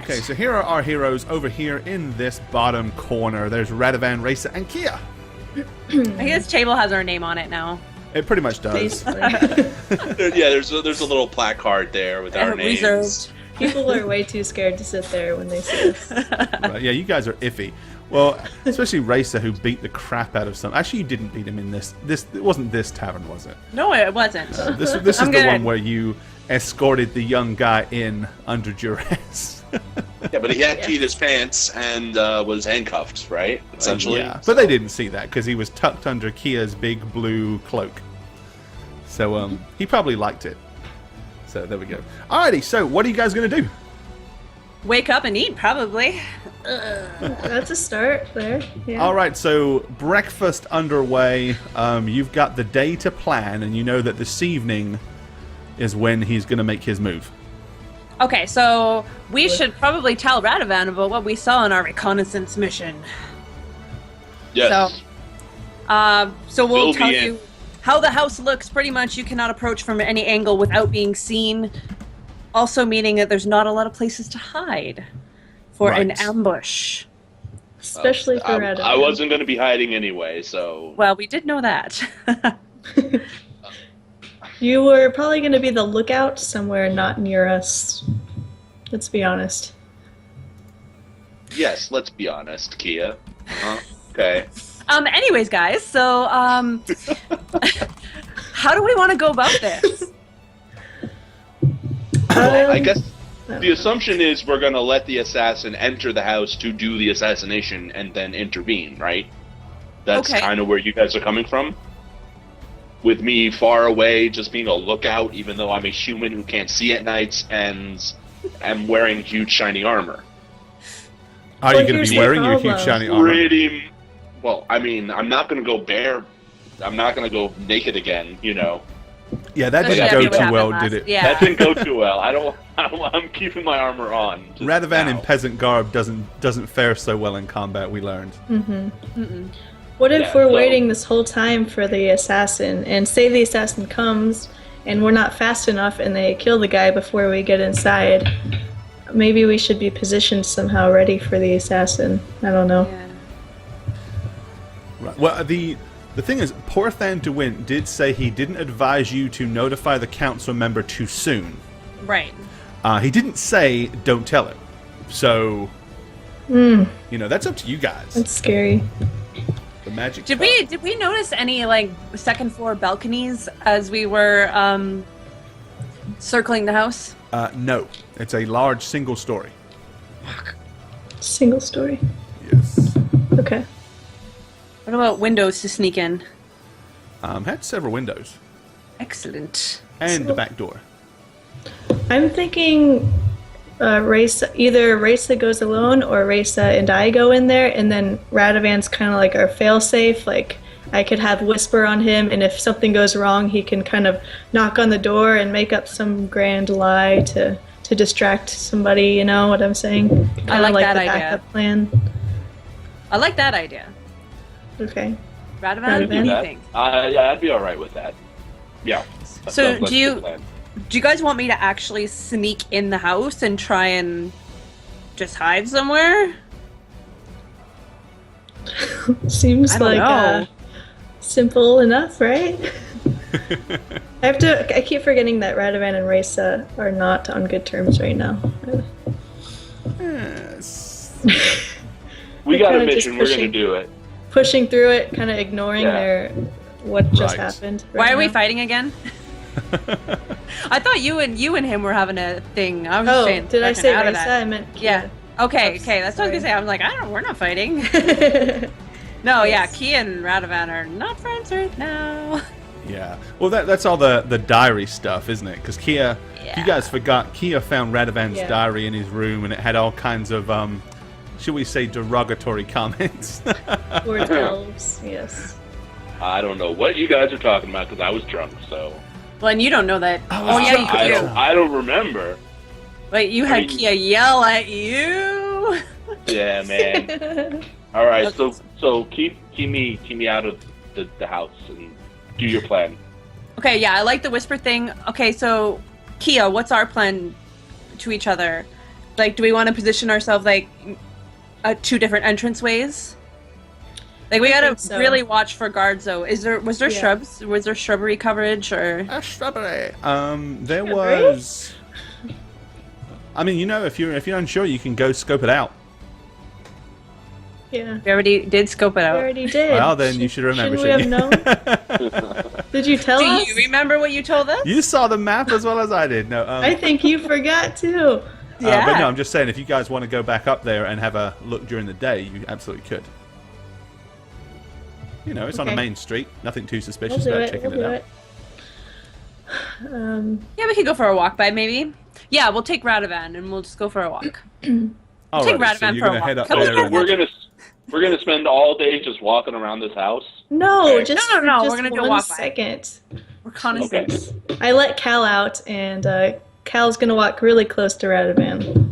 Okay, so here are our heroes over here in this bottom corner. There's Radovan, Raica, and Kia. I guess table has our name on it now. It pretty much does. There's a little placard there with our names. Reserved. People are way too scared to sit there when they see us. Right, yeah, you guys are iffy. Well, especially Raica, who beat the crap out of some. Actually, you didn't beat him in this. It wasn't this tavern, was it? No, it wasn't. This is the one where you escorted the young guy in under duress. Yeah, but he had peed his pants and was handcuffed, right? Essentially. Yeah, but they didn't see that because he was tucked under Kia's big blue cloak. So he probably liked it. So there we go. Alrighty, so what are you guys going to do? Wake up and eat, probably. That's a start there. Yeah. Alright, so breakfast underway. You've got the day to plan, and you know that this evening is when he's going to make his move. Okay, so we should probably tell Radovan about what we saw in our reconnaissance mission. Yes. So we'll Fill tell me in. you how the house looks. Pretty much, you cannot approach from any angle without being seen. Also meaning that there's not a lot of places to hide for an ambush. Especially for Radovan. I wasn't going to be hiding anyway, so... Well, we did know that. You were probably going to be the lookout somewhere not near us. Let's be honest. Yes, let's be honest, Kia. Okay. Anyways, guys, so how do we want to go about this? Well, I guess the assumption is we're going to let the assassin enter the house to do the assassination and then intervene, right? That's kind of where you guys are coming from? With me far away, just being a lookout, even though I'm a human who can't see at nights and am wearing huge shiny armor. Are you going to be wearing your huge shiny armor? Well, I mean, I'm not going to go bare. I'm not going to go naked again, you know. Yeah, that didn't go too well, did it? Yeah. That didn't go too well. I'm keeping my armor on. Radovan in peasant garb doesn't fare so well in combat, we learned. What if we're waiting this whole time for the assassin, and say the assassin comes, and we're not fast enough, and they kill the guy before we get inside? Maybe we should be positioned somehow ready for the assassin. I don't know. Yeah. Right. Well, the thing is, Porthan DeWint did say he didn't advise you to notify the council member too soon. Right. He didn't say don't tell him. So, you know, that's up to you guys. That's scary. The magic. Did we notice any like second floor balconies as we were circling the house? No, it's a large single story. Single story. Yes. Okay. What about windows to sneak in? Had several windows Excellent. and the back door. I'm thinking either Raica goes alone or Raica and I go in there, and then Radovan's kind of like our failsafe. Like, I could have Whisper on him, and if something goes wrong, he can kind of knock on the door and make up some grand lie to distract somebody, you know what I'm saying? I like that the idea. backup plan. I like that idea. Okay. Radovan, what do you think? Yeah, I'd be all right with that. Yeah. So do you guys want me to actually sneak in the house and try and just hide somewhere? Seems I don't know. simple enough, right? I keep forgetting that Radovan and Raica are not on good terms right now. Yes. We got a kinda mission. just We're going to do it. Pushing through it, kind of ignoring what just happened. Why are we now. fighting again? I thought you and him were having a thing. I was just saying. Did I say out of Raica? that. I meant Kia. Yeah. Okay. That's what I was gonna say. I was like, we're not fighting. No, yeah, Kia and Radovan are not friends right now. Yeah. Well, that's all the diary stuff, isn't it? Because Kia, you guys forgot, Kia found Radovan's diary in his room, and it had all kinds of, should we say, derogatory comments. Word elves, yes. I don't know what you guys are talking about because I was drunk, so... Well, and you don't know that. Oh, yeah, you do. I don't remember. Wait, you had Kia yell at you? Yeah, man. All right, so keep me out of the house and do your plan. Okay, yeah, I like the whisper thing. Okay, so Kia, what's our plan to each other? Like, do we want to position ourselves like two different entranceways? Like, we gotta really watch for guards, though. Was there shrubs? Was there shrubbery coverage or? Shrubbery. There was. I mean, you know, if you're unsure, you can go scope it out. Yeah. We already did scope it out. We already did. Well, then you should remember. Shouldn't we have known? Did you tell us? Do you remember what you told us? You saw the map as well as I did. No. I think you forgot too. Yeah. But no, I'm just saying, if you guys want to go back up there and have a look during the day, you absolutely could. You know, it's on a main street. Nothing too suspicious about checking it out. Yeah, we could go for a walk by, maybe. Yeah, we'll take Radovan and we'll just go for a walk. All take right, Radovan so you're for a gonna walk. head up Come there. on. And We're gonna spend all day just walking around this house. No, Okay. just No. just We're gonna do a one walk by. second. We're reconnaissance. Okay. I let Cal out, and Cal's gonna walk really close to Radovan.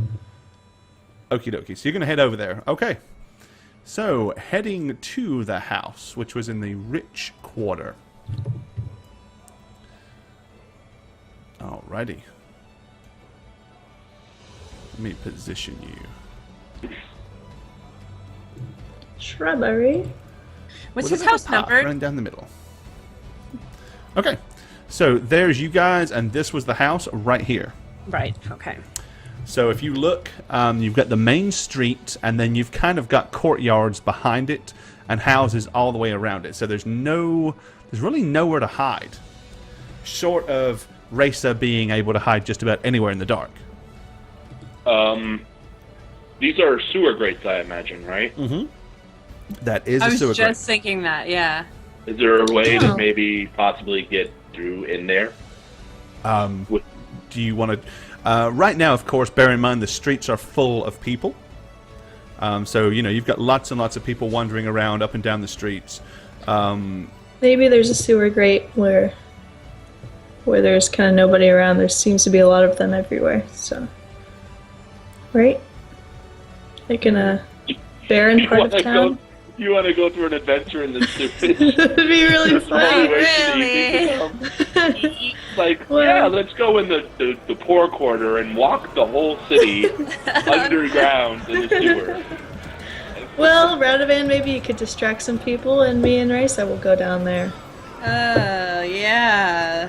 Okie dokie. So you're gonna head over there. Okay. So heading to the house, which was in the rich quarter. Alrighty. Let me position you. Shrubbery. What's With his a little house path number? running down the middle. Okay. So there's you guys, and this was the house right here. Right, okay. So if you look, you've got the main street, and then you've kind of got courtyards behind it, and houses all the way around it. So there's really nowhere to hide, short of Raica being able to hide just about anywhere in the dark. These are sewer grates, I imagine, right? Mm-hmm. That is I a was sewer just thinking that, yeah. Is there a way to maybe possibly get through in there? Do you want to... right now, of course, bear in mind the streets are full of people. So, you know, you've got lots and lots of people wandering around up and down the streets. Maybe there's a sewer grate where there's kind of nobody around. There seems to be a lot of them everywhere. So, right? Like in a barren part of town. You want to go through an adventure in the sewers? It'd be really fun. Really? Like, Well- yeah, let's go in the poor quarter and walk the whole city underground in the sewer. Well, Radovan, maybe you could distract some people, and me and Raica will go down there. Yeah.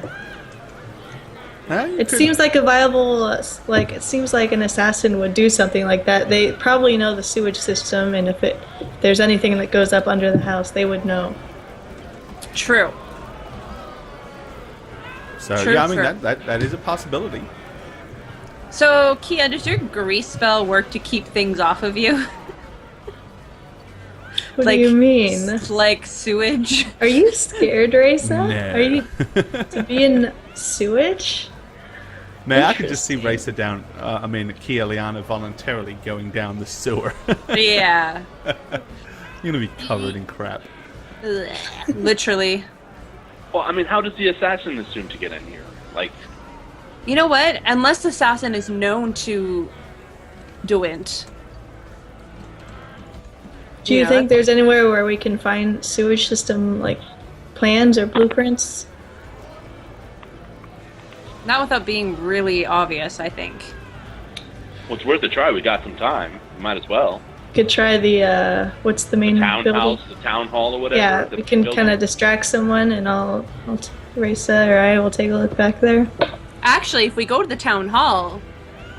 It seems like a viable, it seems like an assassin would do something like that. They probably know the sewage system, and if there's anything that goes up under the house, they would know. True. So, True, yeah, I mean, true. that is a possibility. So, Kia, does your grease spell work to keep things off of you? What do you mean? Like sewage? Are you scared, Raica? No. Are you to be in sewage? Man, I could just see Raica down, Kia Liana voluntarily going down the sewer. Yeah. You're going to be covered in crap. Literally. Well, I mean, how does the assassin assume to get in here? Like, You know what? Unless the assassin is known to do it. Do you think there's anywhere where we can find sewage system, like, plans or blueprints? Not without being really obvious, I think. well, it's worth a try. We got some time. We might as well. Could try the, what's the main building? Townhouse, the town hall, or whatever. Yeah, the we can building. kind of distract someone, and Raica or I will take a look back there. Actually, if we go to the town hall,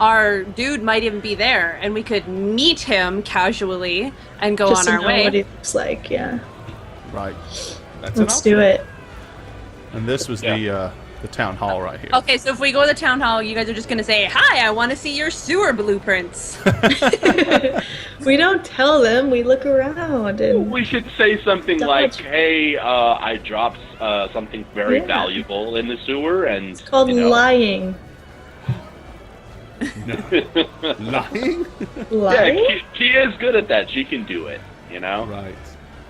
our dude might even be there, and we could meet him casually and go Just on to our know way. what he looks like, yeah. Right. That's Let's do it. And this was the town hall right here. Okay, so if we go to the town hall, you guys are just going to say, "Hi, I want to see your sewer blueprints." We don't tell them, we look around. And We should say something Dodge. like, "Hey, I dropped something very valuable in the sewer," and it's called lying. Lying? Lying? Yeah, she is good at that. She can do it. You know. Right.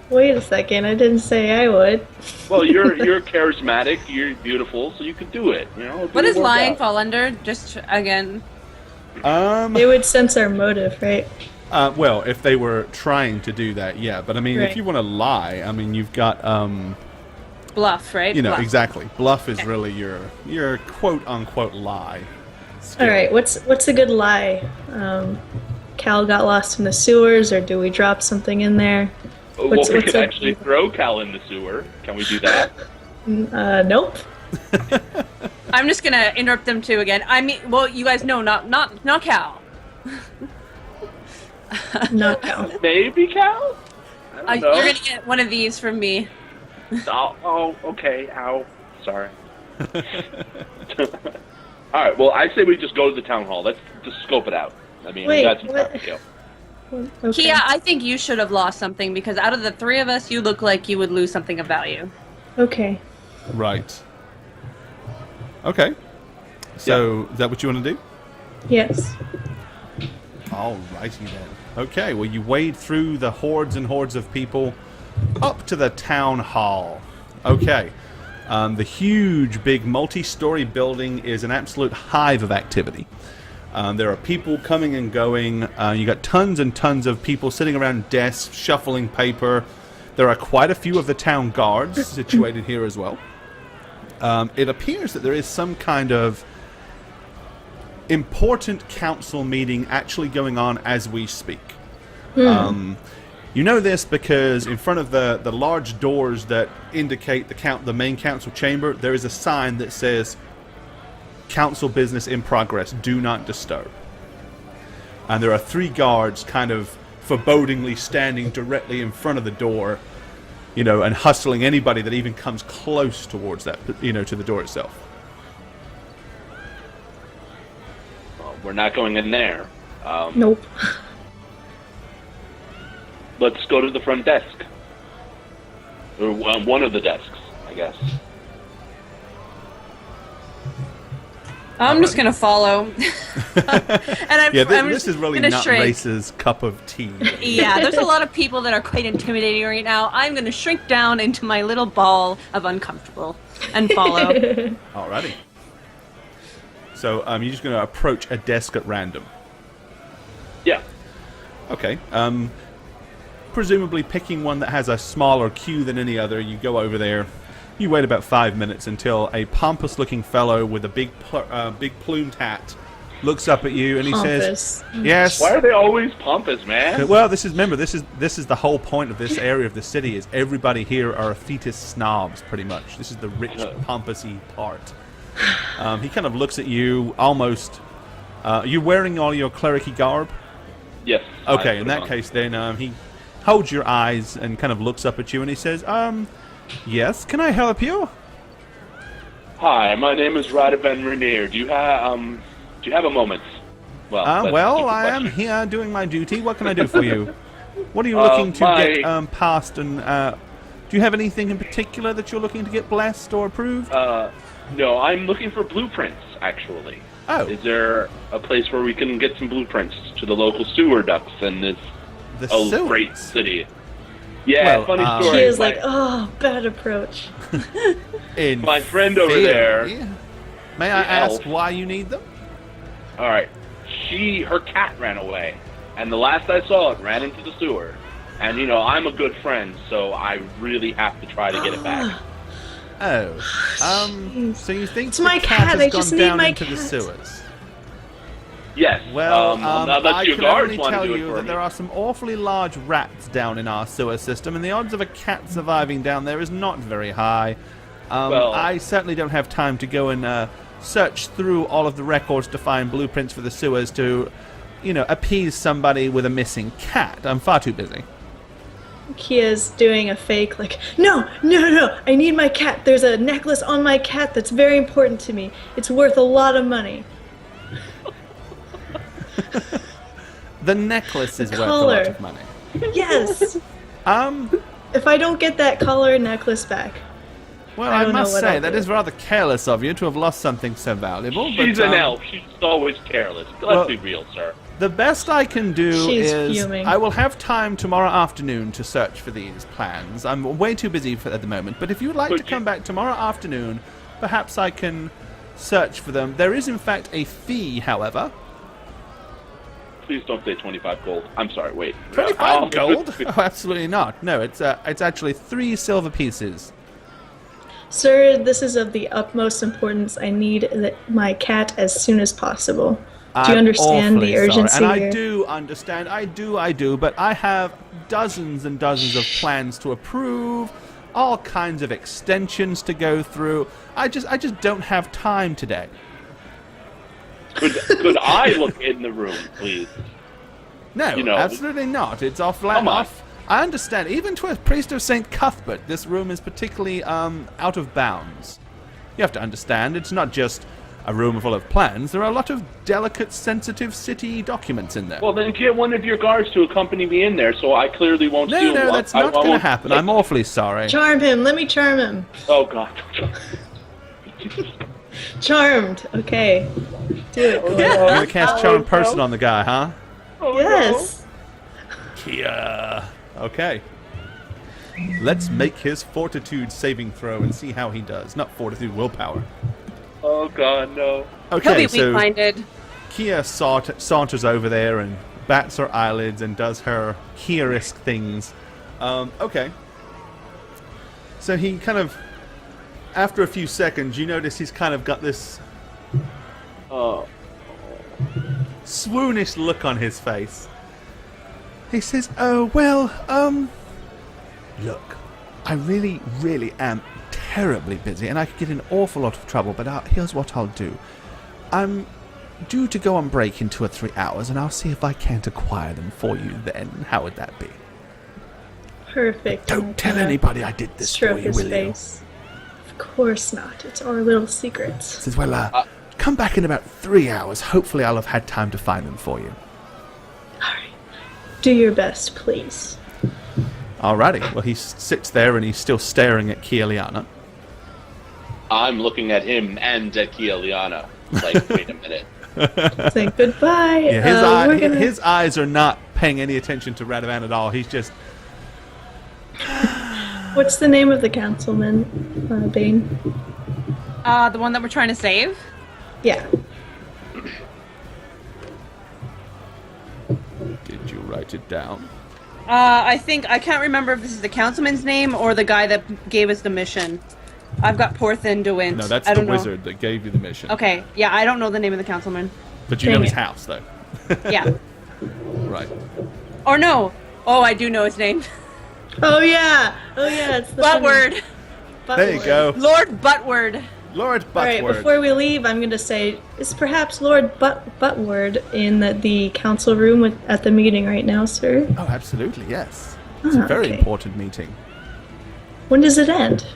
Wait a second, I didn't say I would. Well, you're charismatic. You're beautiful, so you can do it. You know. What does lying fall under? Just again. They would sense our motive, right? Well, if they were trying to do that, yeah. But I mean, Right. if you want to lie, I mean, you've got Bluff, right? you know, Bluff. exactly. Bluff is really your quote unquote lie. All right, what's a good lie? Cal got lost in the sewers, or do we drop something in there? We could actually throw Cal in the sewer. Can we do that? Nope. I'm just gonna interrupt them too again. I mean, well, you guys know, not Cal. Not Cal. Maybe Cal? I don't know. You're gonna get one of these from me. Oh, okay. Ow. Sorry. All right. Well, I say we just go to the town hall. Let's just scope it out. I mean, we got some time to kill. Okay. Kia, I think you should have lost something because out of the three of us, you look like you would lose something of value. Okay. Right. Okay. So, is that what you want to do? Yes. Alrighty then. Okay, well you wade through the hordes and hordes of people up to the town hall. Okay. The huge, big, multi-story building is an absolute hive of activity. There are people coming and going. You got tons and tons of people sitting around desks, shuffling paper. There are quite a few of the town guards situated here as well. It appears that there is some kind of important council meeting actually going on as we speak. You know this because in front of the large doors that indicate the main council chamber, there is a sign that says council business in progress, do not disturb. And there are 3 guards kind of forebodingly standing directly in front of the door, you know, and hustling anybody that even comes close towards that, you know, to the door itself. Well, we're not going in there. Nope. Let's go to the front desk. Or one of the desks, I guess. I'm just gonna follow. This is really not shrink. Race's cup of tea. Yeah, there's a lot of people that are quite intimidating right now. I'm gonna shrink down into my little ball of uncomfortable and follow. Alrighty. So you're just gonna approach a desk at random. Yeah. Okay. Presumably picking one that has a smaller queue than any other, you go over there. You wait about 5 minutes until a pompous-looking fellow with a big plumed hat looks up at you and he says, "Yes." Why are they always pompous, man? Well, this is the whole point of this area of the city is everybody here are fetus snobs, pretty much. This is the rich, pompous-y part. He kind of looks at you almost. Are you wearing all your cleric-y garb? Yes. Okay, in that case, then he holds your eyes and kind of looks up at you and he says, "Yes, can I help you?" Hi, my name is Radovan Rainier. Do you have a moment? Well, I am here doing my duty. What can I do for you? What are you looking to get passed? And do you have anything in particular that you're looking to get blessed or approved? No, I'm looking for blueprints, actually. Oh. Is there a place where we can get some blueprints to the local sewer ducts in this great city? Yeah, well, funny story. He is like, bad approach. My friend over there. May I ask why you need them? All right. Her cat ran away, and the last I saw it ran into the sewer. And you know, I'm a good friend, so I really have to try to get it back. So you think it's my cat? I just need my cat. The sewers? Yes. Well, I can only tell you that there are some awfully large rats down in our sewer system, and the odds of a cat surviving down there is not very high. I certainly don't have time to go and search through all of the records to find blueprints for the sewers to, you know, appease somebody with a missing cat. I'm far too busy. Kia's doing a fake, like, no, I need my cat. There's a necklace on my cat that's very important to me. It's worth a lot of money. The necklace is worth a lot of money. Yes. If I don't get that collar necklace back. Well, I must say, that is rather careless of you to have lost something so valuable. She's an elf. She's always careless. Let's be real, sir. The best I can do is fuming. I will have time tomorrow afternoon to search for these plans. I'm way too busy at the moment, but if you would like to come back tomorrow afternoon, perhaps I can search for them. There is, in fact, a fee, however. Please don't say 25 gold. I'm sorry, wait. 25 gold? Oh, absolutely not. No, it's actually 3 silver pieces. Sir, this is of the utmost importance. I need my cat as soon as possible. Do you understand the urgency sorry. And here? I do understand. I do. But I have dozens and dozens of plans to approve, all kinds of extensions to go through. I just don't have time today. Could I look in the room, please? No, absolutely not. It's off. I understand. Even to a priest of St. Cuthbert, this room is particularly out of bounds. You have to understand, it's not just a room full of plans. There are a lot of delicate, sensitive city documents in there. Well, then get one of your guards to accompany me in there, so I clearly won't steal one. No, that's not going to happen. I'm awfully sorry. Charm him. Let me charm him. Oh, God. Charmed. Okay. Do it. You're going to cast Charm Person on the guy, huh? Oh, Yes. Kia. Okay. Let's make his fortitude saving throw and see how he does. Not fortitude, willpower. Oh, God, no. Okay, He'll be weak-minded. Kia saunters over there and bats her eyelids and does her Kia-esque things. Okay. So he kind of, after a few seconds, you notice he's kind of got this swoonish look on his face. He says, "Oh, well, look, I really, really am terribly busy, and I could get in an awful lot of trouble, but here's what I'll do. I'm due to go on break in 2 or 3 hours, and I'll see if I can't acquire them for you then. How would that be?" Perfect. Don't tell anybody I did this for you, will you? Of course not. It's our little secrets. Says, well, come back in about 3 hours. Hopefully I'll have had time to find them for you. All right. Do your best, please. Alrighty. Well, he sits there and he's still staring at Kieliana. I'm looking at him and at Kieliana. Like, wait a minute. Say goodbye. Yeah, his eyes are not paying any attention to Radovan at all. He's just... What's the name of the councilman, Bane? The one that we're trying to save? Yeah. Did you write it down? I can't remember if this is the councilman's name or the guy that gave us the mission. I've got Porthin DeWint. No, that's the wizard that gave you the mission. Okay, yeah, I don't know the name of the councilman. But you know his house, though. Yeah. Right. Or no. Oh, I do know his name. Oh, yeah. It's the Buttword. There you go. Lord Buttword. Lord Buttword. All right, before we leave, I'm going to say, is perhaps Lord Buttword in the council room at the meeting right now, sir? Oh, absolutely, yes. It's a very important meeting. When does it end?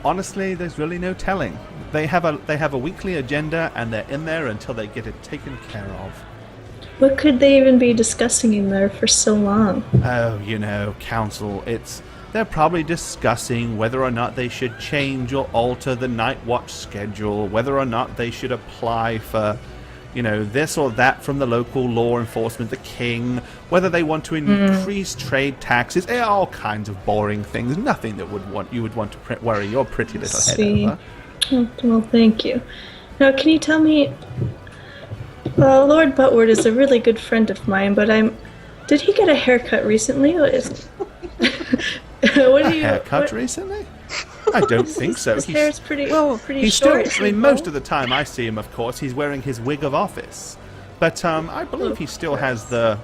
Honestly, there's really no telling. They have a weekly agenda, and they're in there until they get it taken care of. What could they even be discussing in there for so long? Oh, council, they're probably discussing whether or not they should change or alter the night watch schedule, whether or not they should apply for, this or that from the local law enforcement, the king, whether they want to increase trade taxes, all kinds of boring things, nothing that you would want to worry your pretty little head over. Oh, well, thank you. Now, can you tell me, Lord Buttword is a really good friend of mine, but did he get a haircut recently? Haircut recently? I don't think so. His hair's pretty he's short. Still, most of the time I see him, of course, he's wearing his wig of office. But I believe he still has the,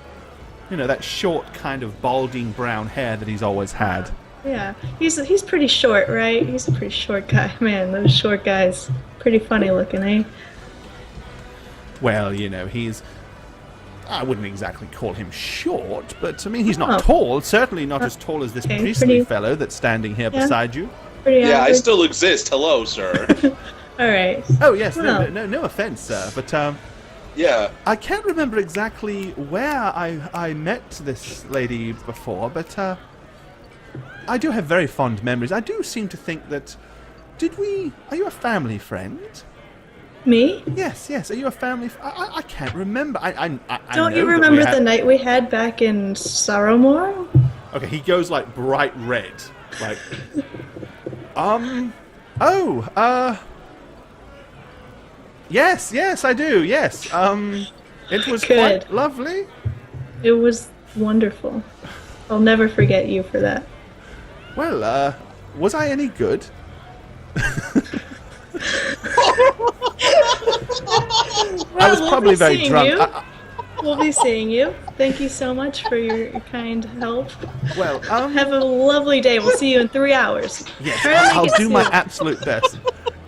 that short kind of balding brown hair that he's always had. Yeah, he's pretty short, right? He's a pretty short guy. Man, those short guys, pretty funny looking, eh? Well, I wouldn't exactly call him short, but he's not tall. Certainly not as tall as this priestly fellow that's standing here beside you. Yeah, I still exist. Hello, sir. All right. Oh yes, no offense, sir, but yeah, I can't remember exactly where I met this lady before, but I do have very fond memories. I do seem to think that are you a family friend? Me? Yes. Are you a family? I can't remember. I don't you remember the night we had back in Sorrowmore? Okay, he goes like bright red, like. Yes, I do. Yes. It was quite lovely. It was wonderful. I'll never forget you for that. Well, was I any good? I was probably very drunk. We'll be seeing you. Thank you so much for your kind help. Well, have a lovely day. We'll see you in 3 hours. Yes, I'll do my absolute best.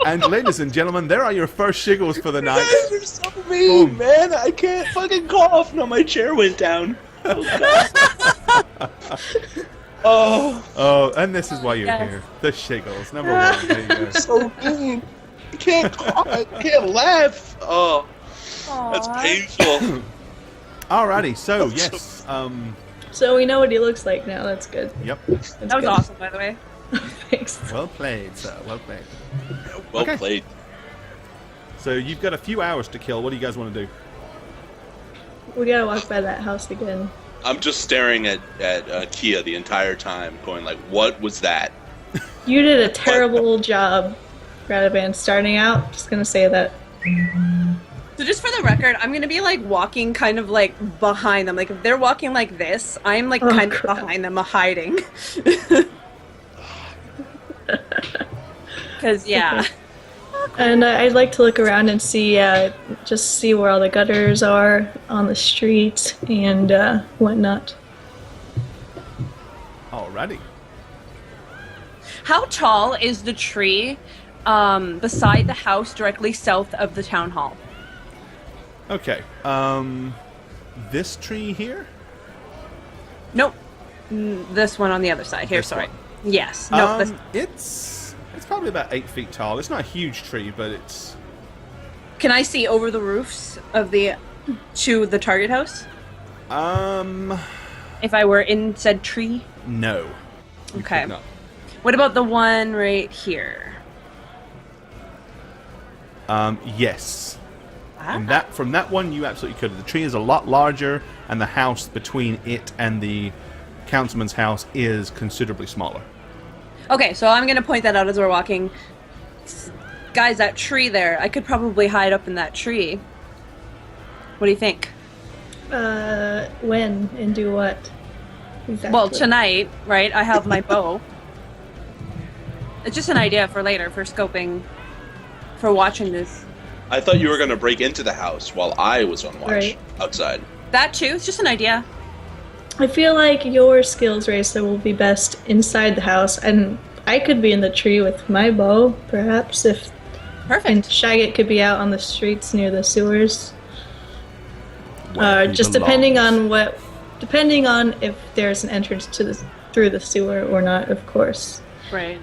And ladies and gentlemen, there are your first shiggles for the night. You guys are so mean, man. I can't fucking cough. No, my chair went down. Oh, and this is why you're here. The shiggles, number one. There you go. So mean. I can't cough. I can't laugh. Oh, that's painful. Alrighty, so yes. So we know what he looks like now. That's good. Yep. That was awesome, by the way. Thanks. Well played, sir. Well played. Well played. So you've got a few hours to kill. What do you guys want to do? We gotta walk by that house again. I'm just staring at Kia the entire time, going like, "What was that?" You did a terrible job, Radavan, starting out. Just gonna say that. So just for the record, I'm gonna be like walking kind of like behind them. Like if they're walking like this, I'm like kind of behind them, hiding. Because Okay. And I'd like to look around and see, just see where all the gutters are on the street and whatnot. Alrighty. How tall is the tree beside the house directly south of the town hall? Okay. This tree here? Nope. This one on the other side. Here, This sorry. one. Yes. No. It's probably about 8 feet tall. It's not a huge tree, but it's... Can I see over the roofs of the target house? If I were in said tree? No. You Okay. could not. What about the one right here? Yes. And from that one, you absolutely could. The tree is a lot larger, and the house between it and the councilman's house is considerably smaller. Okay, so I'm gonna point that out as we're walking. Guys, that tree there, I could probably hide up in that tree. What do you think? When and do what? Exactly. Well, tonight, right? I have my bow. It's just an idea for later, for scoping, for watching this. I thought you were going to break into the house while I was on watch outside. That too, it's just an idea. I feel like your skills, Raisa, will be best inside the house, and I could be in the tree with my bow, perhaps, if... Perfect. And Shagget could be out on the streets near the sewers. Just depending on if there's an entrance to through the sewer or not, of course. Right.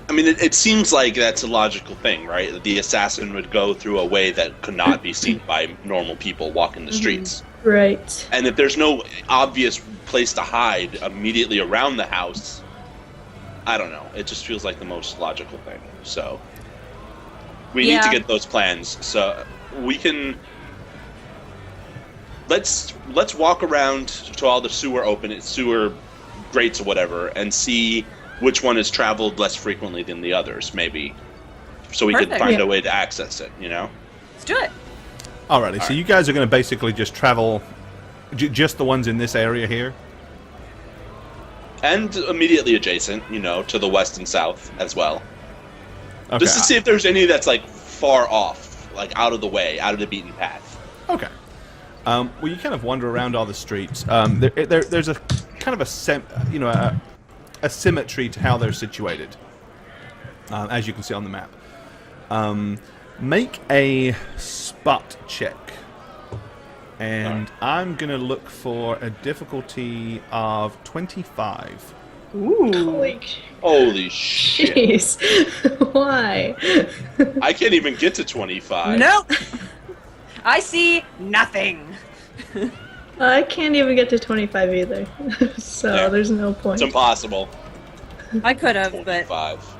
I mean, it seems like that's a logical thing, right? That the assassin would go through a way that could not be seen by normal people walking the streets. Right. And if there's no obvious place to hide immediately around the house, I don't know. It just feels like the most logical thing. So we need to get those plans. So we can... Let's walk around to all the sewer grates or whatever, and see which one has traveled less frequently than the others, maybe, so we can find a way to access it. You know. Let's do it. Alrighty, so you guys are going to basically just travel, just the ones in this area here, and immediately adjacent, you know, to the west and south as well. Okay. Just to see if there's any that's like far off, like out of the way, out of the beaten path. Okay. Well, you kind of wander around all the streets. There's a kind of a symmetry to how they're situated, as you can see on the map. Make a spot check, and I'm gonna look for a difficulty of 25. Ooh. Holy shit! Jeez. Why? I can't even get to 25. Nope. I see nothing. I can't even get to 25 either, so there's no point. It's impossible. I could have, but 25.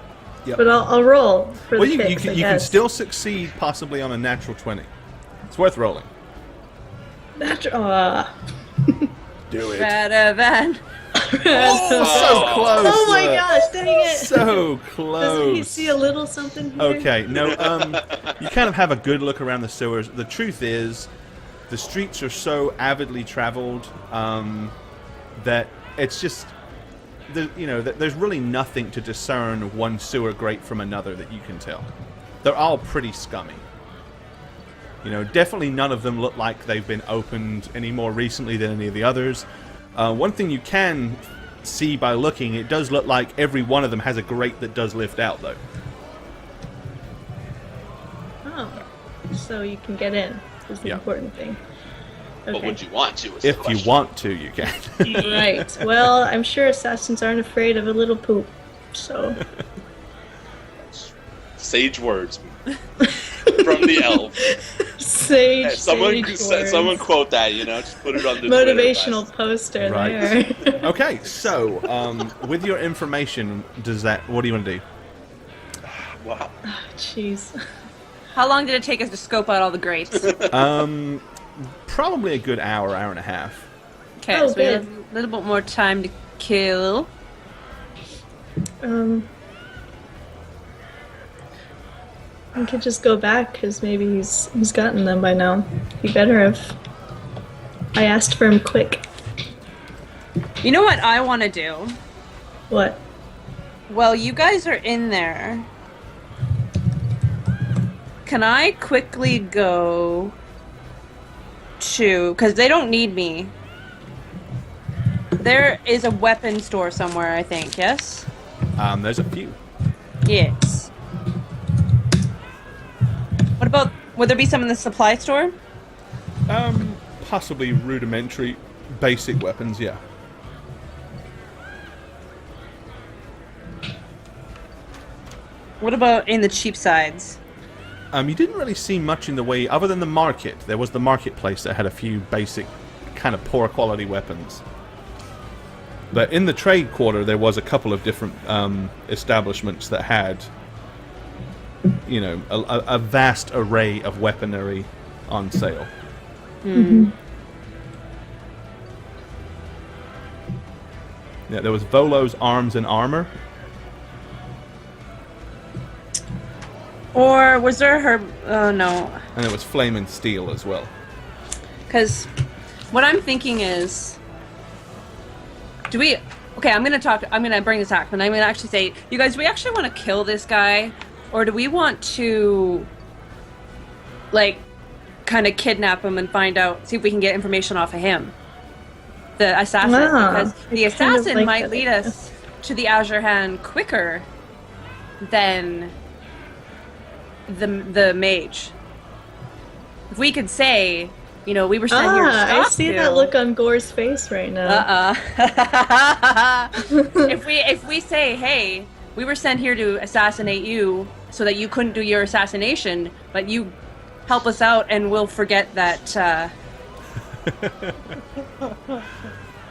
Yep. But I'll roll for the you kicks, I can guess. still succeed, possibly on a natural 20. It's worth rolling. Do Do it. Radavan. So close. Oh my gosh, dang it. So close. Doesn't he see a little something here? Okay, no, you kind of have a good look around the sewers. The truth is, the streets are so avidly traveled that it's just... there's really nothing to discern one sewer grate from another that you can tell. They're all pretty scummy. Definitely none of them look like they've been opened any more recently than any of the others. One thing you can see by looking, it does look like every one of them has a grate that does lift out, though. Oh, so you can get in is the important thing. Okay. But would you want to? If you want to, you can. Right. Well, I'm sure assassins aren't afraid of a little poop, so... Sage words from the elf. Sage. Someone quote that. Just put it on the motivational poster. Right. There. Okay, so with your information, what do you want to do? Wow. Jeez. How long did it take us to scope out all the grates? Probably a good hour and a half. Okay, so we have a little bit more time to kill. We could just go back, because maybe he's gotten them by now. He better have. I asked for him quick. You know what I want to do? What? Well, you guys are in there. Can I quickly go to... Because they don't need me. There is a weapon store somewhere, I think, yes? There's a few. Yes. What about... Would there be some in the supply store? Possibly rudimentary, basic weapons, yeah. What about in the cheap sides? You didn't really see much in the way, other than the market. There was the marketplace that had a few basic, kind of poor quality weapons. But in the trade quarter, there was a couple of different establishments that had, a vast array of weaponry on sale. Mm-hmm. Yeah, there was Volo's Arms and Armor. Or was there her... Oh, no. And there was Flame and Steel as well. Because what I'm thinking is... Do we... Okay, I'm going to bring this up, and I'm going to actually say, you guys, do we actually want to kill this guy? Or do we want to, kind of kidnap him and see if we can get information off of him? The assassin. Because the assassin might lead us to the Azure Hand quicker than the mage. If we could say, we were sent here to stop I see that look on Gore's face right now. If we say, hey, we were sent here to assassinate you so that you couldn't do your assassination, but you help us out and we'll forget that,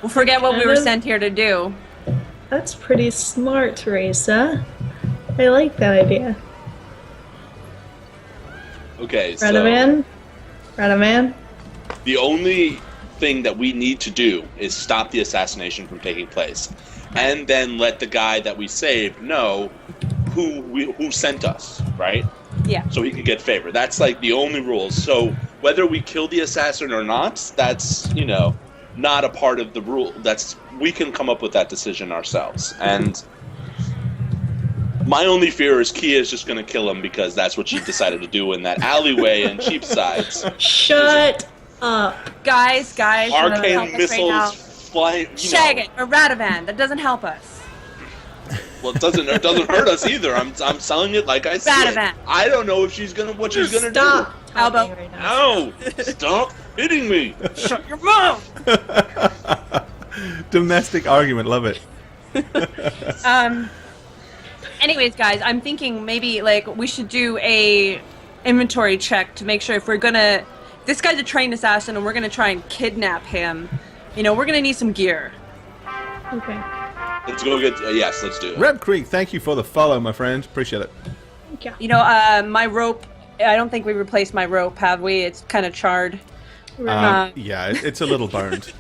we'll forget what we were sent here to do. That's pretty smart, Raica. I like that idea. Okay, Radavan? The only thing that we need to do is stop the assassination from taking place, and then let the guy that we saved know who sent us, right? Yeah. So he can get favor. That's the only rules. So whether we kill the assassin or not, that's not a part of the rule. We can come up with that decision ourselves. And my only fear is Kia is just going to kill him because that's what she decided to do in that alleyway in Cheapsides. Shut up. Guys. Arcane missiles fly. Shag or Radavan. That doesn't help us. Well, it doesn't hurt us either. I'm selling it like I said. Radavan. I don't know if she's gonna she's gonna do. How about right now? No! Stop hitting me! Shut your mouth! Domestic argument, love it. Anyways, guys, I'm thinking maybe we should do a inventory check to make sure if we're gonna... This guy's a trained assassin and we're gonna try and kidnap him. We're gonna need some gear. Okay. Let's go get... yes, let's do it. Reb Creek, thank you for the follow, my friend. Appreciate it. Yeah. My rope... I don't think we replaced my rope, have we? It's kind of charred. Yeah, it's a little burned.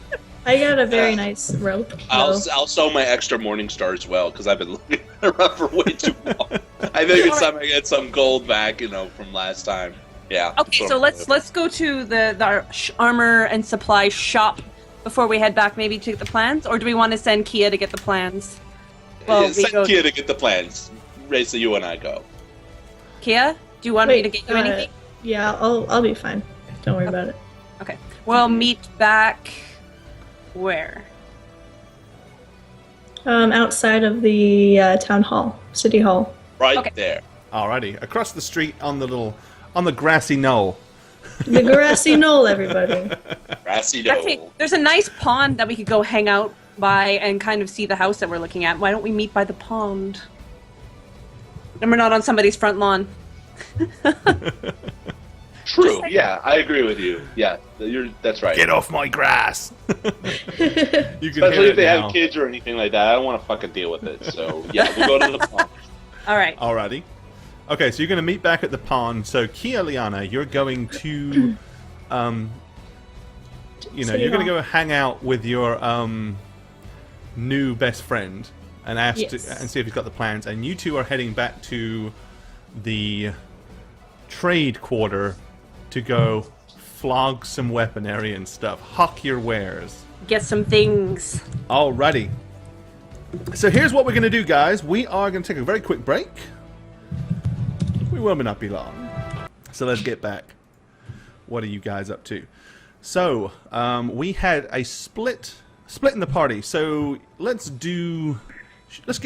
I got a very nice rope. I'll sell my extra morning star as well because I've been looking around for way too long. I think it's time I get some gold back, from last time. Yeah. Okay, so let's go to the armor and supply shop before we head back, maybe to get the plans, or do we want to send Kia to get the plans? Well, send Kia to get the plans. Raica, you and I go. Kia, do you want me to get you anything? Yeah, I'll be fine. Don't worry about it. Okay. We'll meet back where? Outside of the town hall, city hall. Right there. Alrighty, across the street on the grassy knoll. The grassy knoll, everybody. Grassy knoll. Actually, there's a nice pond that we could go hang out by and kind of see the house that we're looking at. Why don't we meet by the pond? And we're not on somebody's front lawn. True. Yeah, I agree with you. Yeah, that's right. Get off my grass. You can Especially if they have kids or anything like that. I don't want to fucking deal with it. So yeah, we'll go to the pond. All right. Alrighty. Okay, so you're going to meet back at the pond. So Kia, Liana, you're going to, you're going to go hang out with your new best friend and ask and see if he's got the plans. And you two are heading back to the trade quarter to go flog some weaponry and stuff. Hawk your wares. Get some things. Alrighty. So here's what we're going to do, guys. We are going to take a very quick break. We will not be long. So let's get back. What are you guys up to? So, we had a split in the party. So let's go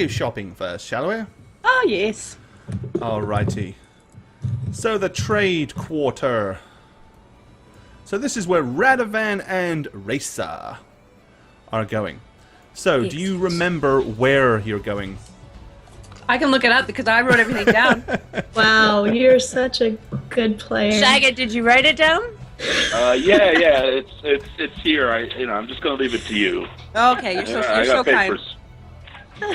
shopping first, shall we? Oh, yes. Alrighty. So the trade quarter. So this is where Radovan and Raica are going. So, do you remember where you're going? I can look it up because I wrote everything down. Wow, you're such a good player. Shaggy, did you write it down? Yeah, it's here. I'm just gonna leave it to you. Okay, you're so kind.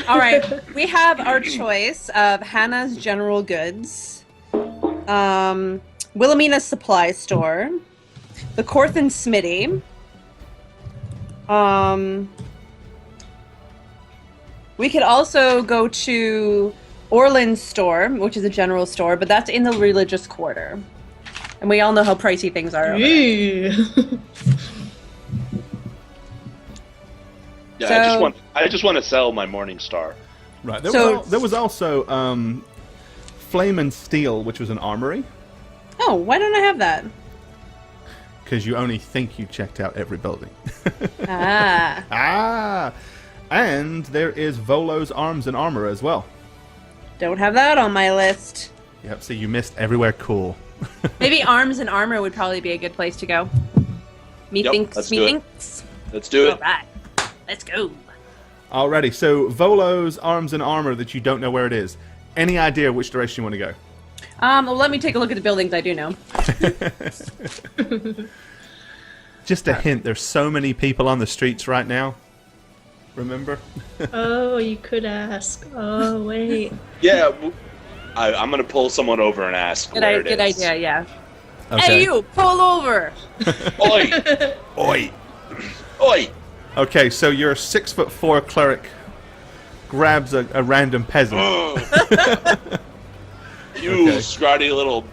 All right, we have our choice of Hannah's General Goods, Wilhelmina's Supply Store, the Corthan Smithy. We could also go to Orland's store, which is a general store, but that's in the religious quarter. And we all know how pricey things are over there. Yeah, I just want to sell my Morning Star. Right. There was also Flame and Steel, which was an armory. Oh, why don't I have that? Because you only think you checked out every building. Ah. And there is Volo's Arms and Armor as well. Don't have that on my list. Yep, so you missed everywhere cool. Maybe Arms and Armor would probably be a good place to go. Let's do it. All right. Let's go. Alrighty, so Volo's Arms and Armor that you don't know where it is. Any idea which direction you want to go? Well, let me take a look at the buildings I do know. Just a hint, there's so many people on the streets right now. Remember? Oh, you could ask. Oh, wait. Yeah, I'm going to pull someone over and ask Good idea, yeah. Okay. Hey, you, pull over! Oi! Oi! Oi! Okay, so your 6'4" cleric grabs a random peasant. You scrawny little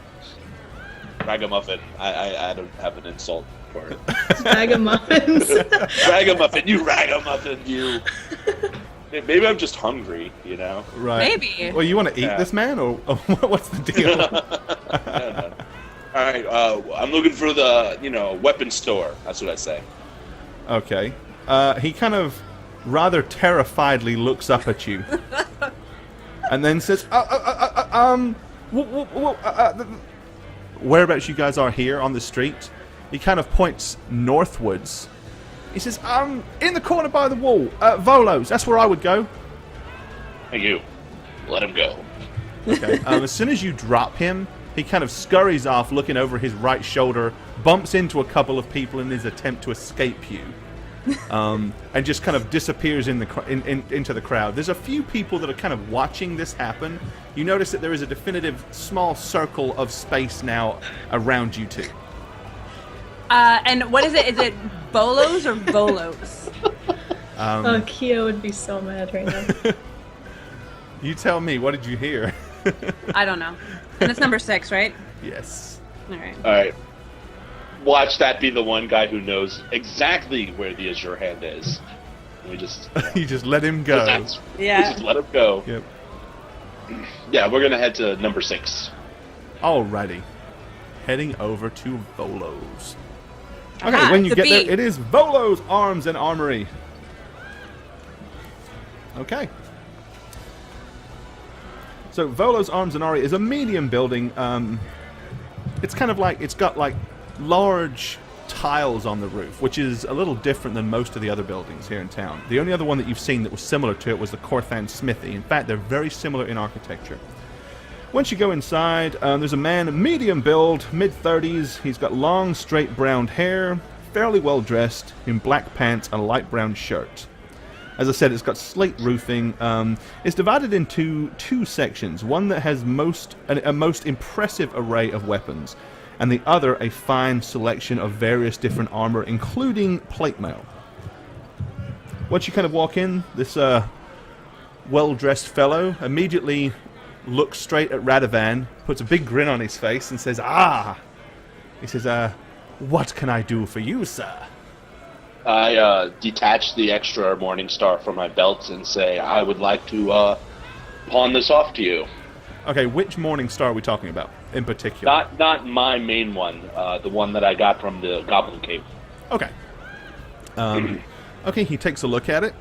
ragamuffin. I don't have an insult for it. Ragamuffins. Ragamuffin, you ragamuffin, you. Maybe I'm just hungry, Right. Maybe. Well, you want to eat this man, or what's the deal? No. All right, I'm looking for the, weapon store. That's what I say. Okay. He kind of rather terrifiedly looks up at you. And then says, whereabouts you guys are here on the street? He kind of points northwards. He says, in the corner by the wall, Volo's, that's where I would go. Thank you. Let him go. Okay. As soon as you drop him, he kind of scurries off, looking over his right shoulder, bumps into a couple of people in his attempt to escape you. And just kind of disappears into the crowd. There's a few people that are kind of watching this happen. You notice that there is a definitive small circle of space now around you two. And what is it? Is it Bolos or Bolos? Kia would be so mad right now. You tell me, what did you hear? I don't know. And it's number 6, right? Yes. All right. Watch that be the one guy who knows exactly where the Azure Hand is. We just you just let him go. Yeah. Just let him go. Yep. Yeah, we're gonna head to number 6. Alrighty. Heading over to Volo's. Okay, Aha, when you the get B. there, it is Volo's Arms and Armory. Okay. So Volo's Arms and Armory is a medium building. It's kind of like, it's got like large tiles on the roof, which is a little different than most of the other buildings here in town. The only other one that you've seen that was similar to it was the Corthan Smithy. In fact, they're very similar in architecture. Once you go inside, there's a man, medium build, mid-30s. He's got long, straight brown hair, fairly well dressed, in black pants and a light brown shirt. As I said, it's got slate roofing. It's divided into 2 sections. One that has a most impressive array of weapons, and the other a fine selection of various different armor, including plate mail. Once you kind of walk in, this well-dressed fellow immediately looks straight at Radovan, puts a big grin on his face, and says, "Ah!" He says, "What can I do for you, sir?" I detach the extra Morning Star from my belt and say, I would like to pawn this off to you. Okay, which Morning Star are we talking about in particular? Not my main one, the one that I got from the Goblin Cave. Okay. Okay, he takes a look at it.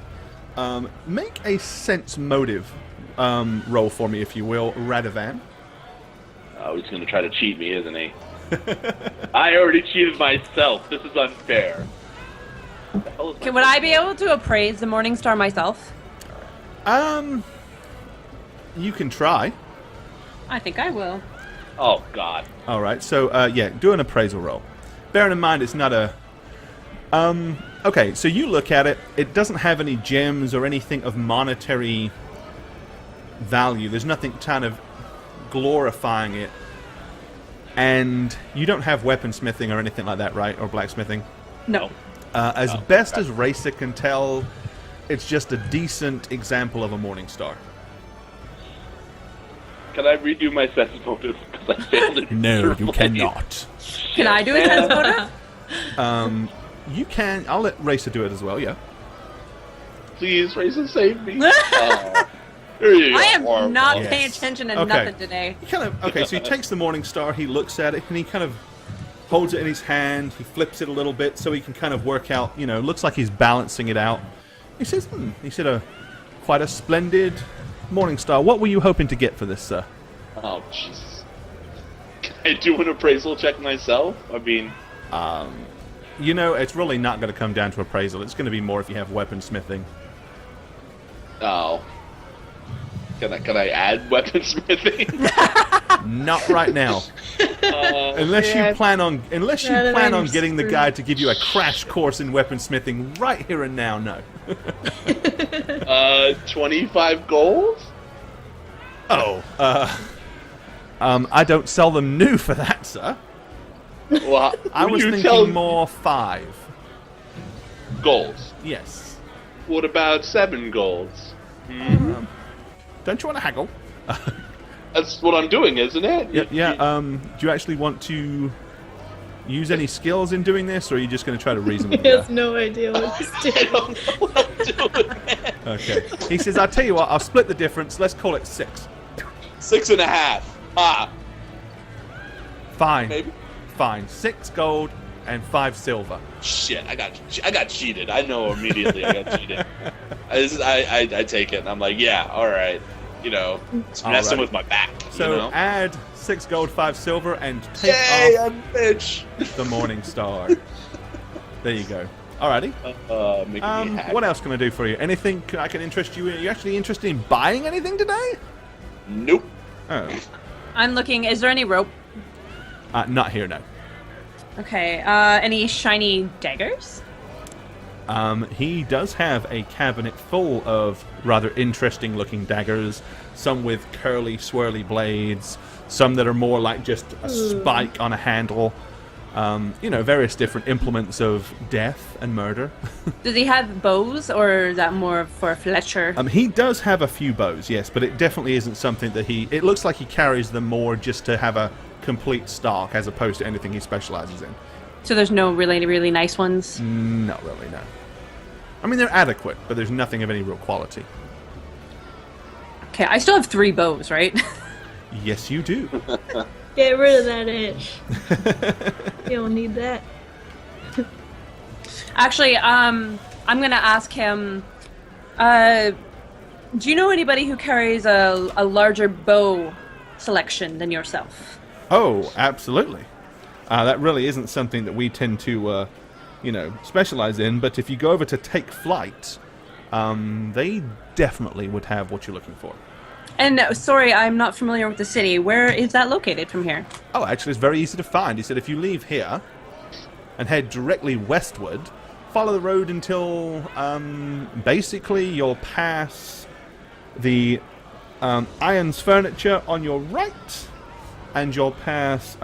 Make a sense motive roll for me, if you will, Radovan. Oh, he's going to try to cheat me, isn't he? I already cheated myself. This is unfair. Okay, would I be able to appraise the Morning Star myself? You can try. I think I will. Oh, God. All right, so, yeah, do an appraisal roll. Bearing in mind it's not a... okay, so you look at it. It doesn't have any gems or anything of monetary value. There's nothing kind of glorifying it. And you don't have weaponsmithing or anything like that, right? Or blacksmithing? No. As best as Raica can tell, it's just a decent example of a Morning Star. Can I redo my sense motive? Because I failed it. No, you cannot. Can I do a sense motive? You can. I'll let Raica do it as well, yeah. Please, Raica, save me. Here you I am are, not boss. paying attention to Okay. nothing today. He kind of, okay, so he takes the Morning Star, he looks at it, and he kind of holds it in his hand, he flips it a little bit so he can kind of work out, you know, looks like he's balancing it out. He says, he said, quite a splendid Morning Star. What were you hoping to get for this, sir? Oh, Jesus. Can I do an appraisal check myself? I mean... You know, it's really not going to come down to appraisal. It's going to be more if you have weaponsmithing. Oh. Can I add weaponsmithing? Not right now. Unless you plan on getting the guy to give you a crash course in weaponsmithing right here and now, no. 25 gold? Oh, I don't sell them new for that, sir. Well, I was thinking more 5. Golds. Yes. What about 7 golds? Don't you want to haggle? That's what I'm doing, isn't it? Yeah. Do you actually want to use any skills in doing this, or are you just going to try to reason with He the has no idea what he's I doing. don't know what I'm doing, man. Okay. He says, I'll tell you what, I'll split the difference. Let's call it 6. 6.5. Ah. Fine. Maybe. Fine. 6 gold and 5 silver. Shit, I got cheated. I know immediately I got cheated. I take it, and I'm like, yeah, all right. You know, it's messing with my back. So you know? add 6 gold, 5 silver, and take Yay, off I'm rich. the Morning Star. There you go. Alrighty. Making me happy. What else can I do for you? Anything I can interest you in? Are you actually interested in buying anything today? Nope. Oh. I'm looking. Is there any rope? Not here, no. Okay. Any shiny daggers? He does have a cabinet full of rather interesting looking daggers, some with curly, swirly blades, some that are more like just a spike on a handle. You know, various different implements of death and murder. Does he have bows, or is that more for Fletcher? He does have a few bows, yes, but it definitely isn't something that it looks like he carries them more just to have a complete stock as opposed to anything he specializes in. So there's no really, really nice ones? Not really, no. I mean, they're adequate, but there's nothing of any real quality. Okay, I still have 3 bows, right? Yes, you do. Get rid of that itch. You don't need that. Actually, I'm gonna ask him. Do you know anybody who carries a larger bow selection than yourself? Oh, absolutely. That really isn't something that we tend to, specialize in. But if you go over to Take Flight, they definitely would have what you're looking for. And sorry, I'm not familiar with the city. Where is that located from here? Oh, actually, it's very easy to find. He said if you leave here and head directly westward, follow the road until basically you'll pass the Iron's Furniture on your right, and you'll pass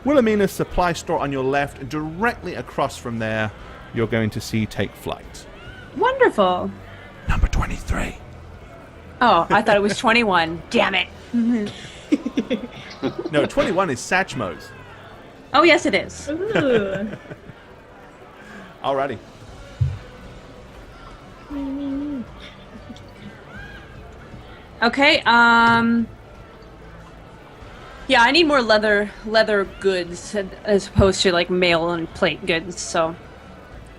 Wilhelmina's Supply Store on your left. Directly across from there, you're going to see Take Flight. Wonderful. Number 23. Oh, I thought it was 21. Damn it. No, 21 is Satchmo's. Oh, yes, it is. Ooh. Alrighty. Okay, yeah, I need more leather goods as opposed to like mail and plate goods, so.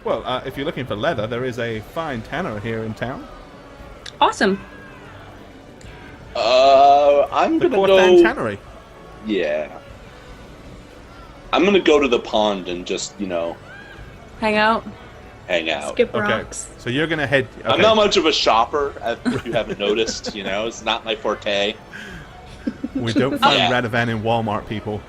Well, if you're looking for leather, there is a fine tanner here in town. Awesome. I'm The gonna Corthan go. Tannery. Yeah. I'm gonna go to the pond and just, Hang out. hang out. Skip Okay. rocks. So you're going to head... Okay. I'm not much of a shopper, if you haven't noticed. It's not my forte. We don't find Yeah. Radovan in Walmart, people.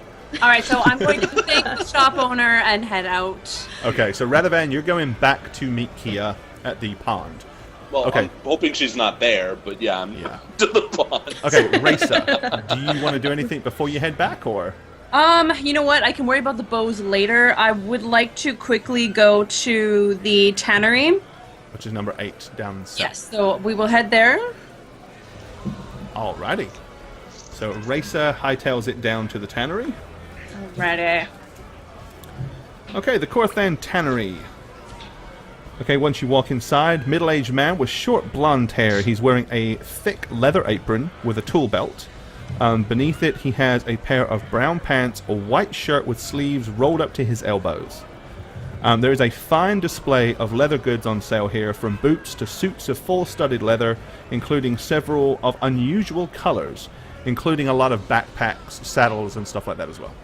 All right, so I'm going to thank the shop owner and head out. Okay, so Radovan, you're going back to meet Kia at the pond. Well, Okay. I'm hoping she's not there, but yeah, I'm Yeah. to the pond. Okay, Raisa, do you want to do anything before you head back, or...? You know what? I can worry about the bows later. I would like to quickly go to the tannery. Which is number 8, down south. Yes, so we will head there. Alrighty. So Raisa hightails it down to the tannery. Ready. Okay, the Corthan Tannery. Okay, once you walk inside, middle-aged man with short blonde hair. He's wearing a thick leather apron with a tool belt. Beneath it, he has a pair of brown pants, a white shirt with sleeves rolled up to his elbows. There is a fine display of leather goods on sale here, from boots to suits of full-studded leather, including several of unusual colors, including a lot of backpacks, saddles, and stuff like that as well.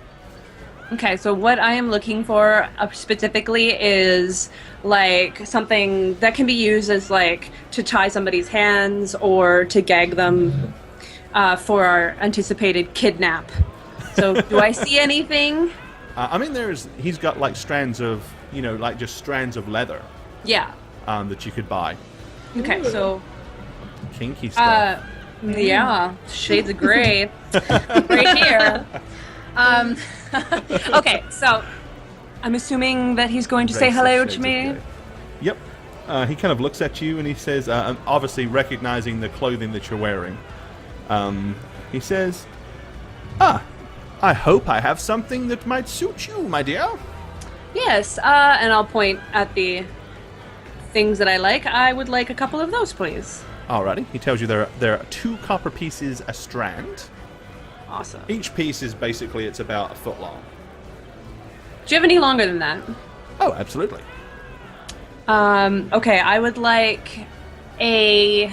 Okay, so what I am looking for specifically is like something that can be used as like to tie somebody's hands or to gag them for our anticipated kidnap. So do I see anything? I mean, he's got like strands of, like just strands of leather Yeah. that you could buy. Okay, so Kinky stuff. yeah, shades of gray right here. Okay, so I'm assuming that he's going to say Raisa hello shades to of me. grey. Yep. He kind of looks at you and he says, obviously recognizing the clothing that you're wearing, he says, I hope I have something that might suit you, my dear. Yes, and I'll point at the things that I like. I would like a couple of those, please. Alrighty. He tells you there are 2 copper pieces a strand. Awesome. Each piece is basically, it's about a foot long. Do you have any longer than that? Oh, absolutely. Okay, I would like a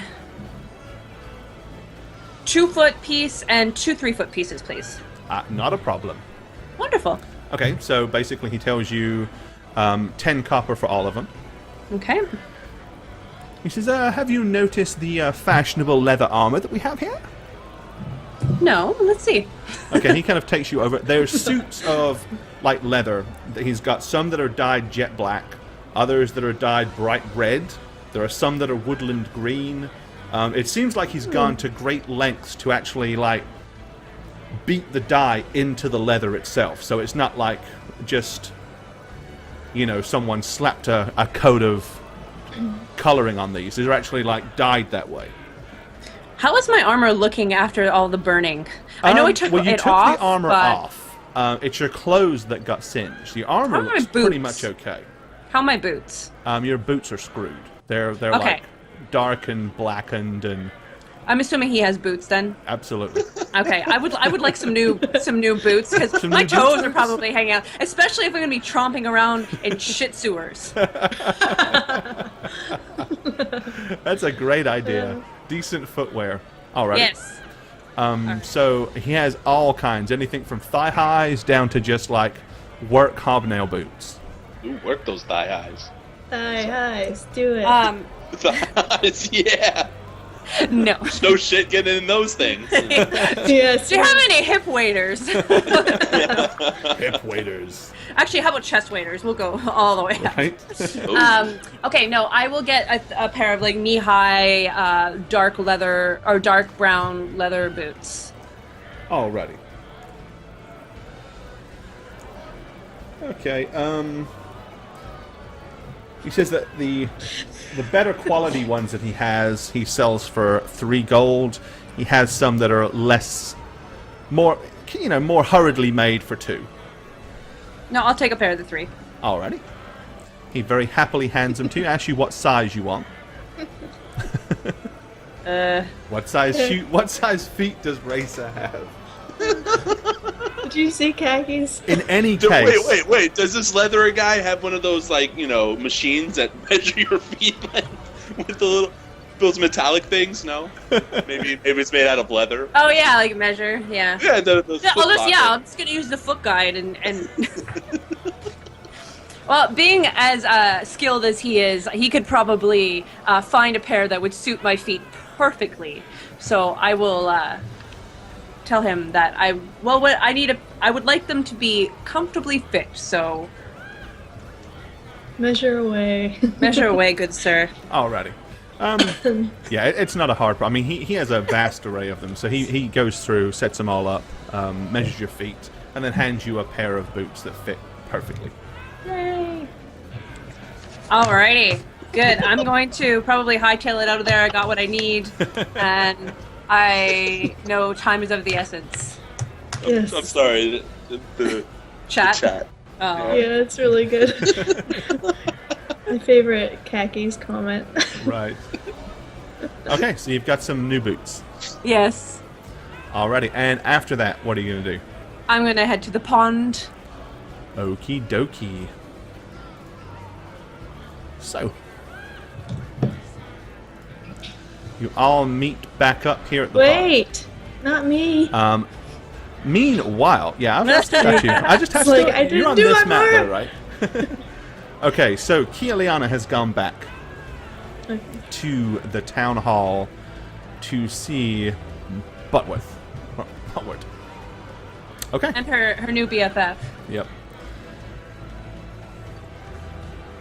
2-foot piece and 2 3-foot pieces, please. Not a problem. Wonderful. Okay, so basically he tells you 10 copper for all of them. Okay. He says, have you noticed the fashionable leather armor that we have here? No, let's see. Okay, he kind of takes you over. There's suits of, like, leather. He's got some that are dyed jet black, others that are dyed bright red. There are some that are woodland green. It seems like he's gone to great lengths to actually, like, beat the dye into the leather itself. So it's not like just, someone slapped a coat of coloring on these. These are actually, like, dyed that way. How is my armor looking after all the burning? I know I took well, you it took off, the armor but... off. It's your clothes that got singed. The armor How are my looks pretty boots? much okay. How are my boots? Your boots are screwed. They're Okay. like dark and blackened and. I'm assuming he has boots then. Absolutely. Okay, I would like some new boots because my toes are probably hanging out, especially if I'm gonna be tromping around in shit sewers. That's a great idea. Decent footwear. All right. Yes. So he has all kinds, anything from thigh highs down to just like work hobnail boots. Ooh, work those thigh highs. Thigh highs, do it. Thigh highs, yeah. No. There's no shit getting in those things. Yes. Do you have any hip waders? Hip waders. Actually, how about chest waders? We'll go all the way up. Right? Okay, no, I will get a pair of like knee-high dark leather or dark brown leather boots. Alrighty. Okay, he says that the better quality ones that he sells for 3 gold. He has some that are more hurriedly made for 2. No, I'll take a pair of the 3. Alrighty. He very happily hands them to you, asks you what size you want. What size feet does Raica have? Did you see khakis? In any case. Wait. Does this leather guy have one of those, like, machines that measure your feet with those metallic things? No? Maybe it's made out of leather. Oh yeah, like measure, yeah. Yeah, I'm just gonna use the foot guide and Well, being as skilled as he is, he could probably find a pair that would suit my feet perfectly. So I will tell him that I would like them to be comfortably fit. So measure away. Measure away, good sir. Alrighty. Yeah, it's not a hard problem. I mean, he has a vast array of them, so he goes through, sets them all up, measures your feet, and then hands you a pair of boots that fit perfectly. Yay! Alrighty, good. I'm going to probably hightail it out of there. I got what I need, and I know time is of the essence. Yes. I'm sorry. The Chat. The chat. Oh. Yeah, it's really good. My favorite khakis comment. Right. Okay, so you've got some new boots. Yes. Alrighty, and after that, what are you going to do? I'm going to head to the pond. Okie dokie. So, you all meet back up here at the Wait, not me. bar. Meanwhile, yeah, I've asked about you. I just have to. Like, I didn't you're on do this my map, though, part. right? Okay, so Kialiana has gone back to the town hall to see Butworth. Okay. And her new BFF. Yep.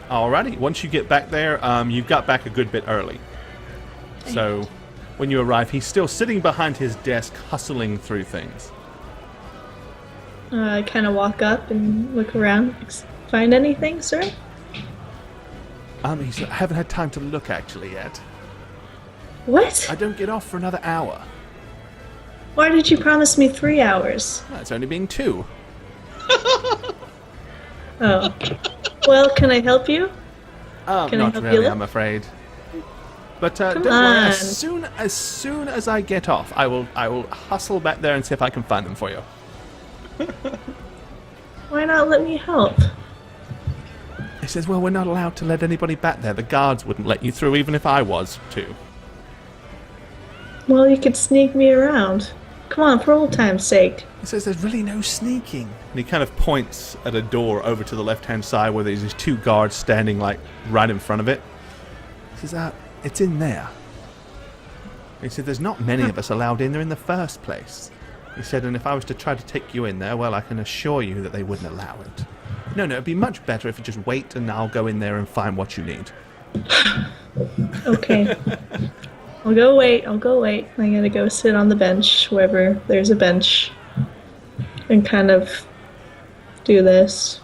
Alrighty, once you get back there, you've got back a good bit early. So, when you arrive, he's still sitting behind his desk, hustling through things. I kind of walk up and look around. Find anything, sir? He said, I haven't had time to look actually yet. What? I don't get off for another hour. Why did you promise me 3 hours? Well, it's only been 2. Oh. Well, can I help you? Can I not help really, you look? I'm afraid. But Come don't worry, on. as soon as I get off, I will hustle back there and see if I can find them for you. Why not let me help? He says, well, we're not allowed to let anybody back there. The guards wouldn't let you through even if I was to. Well, you could sneak me around. Come on, for old time's sake. He says there's really no sneaking. And he kind of points at a door over to the left-hand side where there's these 2 guards standing like right in front of it. He says, it's in there. He said there's not many of us allowed in there in the first place. He said, and if I was to try to take you in there, well, I can assure you that they wouldn't allow it. No, it'd be much better if you just wait and I'll go in there and find what you need. Okay. I'll go wait. I'm gonna go sit on the bench, wherever there's a bench, and kind of do this.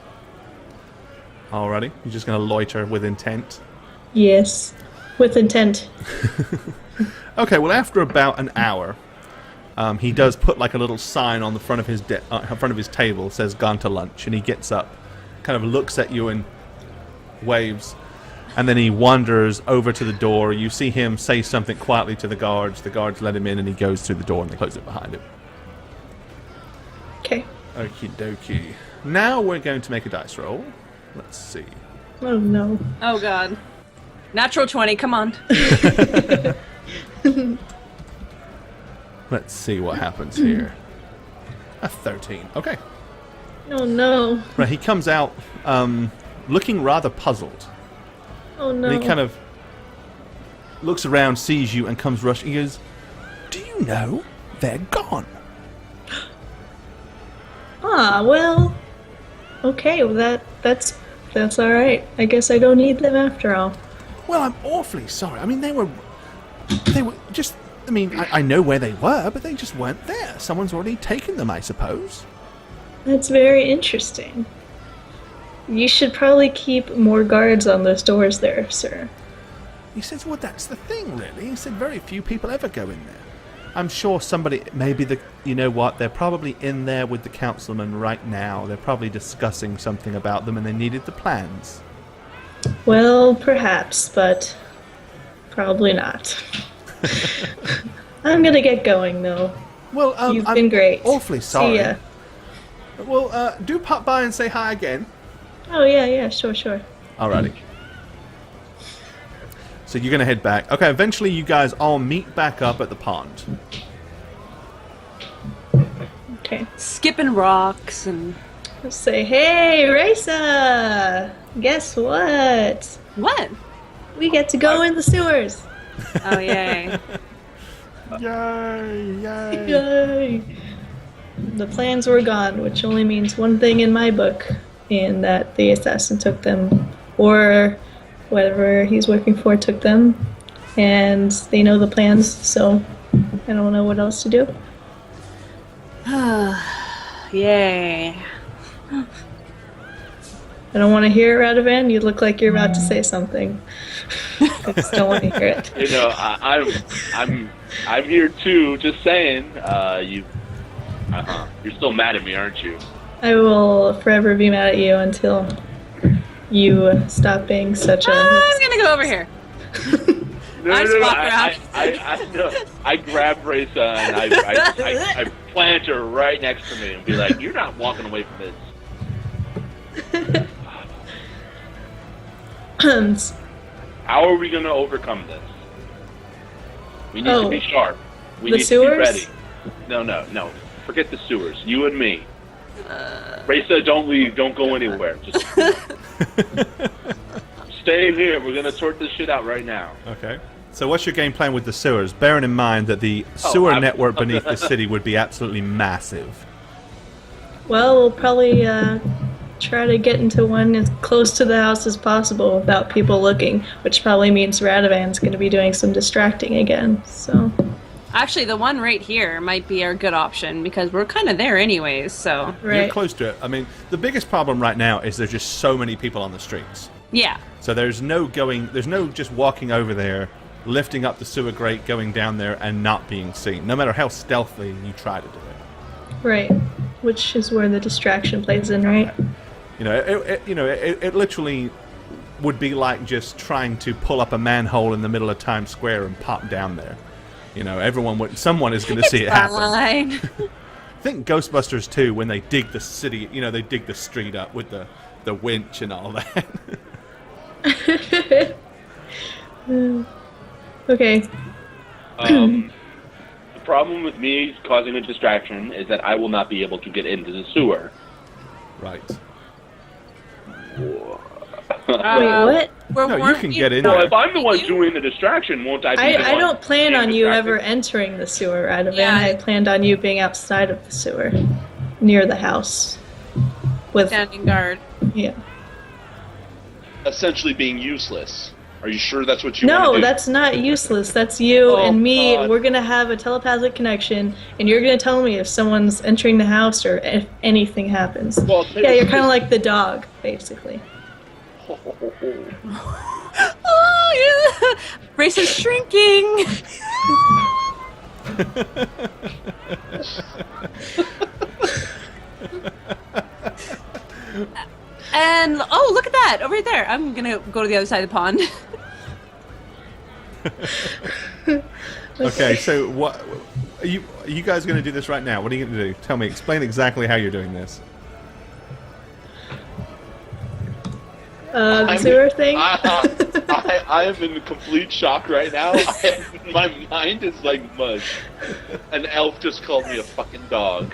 Alrighty, you're just going to loiter with intent. Yes. With intent. Okay, well, after about an hour, he does put like a little sign on the front of his table, says "Gone to lunch," and he gets up, kind of looks at you, and waves, and then he wanders over to the door. You see him say something quietly to the guards. The guards let him in, and he goes through the door, and they close it behind him. Okay. Okie dokie. Now we're going to make a dice roll. Let's see. Oh no. Oh god. Natural 20, come on. Let's see what happens here. A 13. Okay. Oh no. Right, he comes out looking rather puzzled. Oh no. And he kind of looks around, sees you, and comes rushing. He goes, "Do you know they're gone?" Ah, well. Okay, well that's all right. I guess I don't need them after all. Well, I'm awfully sorry. I mean, they were just. I mean, I know where they were, but they just weren't there. Someone's already taken them, I suppose. That's very interesting. You should probably keep more guards on those doors there, sir. He says, "Well, that's the thing, really." He said, "Very few people ever go in there. I'm sure somebody, maybe you know what? They're probably in there with the councilman right now. They're probably discussing something about them, and they needed the plans." Well, perhaps, but probably not. I'm gonna get going, though. Well, You've I'm been great. awfully sorry. See ya. Well, do pop by and say hi again. Oh, yeah, sure. Alrighty. So you're going to head back. Okay, eventually you guys all meet back up at the pond. Okay. Skipping rocks and... Let's say, hey, Raica! Guess what? What? We get to go in the sewers! Oh, yay. Yay! Yay! The plans were gone, which only means one thing in my book, and that the assassin took them, or whatever he's working for took them, and they know the plans, so I don't know what else to do. Yay. I don't want to hear it, Radovan. You look like you're about to say something. I just don't want to hear it. You know, I'm here too. Just saying. You're still mad at me, aren't you? I will forever be mad at you until you stop being such a... I'm gonna go over here. No, I I grab Raica and I plant her right next to me and be like, "You're not walking away from this." How are we going to overcome this? We need to be sharp. We need to be ready. No. Forget the sewers. You and me. Raica, don't leave. Don't go anywhere. Just stay here. We're going to sort this shit out right now. Okay. So what's your game plan with the sewers? Bearing in mind that the sewer network beneath the city would be absolutely massive. Well, we'll probably try to get into one as close to the house as possible without people looking, which probably means Radovan's going to be doing some distracting again, so... Actually, the one right here might be our good option, because we're kind of there anyways, so... Right. You're close to it. I mean, the biggest problem right now is there's just so many people on the streets. Yeah. So there's no just walking over there, lifting up the sewer grate, going down there, and not being seen, no matter how stealthily you try to do it. Right. Which is where the distraction plays in, right? You know, it literally would be like just trying to pull up a manhole in the middle of Times Square and pop down there. You know, someone is going to see it happen. Fine. I think Ghostbusters 2, when they dig the city, you know, they dig the street up with the winch and all that. Okay. The problem with me causing a distraction is that I will not be able to get into the sewer. Right. Wait, what? No, you can get in Well, there. if I'm the one doing the distraction, won't I be the I one don't plan on you distracted? ever entering the sewer, Radovan. Yeah. I planned on you being outside of the sewer, near the house. With Standing guard. yeah. Essentially being useless. Are you sure that's what you want to No, do? that's not useless. That's you Oh, and me. God. We're gonna have a telepathic connection, and you're gonna tell me if someone's entering the house or if anything happens. Well, Yeah, you're kind of like the dog, basically. Oh, yeah. Race is shrinking. And oh, look at that over there. I'm gonna go to the other side of the pond. Okay, so what are you guys going to do this right now? What are you going to do? Tell me, explain exactly how you're doing this. The sewer thing? I am in complete shock right now. My mind is like mush. An elf just called me a fucking dog.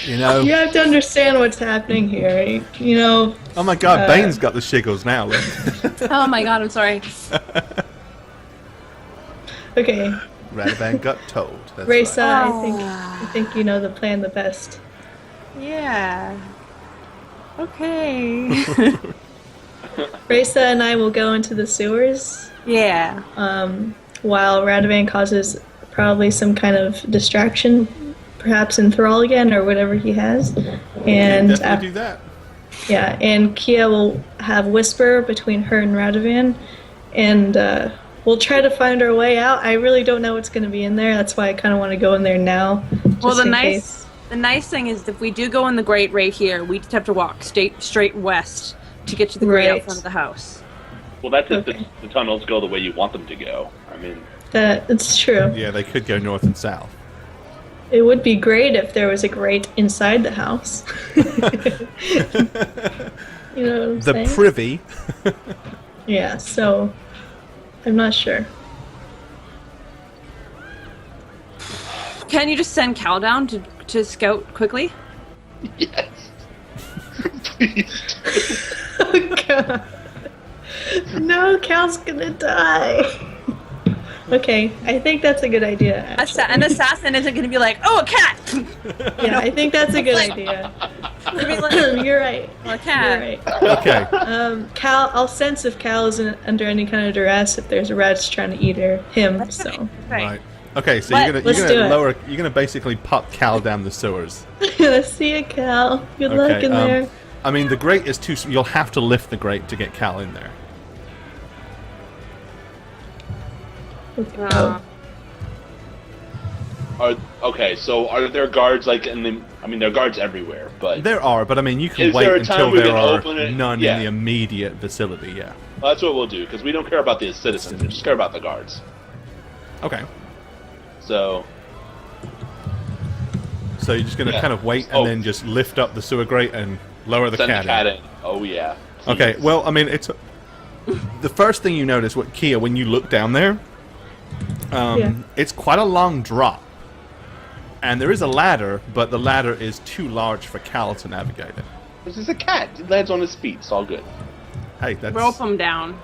You know, you have to understand what's happening here. You know. Oh my God, Bane's got the shiggles now. Oh my God, I'm sorry. Okay. Radavan got told. That's Raica, right. I think you know the plan the best. Yeah. Okay. Raica and I will go into the sewers. Yeah. While Radavan causes probably some kind of distraction, perhaps enthrall again or whatever he has. And definitely do that. Yeah, and Kia will have Whisper between her and Radavan, and we'll try to find our way out. I really don't know what's going to be in there. That's why I kind of want to go in there now. Well, the nice thing is if we do go in the grate right here, we just have to walk straight west to get to the grate out front of the house. Well, that's if the tunnels go the way you want them to go. I mean, it's true. Yeah, they could go north and south. It would be great if there was a grate inside the house. You know what I'm saying? The privy. Yeah, so I'm not sure. Can you just send Cal down to scout quickly? yes. Please. Oh God. No, Cal's gonna die. Okay, I think that's a good idea. An assassin isn't going to be like, oh, a cat! Yeah, I think that's a good idea. You're right. Well, a cat. You're right. Okay. Cal, I'll sense if Cal is under any kind of duress if there's rats trying to eat him. That's So. Right. Okay, so you're gonna basically pop Cal down the sewers. Let's see you, Cal. Good luck in there. I mean, the grate is too. You'll have to lift the grate to get Cal in there. Okay, so are there guards like in the? I mean, there are guards everywhere, but there are. But I mean, you can wait until there are none in the immediate vicinity. Yeah, well, that's what we'll do because we don't care about the citizens; we just care about the guards. Okay. So you're just gonna kind of wait and then just lift up the sewer grate and lower the cat in. Oh yeah. Please. Okay. Well, I mean, it's the first thing you notice. What Kia, when you look down there. It's quite a long drop. And there is a ladder, but the ladder is too large for Cal to navigate it. This is a cat. It lands on his feet. It's all good. Hey, that's... Rope him down.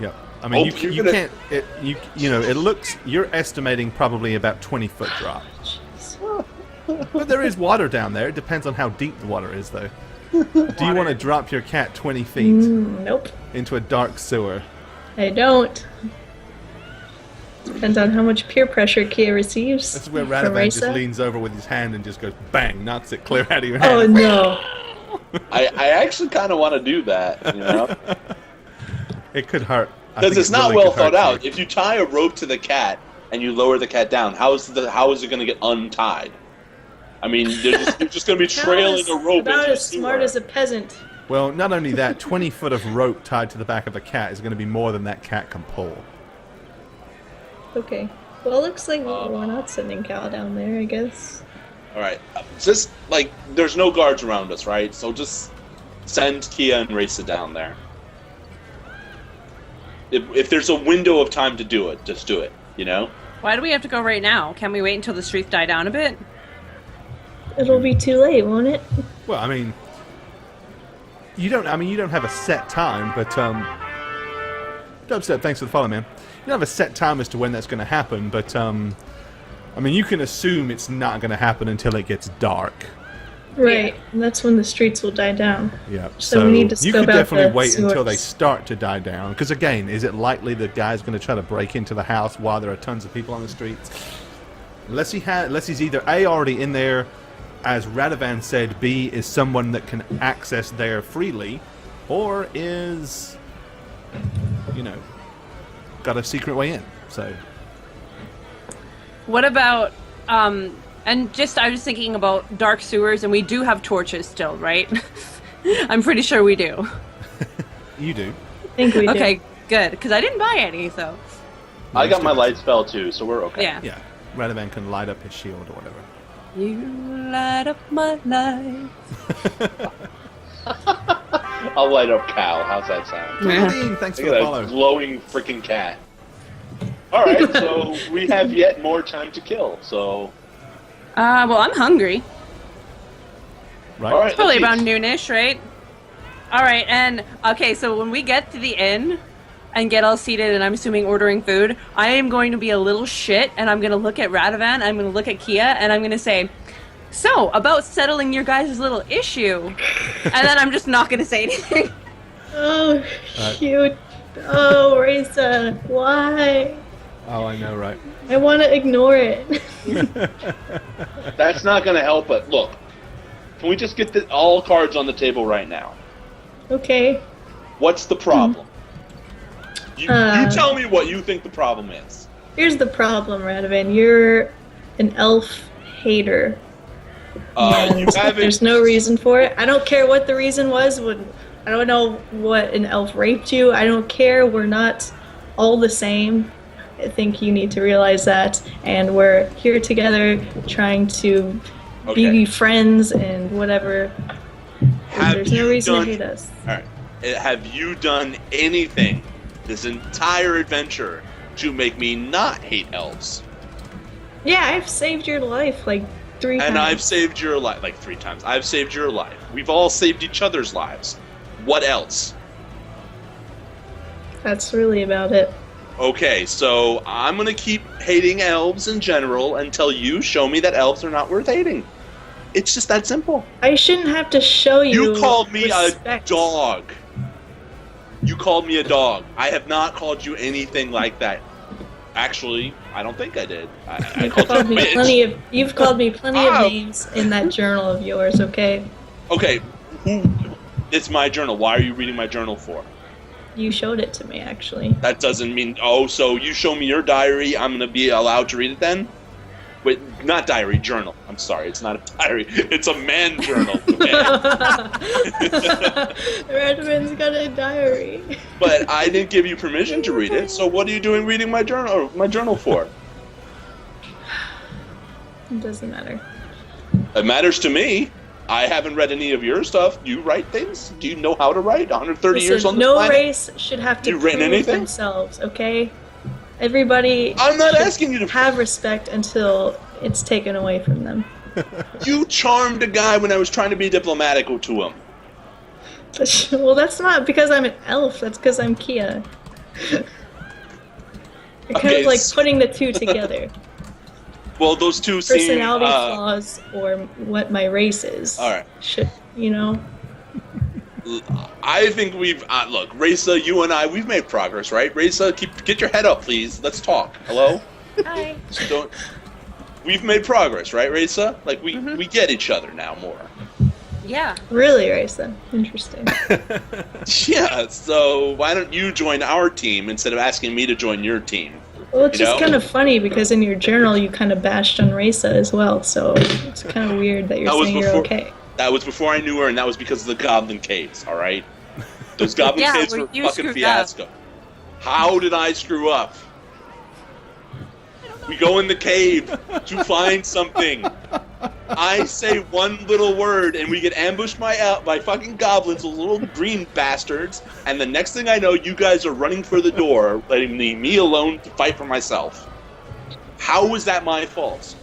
Yep. I mean, you can't... it looks... You're estimating probably about 20-foot drop. But there is water down there. It depends on how deep the water is, though. Do you want to drop your cat 20 feet? Nope. Into a dark sewer? I don't. Depends on how much peer pressure Kia receives. That's where Radavan just leans over with his hand and just goes bang, knocks it clear out of your hand. Oh no! I actually kind of want to do that. You know, it could hurt because it's not well thought out. If you tie a rope to the cat and you lower the cat down, how is it going to get untied? I mean, you're just going to be trailing a rope. About as smart as a peasant. Well, not only that, 20 foot of rope tied to the back of a cat is going to be more than that cat can pull. Okay. Well, it looks like we're not sending Cal down there, I guess. Alright. Just, there's no guards around us, right? So just send Kia and Raica down there. If there's a window of time to do it, just do it, you know? Why do we have to go right now? Can we wait until the streets die down a bit? It'll be too late, won't it? Well, I mean... You don't have a set time, but, Dubstep, thanks for the follow, man. You don't have a set time as to when that's going to happen, but, I mean, you can assume it's not going to happen until it gets dark. Right, and that's when the streets will die down. Yeah, so we need to you could definitely wait until they start to die down. Because, again, is it likely the guy's going to try to break into the house while there are tons of people on the streets? Unless he's either A, already in there, as Radavan said, B, is someone that can access there freely, or is, got a secret way in. So, what about And I was thinking about dark sewers, and we do have torches still, right? I'm pretty sure we do. You do. I think we do. Okay, good, because I didn't buy any, so. I got my light spell too, so we're okay. Yeah. Yeah. Radovan can light up his shield or whatever. You light up my life. I'll light up Cal. How's that sound? Dean, thanks for Look the at follow. that glowing freaking cat. All right, so we have yet more time to kill. So. Well, I'm hungry. Right. All right. It's probably let's about eat. noonish, right? All right, and okay, so when we get to the inn and get all seated, and I'm assuming ordering food, I am going to be a little shit, and I'm going to look at Radovan, I'm going to look at Kia, and I'm going to say, so, about settling your guys' little issue. And then I'm just not going to say anything. Oh, shoot. Oh, Raica, why? Oh, I know, right? I want to ignore it. That's not going to help us. Look, can we just get all cards on the table right now? Okay. What's the problem? You tell me what you think the problem is. Here's the problem, Radovan. You're an elf hater. You haven't. There's no reason for it. I don't care what the reason was. I don't know what an elf raped you. I don't care. We're not all the same. I think you need to realize that. And we're here together trying to be friends and whatever. There's no reason to hate us. Alright. Have you done anything this entire adventure to make me not hate elves? Yeah, I've saved your life like 3 times. And I've saved your life like 3 times. I've saved your life. We've all saved each other's lives. What else? That's really about it. Okay, so I'm gonna keep hating elves in general until you show me that elves are not worth hating. It's just that simple. I shouldn't have to show you. You called me respect. a dog. You called me a dog. I have not called you anything like that. Actually, I don't think I did. I called you a bitch. You've called me plenty of names in that journal of yours, okay? Okay, it's my journal. Why are you reading my journal for? You showed it to me, actually. That doesn't mean... Oh, so you show me your diary, I'm going to be allowed to read it then? Wait, not diary, journal. I'm sorry, it's not a diary. It's a man journal. Radovan's got a diary. But I didn't give you permission to read it, so what are you doing reading my journal for? It doesn't matter. It matters to me. I haven't read any of your stuff. Do you write things? Do you know how to write? 130 years on this planet? No race should have to prove themselves, okay? Everybody I'm not asking you to have respect until it's taken away from them. You charmed a guy when I was trying to be diplomatic to him. Well, that's not because I'm an elf. That's because I'm Kia. Kind of like putting the two together. Well, those two personality flaws or what my race is. All right. I think we've look, Raica, you and I, we've made progress, right? Raica, get your head up, please. Let's talk. Hello. Hi. We've made progress, right, Raica? Like we get each other now more. Yeah. Really, Raica? Interesting. Yeah. So why don't you join our team instead of asking me to join your team? Well, it's just kind of funny because in your journal you kind of bashed on Raica as well, so it's kind of weird that you're saying you're okay. That was before I knew her, and that was because of the Goblin Caves, alright? Those Goblin Caves were a fucking fiasco. How did I screw up? We go in the cave to find something. I say one little word, and we get ambushed by fucking goblins, those little green bastards, and the next thing I know, you guys are running for the door, letting me alone to fight for myself. How was that my fault?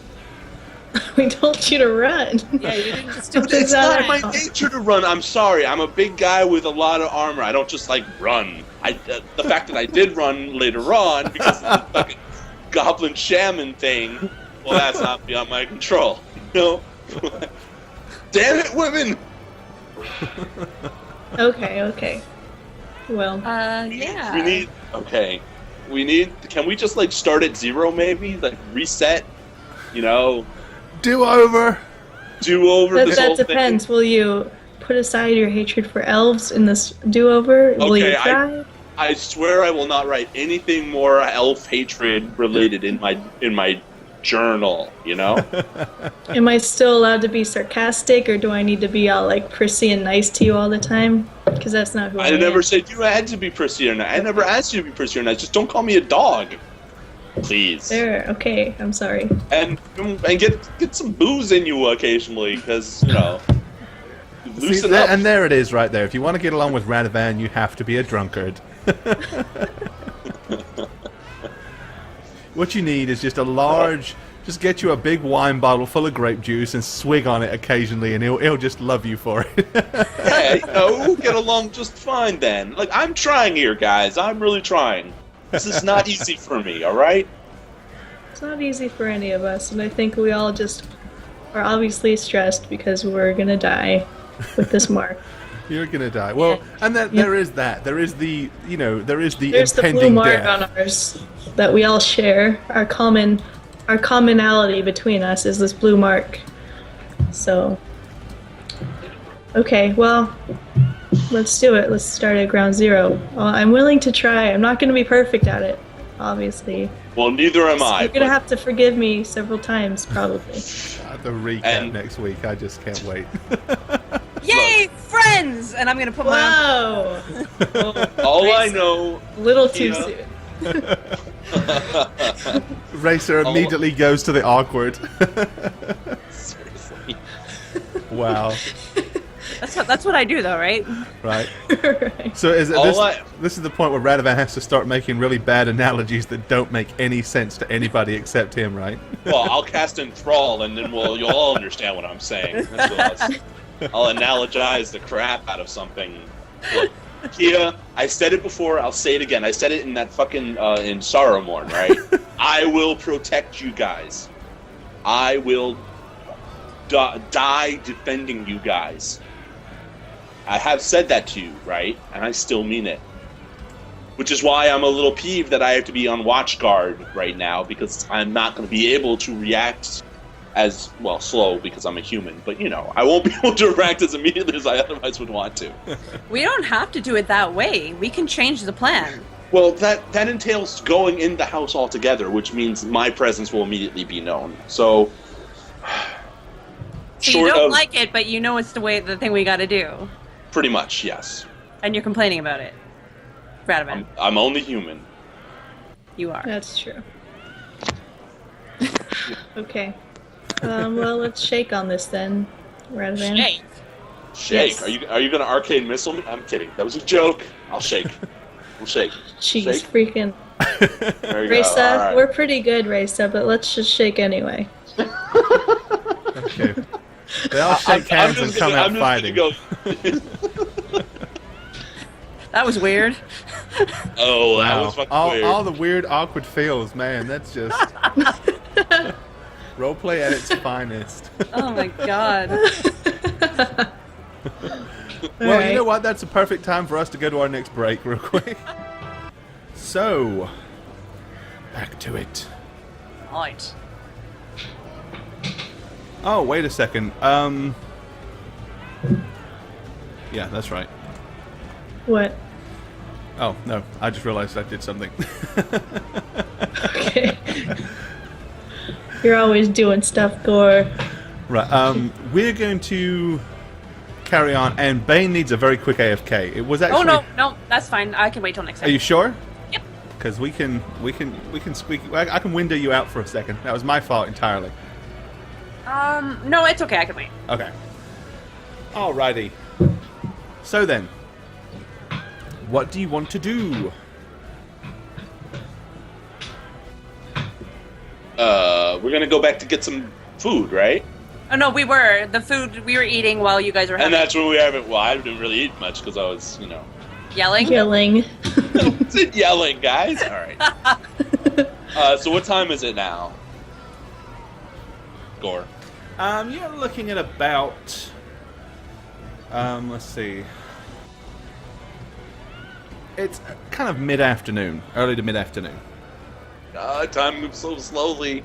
We told you to run. Yeah, you didn't just do It's not my nature to run. I'm sorry. I'm a big guy with a lot of armor. I don't just, run. The fact that I did run later on because of the fucking goblin shaman thing, well, that's not beyond my control. No. Damn it, women! Okay. Well. Yeah. Can we just, start at 0, maybe? Reset? Do over this whole thing. That depends. Will you put aside your hatred for elves in this do-over? Will you try? I swear I will not write anything more elf hatred related in my journal, you know? Am I still allowed to be sarcastic, or do I need to be all like prissy and nice to you all the time? Because that's not who I am. I never said you had to be prissy or nice. I never asked you to be prissy or nice. Just don't call me a dog. Please. There, okay, I'm sorry. And get some booze in you occasionally, because, you know, loosen up. And there it is right there. If you want to get along with Radovan, you have to be a drunkard. What you need is just just get you a big wine bottle full of grape juice and swig on it occasionally, and he'll just love you for it. Yeah, you know, we'll get along just fine then. Like, I'm trying here, guys. I'm really trying. This is not easy for me, alright? It's not easy for any of us, and I think we all just are obviously stressed because we're gonna die with this mark. You're gonna die. Well, and there is that. There is the, There's the impending blue mark death. on ours that we all share. Our commonality between us is this blue mark. So, okay, well, let's do it. Let's start at ground zero. I'm willing to try. I'm not going to be perfect at it, obviously. Well, neither am I. You're going to have to forgive me several times, probably. The recap next week. I just can't wait. Yay, friends! And I'm gonna put my. Whoa! All I know. Little too soon. Racer immediately goes to the awkward. Seriously. Wow. That's what I do, though, right? Right. Right. So this is the point where Radovan has to start making really bad analogies that don't make any sense to anybody except him, right? Well, I'll cast Enthrall, and then you'll all understand what I'm saying. I'll analogize the crap out of something. Look, Kia, I said it before, I'll say it again. I said it in that fucking, in Saruman, right? I will protect you guys. I will die defending you guys. I have said that to you, right? And I still mean it. Which is why I'm a little peeved that I have to be on watch guard right now, because I'm not going to be able to react as, well, slow because I'm a human, but, you know, I won't be able to react as immediately as I otherwise would want to. We don't have to do it that way. We can change the plan. Well, that entails going in the house altogether, which means my presence will immediately be known. So you don't like it, but you know it's the thing we got to do. Pretty much, yes. And you're complaining about it, Radovan. I'm only human. You are. That's true. Okay. Well, let's shake on this then, Radovan. Shake. Shake? Yes. Are you gonna arcane missile me? I'm kidding. That was a joke. I'll shake. We'll shake. Jeez, shake. freaking. There you Raica, go. All right. we're pretty good, Raica, but let's just shake anyway. Okay. They all shake hands and come out fighting. That was weird. Oh, that Wow. was fucking weird. All the weird, awkward feels, man. That's just roleplay at its finest. Oh my god. Well, Alright. you know what? That's a perfect time for us to go to our next break real quick. So, back to it. Right. Oh, wait a second. Yeah, that's right. What? Oh, no. I just realized I did something. Okay. You're always doing stuff, Gore. Right. We're going to carry on, and Bane needs a very quick AFK. It was actually... Oh, no, that's fine. I can wait till next time. Are you sure? Yep. Because we can squeak... I can window you out for a second. That was my fault entirely. No, it's okay. I can wait. Okay. Alrighty. So then, what do you want to do? We're gonna go back to get some food, right? Oh, no, we were. The food we were eating while you guys were having... And that's what we haven't. Well, I didn't really eat much because I was, you know. Yelling? Yelling. It's it yelling, guys. All right. So what time is it now? Gore. You're looking at about... let's see. It's kind of mid-afternoon. Early to mid-afternoon. Time moves so slowly.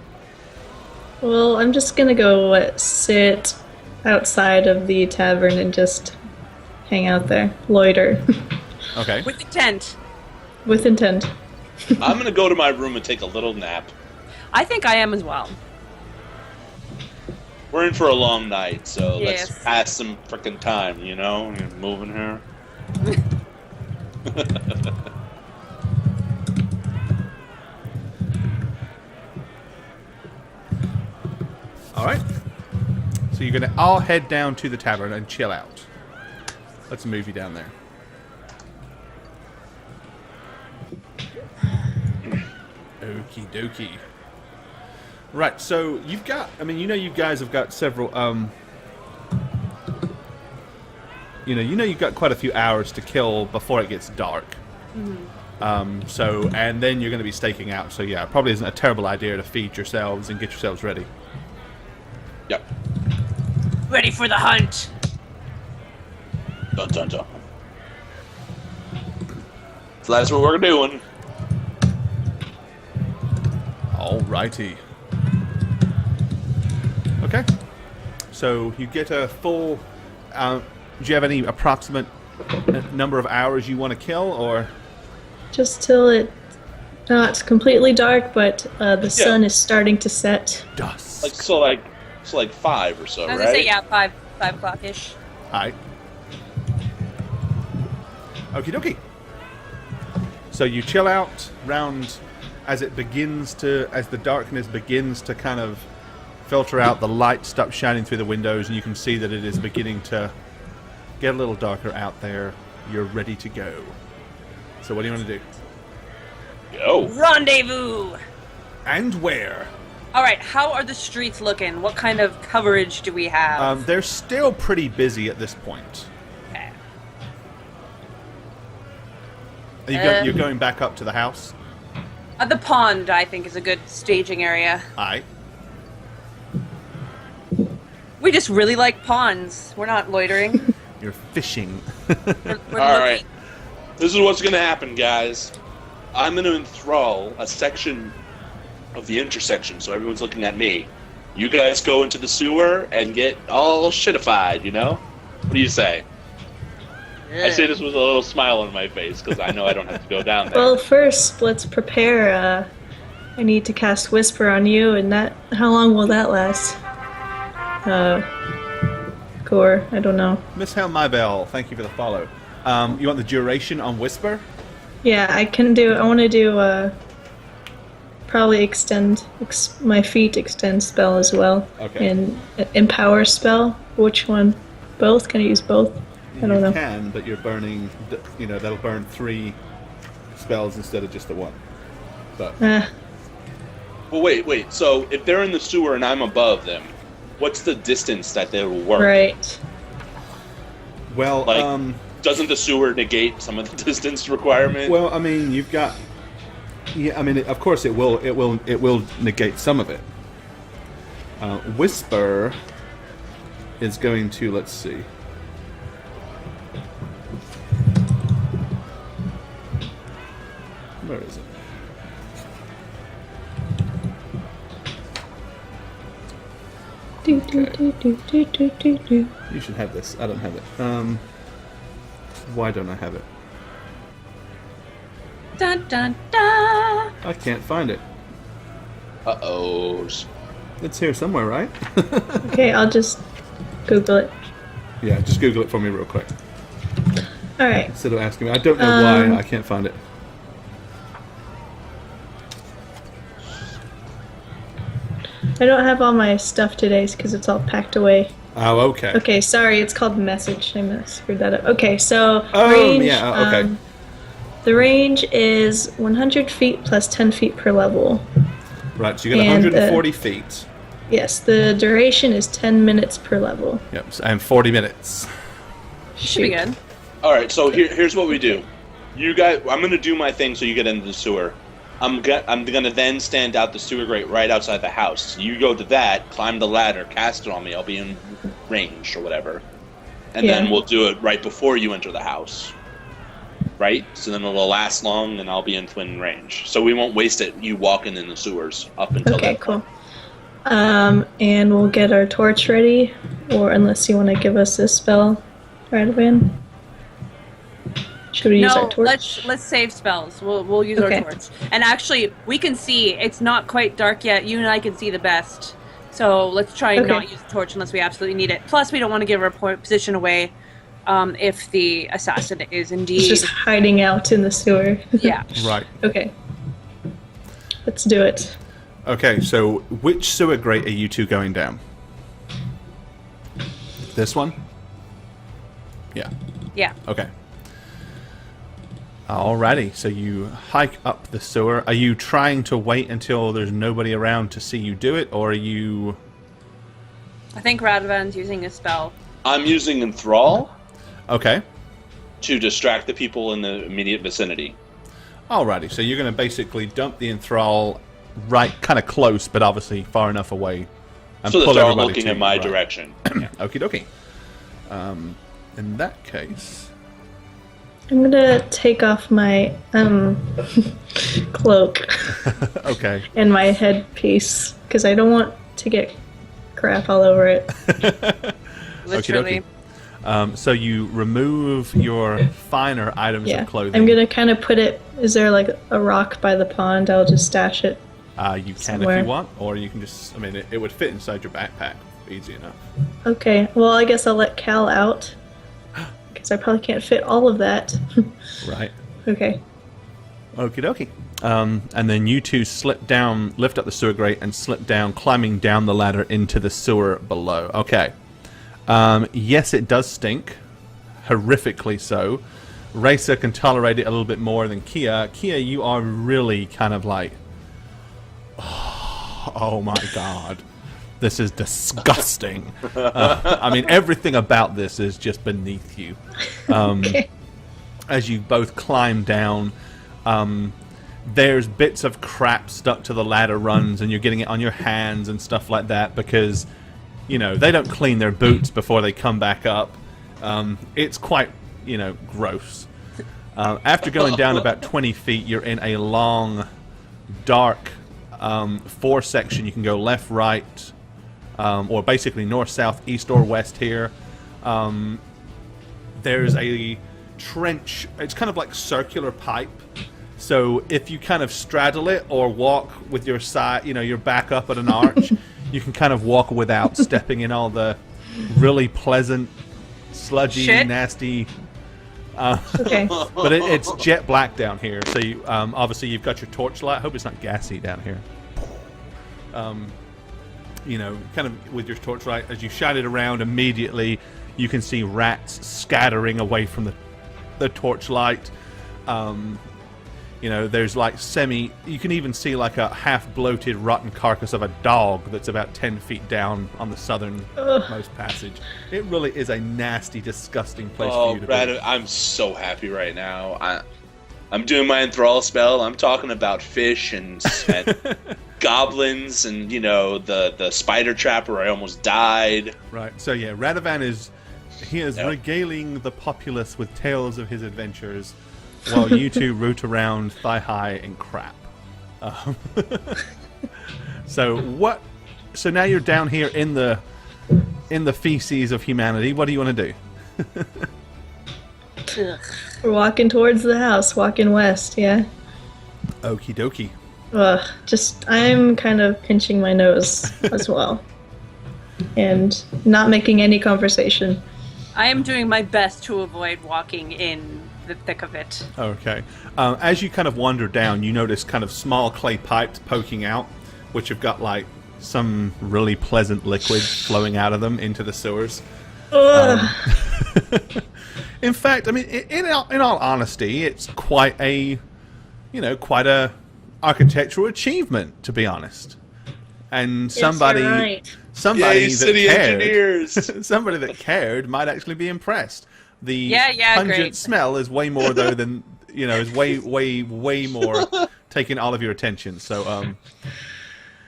Well, I'm just gonna go sit outside of the tavern and just hang out there. Loiter. Okay. With the tent. With intent. I'm gonna go to my room and take a little nap. I think I am as well. We're in for a long night, so Yes. let's pass some frickin' time, you know? You're moving here. All right. So you're gonna all head down to the tavern and chill out. Let's move you down there. Okie dokie. Right. So you've got. I mean, you guys have got several. You've got quite a few hours to kill before it gets dark. Mm-hmm. And then you're going to be staking out. So yeah, it probably isn't a terrible idea to feed yourselves and get yourselves ready. Yep. Ready for the hunt. Dun dun dun. So that's what we're doing. Alrighty. Okay. So you get a full. Do you have any approximate number of hours you want to kill, or Just till it's not completely dark, but the sun is starting to set. dusk? Like 5 or so, I was right? gonna say 5 o'clock-ish. Alright. Okie dokie. So you chill out round as the darkness begins to kind of filter out, the light stops shining through the windows, and you can see that it is beginning to get a little darker out there. You're ready to go. So what do you want to do? Go. Rendezvous! And where? Alright, how are the streets looking? What kind of coverage do we have? They're still pretty busy at this point. Okay. You're going back up to the house? The pond, I think, is a good staging area. Alright. We just really like ponds. We're not loitering. You're fishing. We're All looking. right. This is what's going to happen, guys. I'm going to enthrall a section of the intersection, so everyone's looking at me. You guys go into the sewer and get all shitified, you know? What do you say? I say this with a little smile on my face, because I know I don't have to go down there. Well, first, let's prepare. I need to cast Whisper on you, and how long will that last? Gore, I don't know. Miss Helmibel, thank you for the follow. You want the duration on Whisper? Yeah, I want to do, probably my feet extend spell as well. Okay. And empower spell. Which one? Both? Can I use both? I don't know. You can, but you're burning, that'll burn 3 spells instead of just the 1. But Well, wait. So if they're in the sewer and I'm above them, what's the distance that they will work? Right. well, Doesn't the sewer negate some of the distance requirement? well, I mean, you've got. Yeah, I mean, of course, it will negate some of it. Whisper is going to, let's see. Where is it? Do. You should have this. I don't have it. Why don't I have it? Dun dun dun! I can't find it. Uh-oh. It's here somewhere, right? Okay, I'll just Google it. Yeah, just Google it for me real quick. Alright. Instead of asking me. I don't know why I can't find it. I don't have all my stuff today because it's all packed away. Oh, okay. Okay, sorry, it's called message. I screwed that up. Okay, so Oh, yeah, okay. The range is 100 feet plus 10 feet per level. Right, so you got And, 140 feet. Yes, the duration is 10 minutes per level. Yep, and 40 minutes. Should be good. All right, so here's what we do. You guys, I'm gonna do my thing so you get into the sewer. I'm gonna then stand out the sewer grate right outside the house. You go to that, climb the ladder, cast it on me. I'll be in range or whatever, and then we'll do it right before you enter the house. Right? So then it'll last long, and I'll be in twin range. So we won't waste it. You walking in the sewers up until Okay, that cool. And we'll get our torch ready, or unless you want to give us this spell right away. Should we use our No, torch? let's save spells. We'll use Okay. our torch. And actually, we can see. It's not quite dark yet. You and I can see the best. So let's try and Okay. not use the torch unless we absolutely need it. Plus, we don't want to give our position away if the assassin is indeed... It's just hiding out in the sewer. Yeah. Right. Okay. Let's do it. Okay, so which sewer grate are you two going down? This one? Yeah. Yeah. Okay. Alrighty, so you hike up the sewer. Are you trying to wait until there's nobody around to see you do it, or are you... I think Radovan's using a spell. I'm using Enthrall Okay. to distract the people in the immediate vicinity. Alrighty, so you're going to basically dump the enthrall right kind of close, but obviously far enough away. And So that pull they're all everybody looking to in you, my right. direction. Yeah. Okie dokie. In that case... I'm gonna take off my cloak Okay. and my headpiece because I don't want to get crap all over it. Literally. So you remove your finer items Yeah, of clothing. I'm gonna kind of put it. Is there like a rock by the pond? I'll just stash it. You can somewhere. if you want, or you can just... I mean, it would fit inside your backpack. Easy enough. Okay. Well, I guess I'll let Cal out because I probably can't fit all of that. Right. Okay. Okie dokie. And then you two slip down, lift up the sewer grate, and slip down, climbing down the ladder into the sewer below. Okay. Yes, it does stink. Horrifically so. Raica can tolerate it a little bit more than Kia. Kia, you are really kind of like... Oh my god. This is disgusting. I mean, everything about this is just beneath you. Okay. As you both climb down, there's bits of crap stuck to the ladder rungs, and you're getting it on your hands and stuff like that because, you know, they don't clean their boots before they come back up. It's quite, you know, gross. After going down about 20 feet, you're in a long, dark four-section. You can go left, right, or basically north, south, east, or west here. There's a trench. It's kind of like circular pipe. So if you kind of straddle it or walk with your side, you know, your back up at an arch, you can kind of walk without stepping in all the really pleasant, sludgy, Shit. nasty. Okay. But it's jet black down here. So you, obviously you've got your torchlight. Hope it's not gassy down here. You know, kind of with your torchlight, as you shine it around, immediately you can see rats scattering away from the torchlight. You know, there's like you can even see like a half-bloated, rotten carcass of a dog that's about 10 feet down on the southernmost passage. It really is a nasty, disgusting place for you to Brad, be. I'm so happy right now. I'm doing my enthrall spell. I'm talking about fish and goblins and, you know, the spider trap where I almost died. Right. So yeah, Radovan is regaling the populace with tales of his adventures, while you two root around thigh high in crap. So now you're down here in the feces of humanity. What do you want to do? Ugh. We're walking towards the house, walking west, yeah? Okie dokie. Ugh, I'm kind of pinching my nose as well. And not making any conversation. I am doing my best to avoid walking in the thick of it. Okay. As you kind of wander down, you notice kind of small clay pipes poking out, which have got like some really pleasant liquid flowing out of them into the sewers. In fact, I mean, in all honesty, it's quite a architectural achievement, to be honest. And somebody Yay, that city cared, engineers. somebody that cared might actually be impressed. The pungent great. smell is way more though than is way more taking all of your attention. So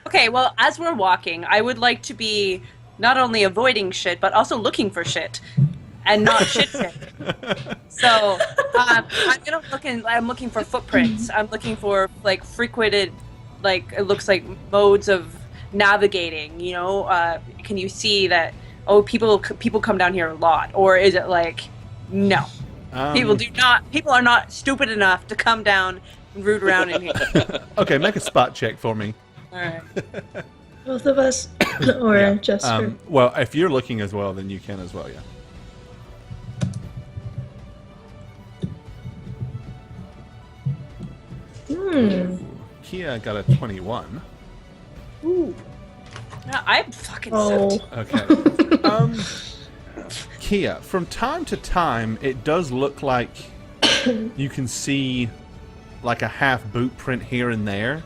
Okay, well, as we're walking, I would like to be not only avoiding shit, but also looking for shit. And not shit. So I'm looking for footprints. I'm looking for like frequented, like it looks like modes of navigating. You know, can you see that? Oh, people come down here a lot, or is it like no? People are not stupid enough to come down and root around in here. Okay, make a spot check for me. All right. Both of us, or just her? Well, if you're looking as well, then you can as well. Yeah. Kia got a 21. Ooh. No, I'm fucking soaked. Okay. Kia, from time to time, it does look like you can see like a half boot print here and there.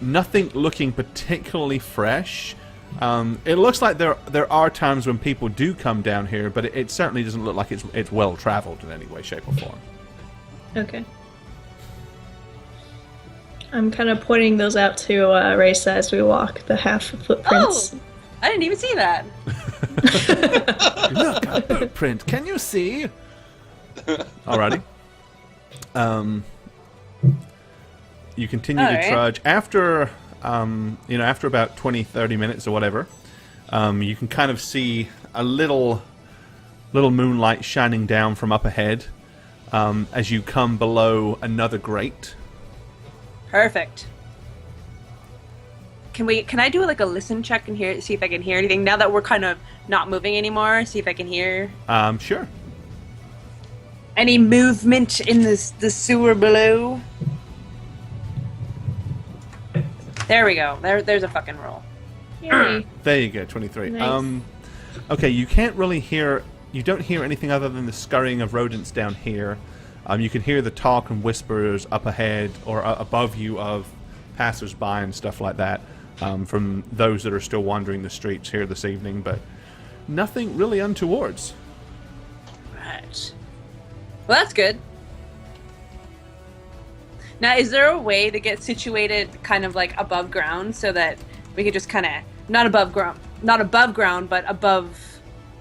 Nothing looking particularly fresh. It looks like there are times when people do come down here, but it certainly doesn't look like it's well traveled in any way, shape, or form. Okay. I'm kind of pointing those out to Raica as we walk, the half footprints. Oh, I didn't even see that. Look, a boot print. Can you see? Alrighty. You continue to trudge. After, after about 20, 30 minutes or whatever, you can kind of see a little moonlight shining down from up ahead as you come below another grate. Perfect. Can I do like a listen check and see if I can hear anything now that we're kind of not moving anymore? See if I can hear. Sure. Any movement in the sewer below? There we go. There's a fucking roll. Yay. There you go, 23. Nice. Okay, you can't really hear. You don't hear anything other than the scurrying of rodents down here. You can hear the talk and whispers up ahead or above you of passers-by and stuff like that from those that are still wandering the streets here this evening, but nothing really untowards. Right. Well, that's good. Now, is there a way to get situated kind of like above ground so that we could just kind of not above ground, but above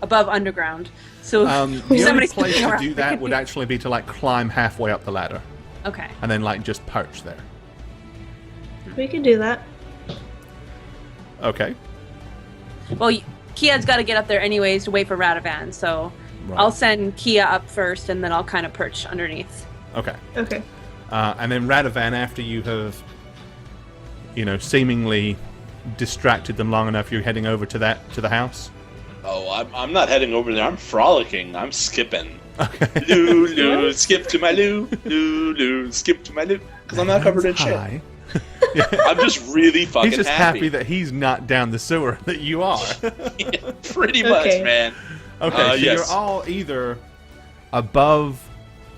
underground? So the only place to do that would actually be to like climb halfway up the ladder. Okay. And then like just perch there. We could do that. Okay. Well, Kia's got to get up there anyways to wait for Radovan, so right. I'll send Kia up first, and then I'll kind of perch underneath. Okay. Okay. And then Radovan, after you have, seemingly distracted them long enough, you're heading over to the house. Oh, I'm not heading over there. I'm frolicking. I'm skipping. Okay. Loo, skip to my loo. Loo, skip to my loo. Because I'm not covered in shit. I'm just really fucking happy. He's just happy that he's not down the sewer, that you are. Yeah, pretty much, man. Okay, so yes. you're all either above,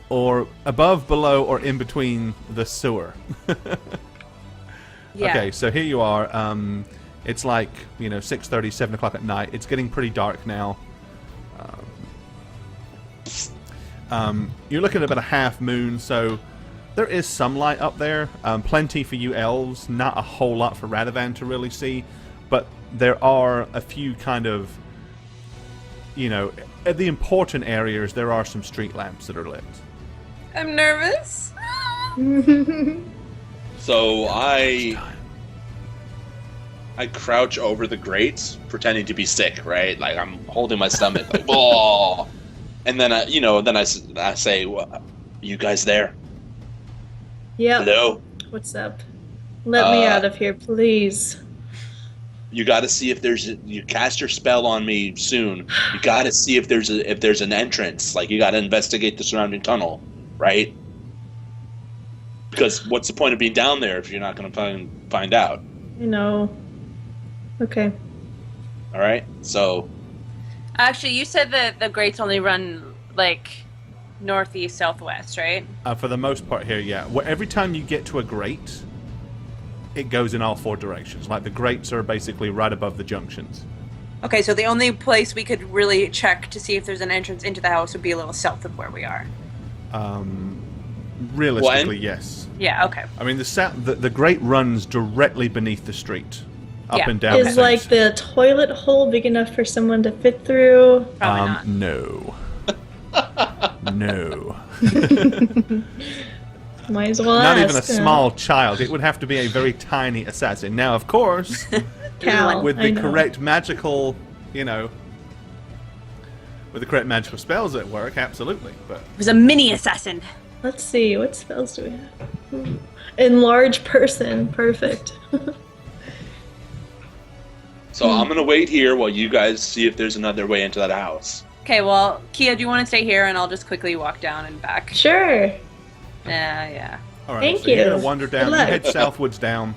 below, or in between the sewer. Yeah. Okay, so here you are. It's like, 6:30, 7 o'clock at night. It's getting pretty dark now. You're looking at about a half moon, so there is some light up there. Plenty for you elves, not a whole lot for Radovan to really see. But there are a few kind of, at the important areas, there are some street lamps that are lit. I'm nervous. So I crouch over the grates, pretending to be sick, right? Like I'm holding my stomach, like, whoa. And then I say, well, "You guys there? Yeah. Hello. What's up? Let me out of here, please." You got to see if you cast your spell on me soon. You got to see if there's an entrance. Like you got to investigate the surrounding tunnel, right? Because what's the point of being down there if you're not going to find out? Okay. All right. So. Actually, you said that the grates only run like northeast, southwest, right? For the most part here, yeah. Every time you get to a grate, it goes in all four directions. Like the grates are basically right above the junctions. Okay, so the only place we could really check to see if there's an entrance into the house would be a little south of where we are. Realistically, yes. Yeah, okay. I mean, the grate runs directly beneath the street, up and down. Is like the toilet hole big enough for someone to fit through? Probably not. No. No. Might as well Not ask. even a small child. It would have to be a very tiny assassin. Now, of course, Cal, with the correct magical, with the correct magical spells at work, absolutely. But It was a mini assassin. Let's see, what spells do we have? Enlarge person, perfect. So I'm going to wait here while you guys see if there's another way into that house. Okay, well, Kia, do you want to stay here and I'll just quickly walk down and back? Sure. Yeah. All right, Thank so you're you. going to wander down. Good You luck. head southwards down.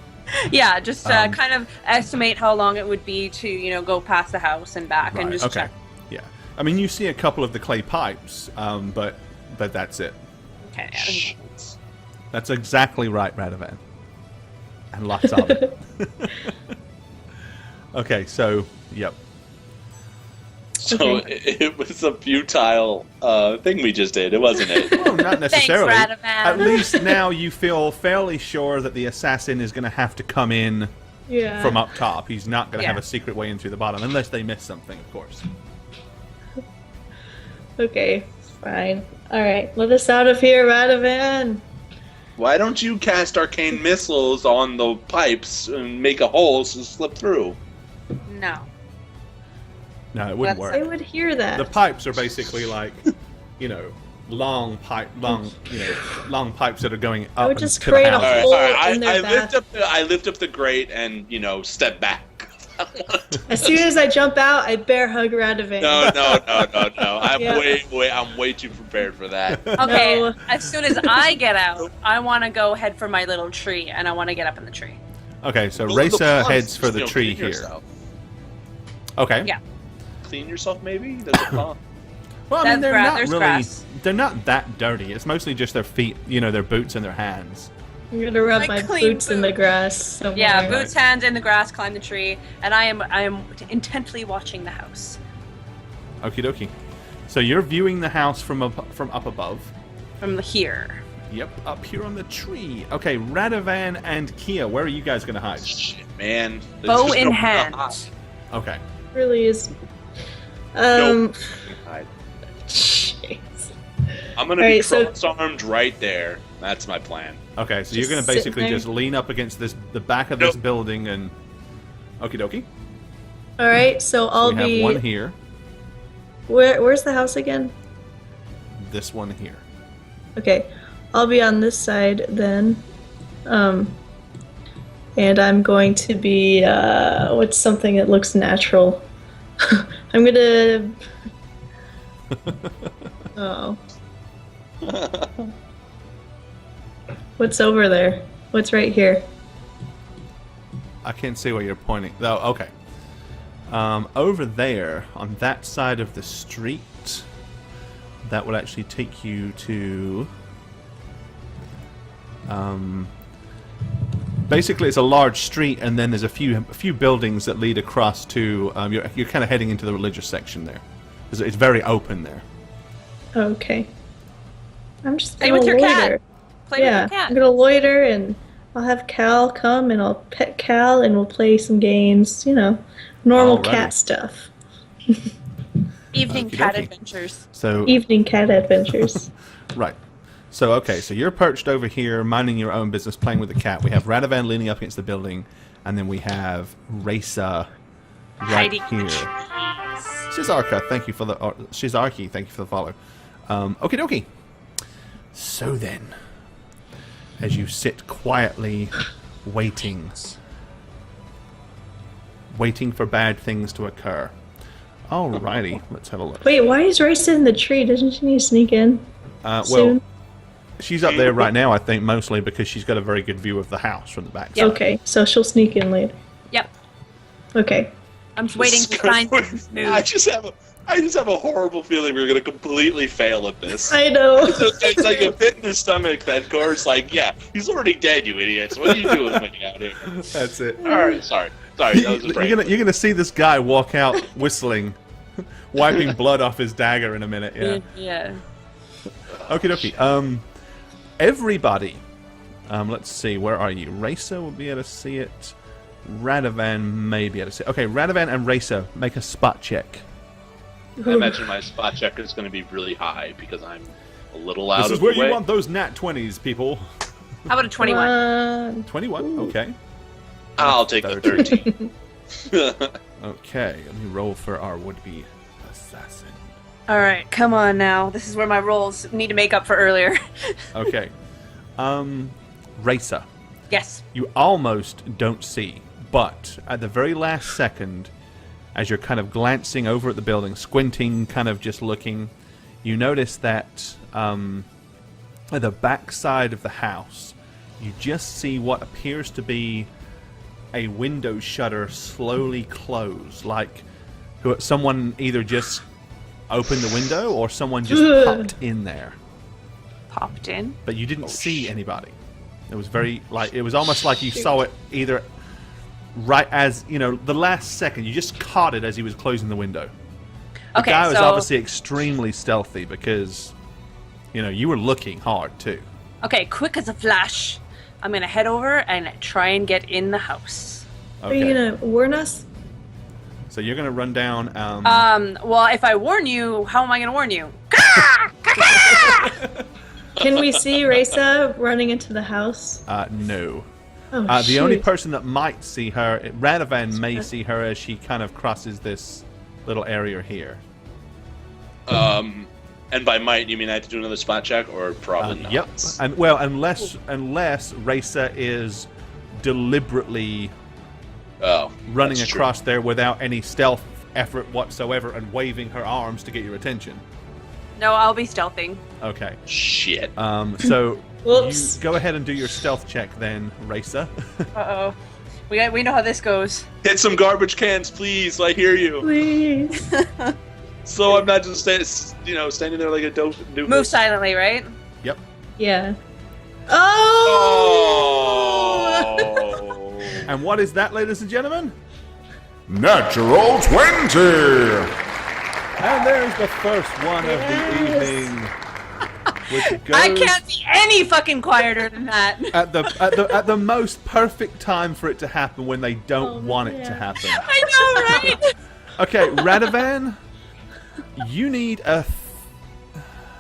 Yeah, just kind of estimate how long it would be to, go past the house and back and just check. Yeah. I mean, you see a couple of the clay pipes, but that's it. Okay. That's exactly right, Radovan. And lots of it. Okay, so, yep. So it was a futile thing we just did, wasn't it? Well, not necessarily. Thanks, Radovan. At least now you feel fairly sure that the assassin is going to have to come in from up top. He's not going to have a secret way in through the bottom, unless they miss something, of course. Okay, fine. Alright, let us out of here, Radovan. Why don't you cast arcane missiles on the pipes and make a hole to slip through? No. No, it wouldn't I work. would hear that. The pipes are basically like, long pipes that are going up. I would just into the create a house. hole I in their I lift up the grate and step back. As soon as I jump out, I bear hug Radovan. No. I'm way too prepared for that. Okay, No. as soon as I get out, I want to go head for my little tree, and I want to get up in the tree. Okay, so Well, the Raica plums, heads for the tree clean here. yourself. Okay. Yeah. Clean yourself, maybe? There's a plum. Well, I mean, they're not there's really. grass. They're not that dirty. It's mostly just their feet, their boots and their hands. I'm gonna rub Like my clean boots in the grass somewhere. Yeah, boots, hands in the grass, climb the tree, and I am intently watching the house. Okie dokie. So you're viewing the house from up above. From here. Yep, up here on the tree. Okay, Radovan and Kia, where are you guys going to hide? Shit, man. There's Bow just in no hand. hide. Okay. Really is. Nope. Hide. Jeez. I'm gonna Alright, be so- cross-armed right there. That's my plan. Okay, so you're Just going to sit basically there? just lean up against the back of this Nope. building and... Okie dokie. All right, so I'll We have be. one here. Where's the house again? This one here. Okay, I'll be on this side then. And I'm going to be what's something that looks natural. I'm gonna. Oh. What's over there? What's right here? I can't see where you're pointing. Oh, okay. Over there, on that side of the street, that would actually take you to... basically, it's a large street, and then there's a few buildings that lead across to... you're kind of heading into the religious section there. It's very open there. Okay. I'm just Play gonna with your loiter. cat. Play with Yeah, your cat. I'm gonna loiter and I'll have Cal come and I'll pet Cal and we'll play some games. Normal Alrighty. cat stuff. Evening Okie cat dokie. adventures. So, Evening cat adventures. right. So, okay, so you're perched over here, minding your own business, playing with the cat. We have Radovan leaning up against the building, and then we have Raica right Hiding. here. Shizarka, thank you for the Shizarki, thank you for the follow. Okie dokie. So then, as you sit quietly, waiting for bad things to occur. Alrighty, let's have a look. Wait, why is Raisa in the tree? Doesn't she need to sneak in? Well, soon? she's up there right now, I think, mostly because she's got a very good view of the house from the back. Yep. Okay, so she'll sneak in later. Yep. Okay. I'm just waiting to find this move. I just have a horrible feeling we're gonna completely fail at this. I know. It's like a pit in the stomach that Gore's like, yeah, he's already dead, you idiots. What are you doing when you're out here? That's it. Alright, sorry. That was a break. You're gonna see this guy walk out whistling, wiping blood off his dagger in a minute. Yeah. Yeah. Okie dokie. Everybody. Let's see. Where are you? Raica will be able to see it. Radovan may be able to see it. Okay, Radovan and Raica, make a spot check. I imagine my spot check is going to be really high because I'm a little out This is of where the way. you want those nat 20s, people. How about a 21? 21. Okay. I'll take the 13. Okay. Let me roll for our would-be assassin. All right, come on now. This is where my rolls need to make up for earlier. Okay. Raica. Yes. You almost don't see, But at the very last second, as you're kind of glancing over at the building, squinting, kind of just looking, you notice that at the back side of the house, you just see what appears to be a window shutter slowly close, like someone either just opened the window or someone just popped in there. Popped in? But you didn't see anybody. It was very, like, it was almost like you saw it either right as, the last second. You just caught it as he was closing the window. The guy was obviously extremely stealthy because, you were looking hard too. Okay, quick as a flash. I'm going to head over and try and get in the house. Okay. Are you going to warn us? So you're going to run down... well, if I warn you, how am I going to warn you? Can we see Raica running into the house? No. Oh, the only person that might see her, Radovan may see her as she kind of crosses this little area here. And by might, you mean I have to do another spot check, or probably not? Yep. And well, unless Raica is deliberately running across there without any stealth effort whatsoever and waving her arms to get your attention. No, I'll be stealthing. Okay. Shit. So Whoops. you go ahead and do your stealth check then, Raica. Uh-oh. We know how this goes. Hit some garbage cans, please. I hear you. Please. So I'm not just standing there like a dope. Move silently, right? Yep. Yeah. Oh! And what is that, ladies and gentlemen? Natural 20! And there's the first one of the evening. Which goes I can't be any fucking quieter than that. at the most perfect time for it to happen when they don't want it to happen. I know, right? Okay, Radovan, you need a...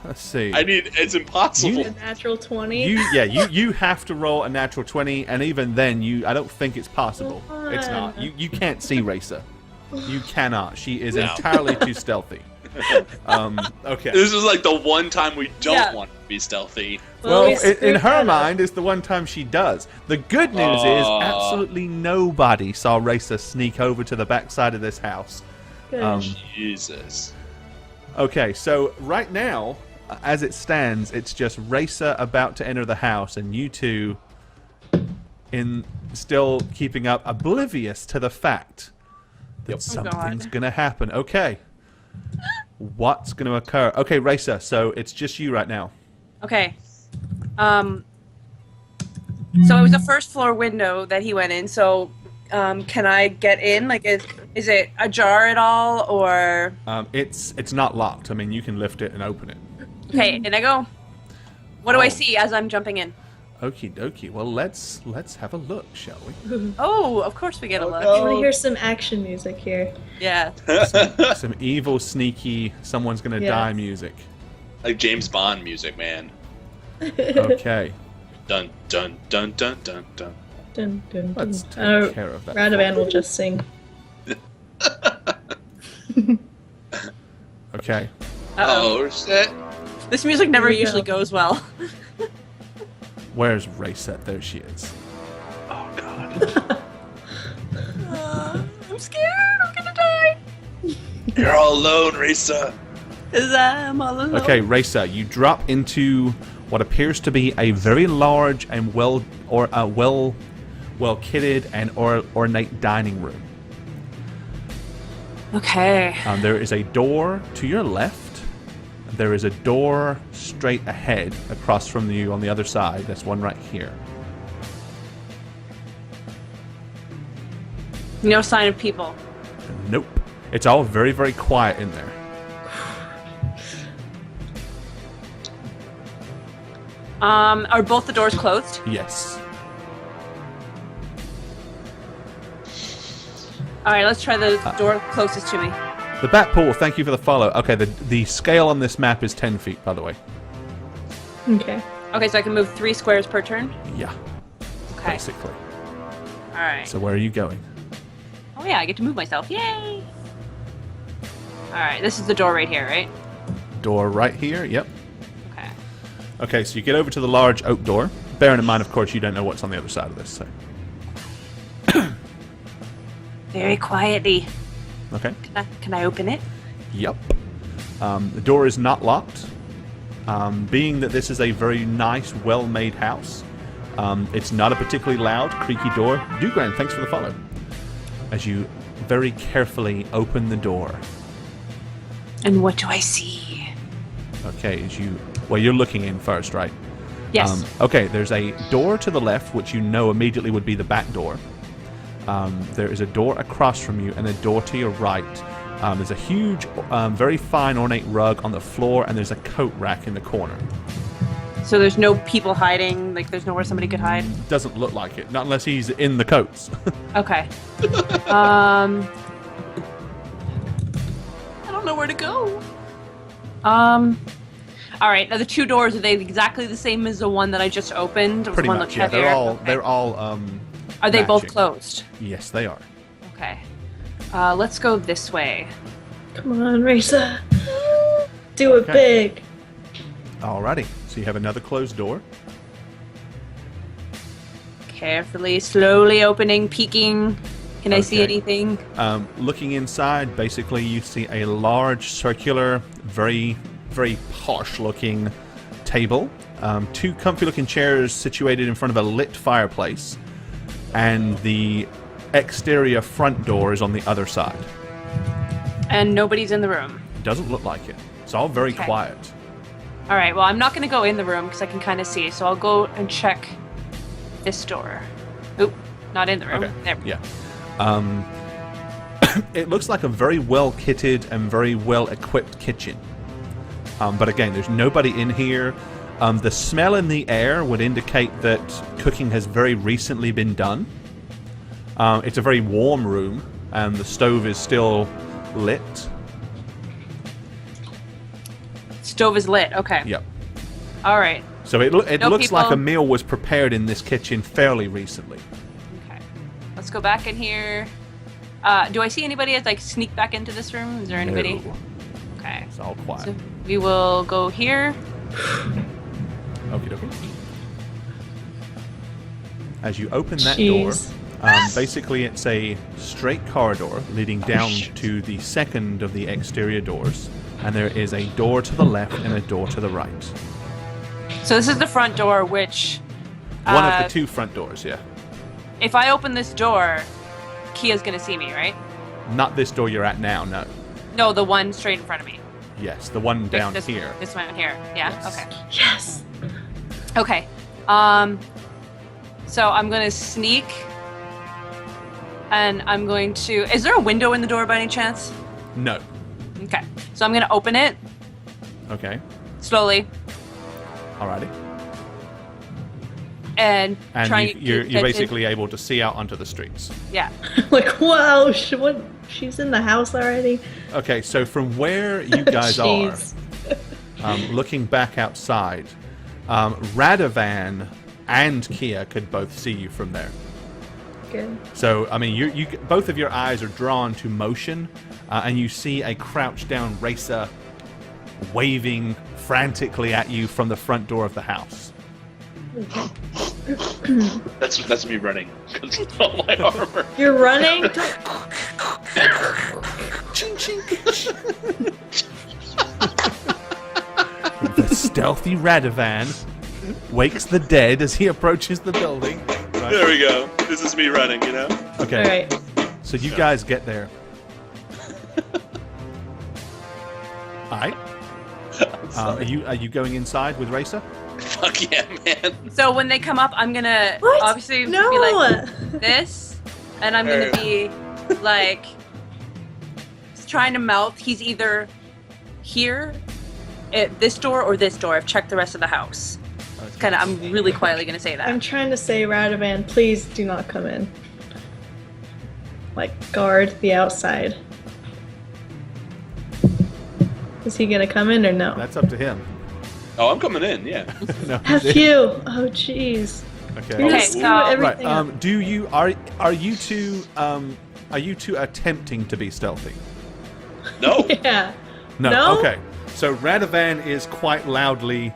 let's see. It's impossible. A natural 20. You have to roll a natural 20, and even then, I don't think it's possible. It's not. You can't see Raica. You cannot. She is entirely too stealthy. Okay. This is like the one time we don't want to be stealthy. Well, in her mind, it's the one time she does. The good news is absolutely nobody saw Raica sneak over to the backside of this house. Jesus. Okay, so right now, as it stands, it's just Raica about to enter the house, and you two still keeping up, oblivious to the fact that something's going to happen. Okay. What's going to occur? Okay, Raica, so it's just you right now. Okay. So it was a first floor window that he went in, so can I get in? Like, is it ajar at all, or... It's not locked. I mean, you can lift it and open it. Okay, in I go. What do I see as I'm jumping in? Okie dokie. Well, let's have a look, shall we? Oh, of course we get a look. I want to hear some action music here. Yeah. Some evil, sneaky, someone's gonna die music. Like James Bond music, man. Okay. Dun dun dun dun dun dun. Dun, dun, dun. Let's take care of that. Radovan will just sing. Okay. Oh shit. This music never usually goes well. Where's Raica? There she is. Oh god. I'm scared. I'm gonna die. You're all alone, Raica. 'Cause I'm all alone. Okay, Raica, you drop into what appears to be a very large and well kitted and ornate dining room. Okay. There is a door to your left. There is a door straight ahead across from you on the other side. That's one right here. No sign of people. Nope. It's all very, very quiet in there. Are both the doors closed? Yes. Alright, let's try the door closest to me. The bat pool, thank you for the follow. Okay, the scale on this map is 10 feet, by the way. Okay. Okay, so I can move 3 squares per turn? Yeah, Okay. basically. Alright. So where are you going? Oh yeah, I get to move myself. Yay! Alright, this is the door right here, right? Door right here, yep. Okay. Okay, so you get over to the large oak door. Bearing in mind, of course, you don't know what's on the other side of this. So. very quietly. Okay. Can I open it? Yep. The door is not locked. Being that this is a very nice, well-made house, it's not a particularly loud, creaky door. Dugran, thanks for the follow. As you very carefully open the door. And what do I see? Okay, you're looking in first, right? Yes. Okay, there's a door to the left, which you know immediately would be the back door. There is a door across from you and a door to your right. There's a huge, very fine, ornate rug on the floor, and there's a coat rack in the corner. So there's no people hiding? Like, there's nowhere somebody could hide? Doesn't look like it. Not unless he's in the coats. Okay. I don't know where to go. All right. Now the two doors, are they exactly the same as the one that I just opened? Pretty much, yeah. They're all Are they both matching. closed? Yes, they are. Okay. Let's go this way. Come on, Raica. Do it big. Alrighty. So you have another closed door. Carefully, slowly opening, peeking. Can I see anything? Looking inside, basically you see a large, circular, very, very posh-looking table. Two comfy-looking chairs situated in front of a lit fireplace. And the exterior front door is on the other side. And nobody's in the room. Doesn't look like it. It's all very quiet. All right, well, I'm not going to go in the room because I can kind of see. So I'll go and check this door. Oop, not in the room. Okay. There. Yeah. It looks like a very well-kitted and very well-equipped kitchen. But again, there's nobody in here. The smell in the air would indicate that cooking has very recently been done. It's a very warm room, and the stove is still lit. Stove is lit. Okay. Yep. All right. So it No looks like a people. meal was prepared in this kitchen fairly recently. Okay. Let's go back in here. Do I see anybody as like sneak back into this room? Is there anybody? No. Okay. It's all quiet. So we will go here. Okie dokie. As you open that Jeez. door, basically it's a straight corridor leading down to the second of the exterior doors, and there is a door to the left and a door to the right. So this is the front door, which One of the two front doors, yeah. if I open this door, Kia's gonna see me, right? Not this door you're at now, no. No, the one straight in front of me. Yes, the one down this, here. This one here. Yeah. Yes. Okay. Yes. Okay. So I'm gonna sneak, and I'm going to. Is there a window in the door by any chance? No. Okay. So I'm gonna open it Okay. slowly Alrighty. and try And and you're get basically able to see out onto the streets. Yeah. Like, wow, what? She's in the house already? Okay, so from where you guys are, Jeez. looking back outside, Radovan and Kia could both see you from there. Good. So, I mean, you both of your eyes are drawn to motion, and you see a crouched down Raica waving frantically at you from the front door of the house. That's me running because of all my armor. You're running? The stealthy Radovan wakes the dead as he approaches the building. Right. There we go. This is me running, you know? Okay. All right. So you guys get there. Alright. Are you going inside with Raica? Fuck yeah, man. So when they come up, I'm gonna What? obviously No. be like this, and I'm gonna be like trying to mouth. He's either here, at this door, or this door. I've checked the rest of the house. It's kind of. I'm really quietly gonna say that. I'm trying to say, Radovan, please do not come in. Like, guard the outside. Is he gonna come in or no? That's up to him. Oh, I'm coming in, yeah. No. F you! Oh, jeez. Okay. You're gonna Okay, screw so- Right. everything up. Do you are you two attempting to be stealthy? No. Yeah. No. No? Okay. So Radovan is quite loudly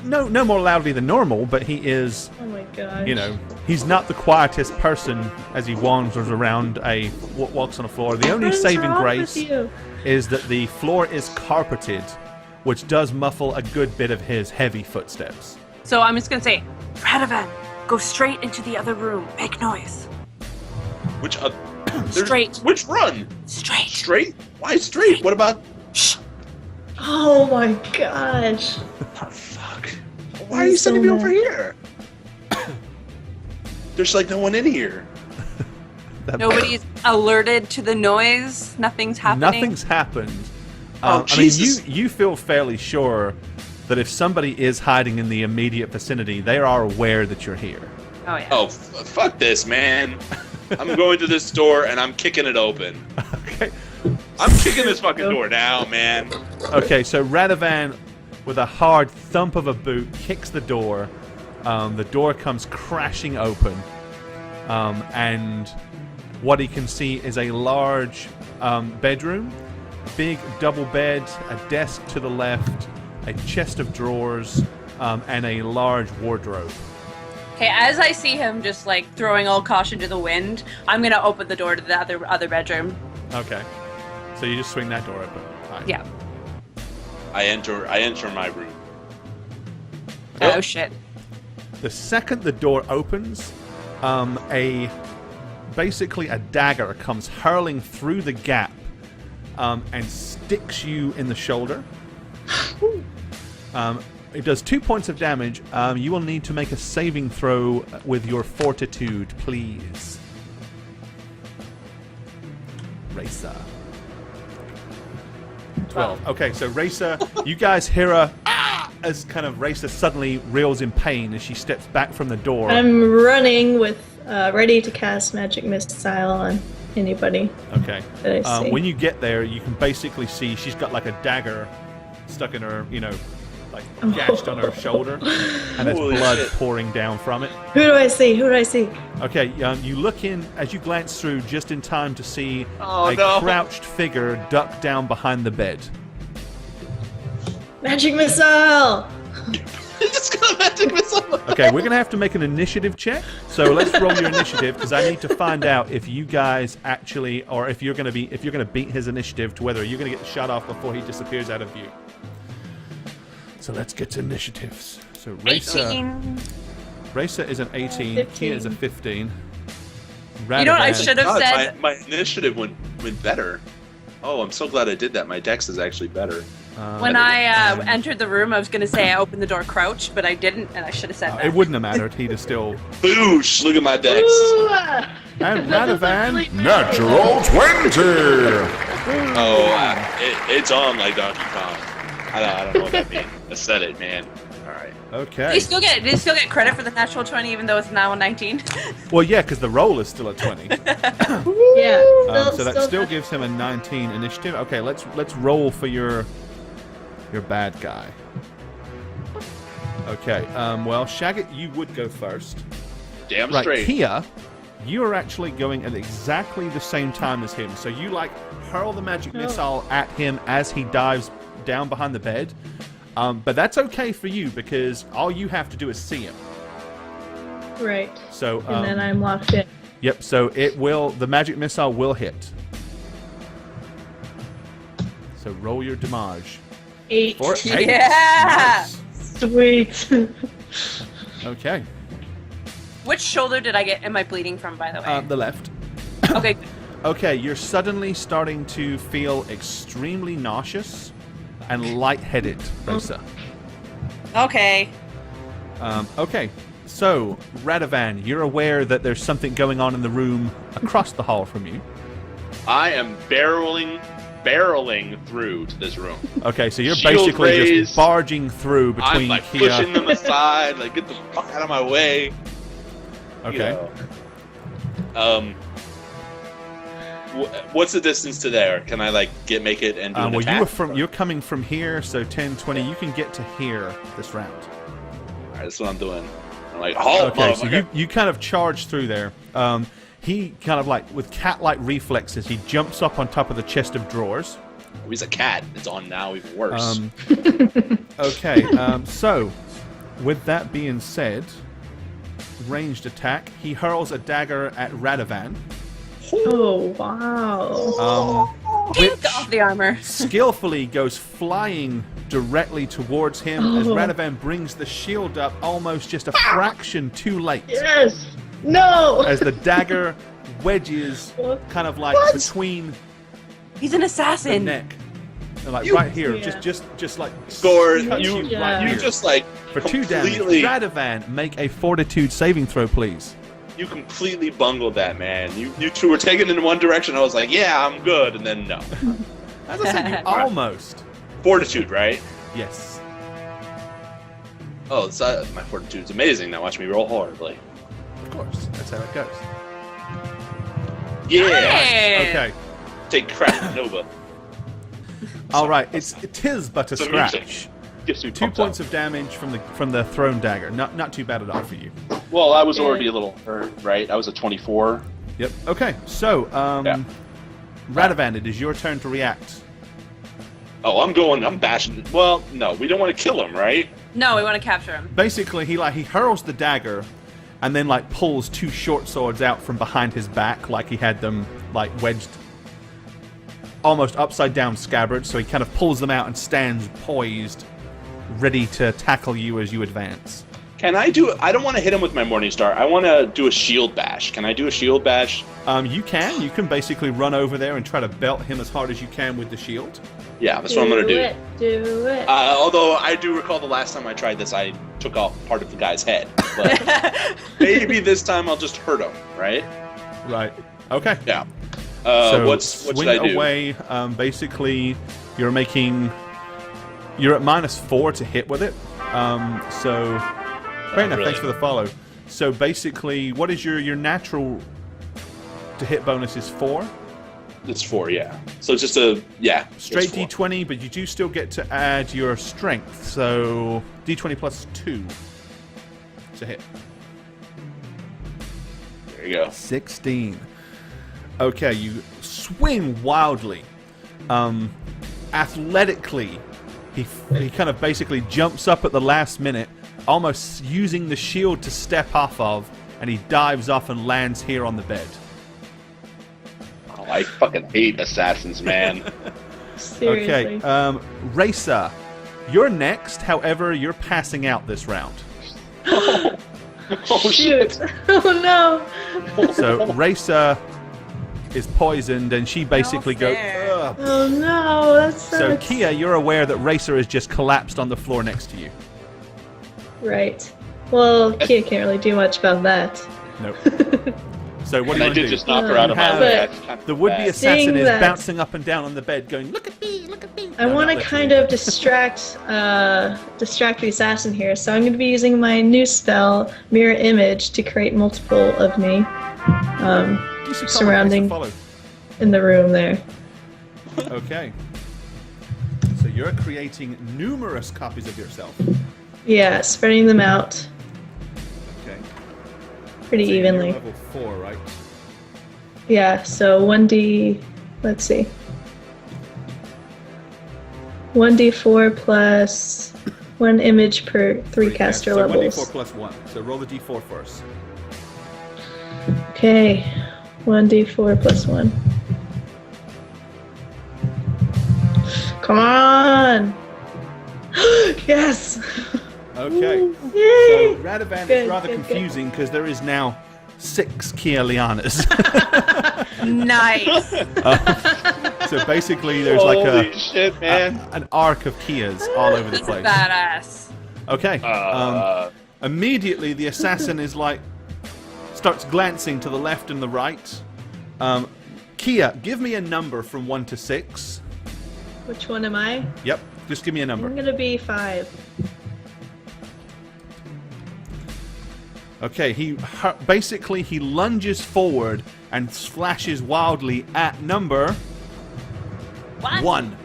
no more loudly than normal, but he is. Oh my gosh. You know, he's not the quietest person as he wanders around walks on the floor. The only What is saving wrong grace with you? is that the floor is carpeted, which does muffle a good bit of his heavy footsteps. So I'm just gonna say, Radovan, go straight into the other room. Make noise. Which Straight. Which run? Straight. Straight? Why straight? What about? Shh. Oh my gosh. Oh, fuck. Why are you sending me over here? There's like no one in here. Nobody's alerted to the noise. Nothing's happening. Nothing's happened. Oh, I mean, Jesus. you feel fairly sure that if somebody is hiding in the immediate vicinity, they are aware that you're here. Oh yeah. Oh, fuck this, man. I'm going to this door and I'm kicking it open. Okay. I'm kicking this fucking door now, man. Okay, so Radovan, with a hard thump of a boot, kicks the door. The door comes crashing open. And what he can see is a large bedroom, big double bed, a desk to the left, a chest of drawers, and a large wardrobe. Okay, as I see him just like throwing all caution to the wind, I'm gonna open the door to the other bedroom. Okay. So you just swing that door open. Fine. Yeah. I enter my room. Oh shit. The second the door opens, basically a dagger comes hurling through the gap and sticks you in the shoulder. It does 2 points of damage. You will need to make a saving throw with your fortitude, please. Raica. 12. Okay, so Raica, you guys hear a as kind of Raica suddenly reels in pain as she steps back from the door. I'm running with ready to cast magic missile on anybody Okay. that I see. When you get there, you can basically see she's got like a dagger stuck in her, like gashed on her shoulder, and there's Holy blood shit. pouring down from it. Who do I see? Who do I see? Okay, you look in as you glance through just in time to see Oh, a no. crouched figure duck down behind the bed. Magic missile! It's got magic missile. Okay, we're gonna have to make an initiative check. So let's roll your initiative because I need to find out if you guys actually, or if you're gonna beat his initiative to whether you're gonna get shot off before he disappears out of view. So let's get to initiatives. So Raica is an 18. 15. Kia is a 15. You know what I Radovan- should have God, said? my initiative went better. Oh, I'm so glad I did that. My dex is actually better. When I entered the room, I was gonna say I opened the door crouched, but I didn't, and I should have said that. It wouldn't have mattered. He'd have still. Boosh! Look at my dex. And Radovan. Natural 20! Oh, it's on like Donkey Kong. I don't know what that means. I said it, man. All right. Okay. Do you still get credit for the natural 20 even though it's now a 19? Well, yeah, because the roll is still a 20. Yeah. So that still gives him a 19 initiative. Okay, let's roll for your bad guy. Okay. Well, Shagget, you would go first. Damn Right, straight. Kia, you are actually going at exactly the same time as him. So you hurl the magic missile at him as he dives down behind the bed. But that's okay for you because all you have to do is see him. Right. So And then I'm locked in. yep. So the magic missile will hit. So roll your damage. 8. For 8. Yeah! Nice. Sweet. Okay. Which shoulder did I get? Am I bleeding from, by the way? The left. Okay. Okay, you're suddenly starting to feel extremely nauseous and lightheaded, Raica. Okay. Okay, so Radovan, you're aware that there's something going on in the room across the hall from you. I am barreling through to this room. Okay, so you're Shield basically raised. just barging through I'm between pushing Kia. them aside, get the fuck out of my way. Okay. What's the distance to there? Can I make it and do an Well, attack? you're coming from here, so 10, 20. You can get to here this round. All right, that's what I'm doing. I'm like, halt, Okay, so motherfucker. you kind of charge through there. He kind of with cat-like reflexes, he jumps up on top of the chest of drawers. He's a cat. It's on now, even worse. Okay, so with that being said, ranged attack. He hurls a dagger at Radovan. Oh, wow. Which Off the armor. skillfully goes flying directly towards him as Radovan brings the shield up almost just a fraction too late. Yes! No! As the dagger wedges kind of like between He's an the assassin. neck. And like right here, just like Score. cuts You right here. just like For 2 damage. completely- Radovan, make a fortitude saving throw, please. You completely bungled that, man. You two were taken in one direction. I was like, yeah, I'm good, and then no. As I said, you almost. Fortitude, right? Yes. Oh, my fortitude's amazing. Now watch me roll horribly. Of course. That's how it goes. Yeah. Hey! Okay. Take crap, Nova. All right. It is but a The scratch. music gets me 2 pumped points up. of damage from the thrown dagger. Not too bad at all for you. Well, I was already a little hurt, right? I was a 24. Yep. Okay. So, Radovan, it is your turn to react. Oh, I'm bashing. Well, no, we don't want to kill him, right? No, we want to capture him. Basically, he hurls the dagger, and then like pulls 2 short swords out from behind his back, like he had them like wedged, almost upside down scabbards. So he kind of pulls them out and stands poised, ready to tackle you as you advance. Can I do? I don't want to hit him with my Morning Star. I want to do a shield bash. Can I do a shield bash? You can basically run over there and try to belt him as hard as you can with the shield. Yeah, that's what I'm gonna do. Do it. Although I do recall the last time I tried this, I took off part of the guy's head. But maybe this time I'll just hurt him, right? Right. Okay. Yeah. So what swing should I do? away. Basically, you're at -4 to hit with it. So fair enough. really. Thanks for the follow. So basically, what is your natural to hit bonus is 4? It's 4, yeah. So it's just a Straight it's 4. D20, but you do still get to add your strength. So D20 plus 2 to hit. There you go. 16. Okay, you swing wildly. Athletically, he kind of basically jumps up at the last minute, almost using the shield to step off of, and he dives off and lands here on the bed. Oh, I fucking hate assassins, man. Seriously. Okay, Raica, you're next. However, you're passing out this round. Oh shit. Shoot. Oh no. So Raica is poisoned, and she basically goes. fair. Ugh. Oh no, that's So Kia, you're aware that Raica has just collapsed on the floor next to you. Right. Well, Kia can't really do much about that. Nope. So what do And you I want to did do? just knock her out of my Have- bed. The would-be Bad. assassin Seeing is that- bouncing up and down on the bed, going, "Look at me, look at me." I No, want not to literally. kind of distract the assassin here, so I'm going to be using my new spell, Mirror Image, to create multiple of me You should call surrounding- it, follow. in the room there. Okay. So you're creating numerous copies of yourself. Yeah, spreading them out Okay. pretty So you're evenly. level 4, right? Yeah, so 1d, let's see. 1d4 plus 1 image per 3 caster so levels. 1d4 plus 1. So roll the d4 first. Okay, 1d4 plus 1. Come on! Yes! Okay. Yay! So Radovan is Good, rather good, good. confusing because there is now 6 Kia Lianas. Nice. So basically, there's like Holy shit, man. an arc of Kias all over the This is place. badass. Okay. Immediately, the assassin is like starts glancing to the left and the right. Kia, give me a number from 1 to 6. Which one am I? Yep. Just give me a I'm number. gonna be 5. Okay. Basically he lunges forward and slashes wildly at number What? 1.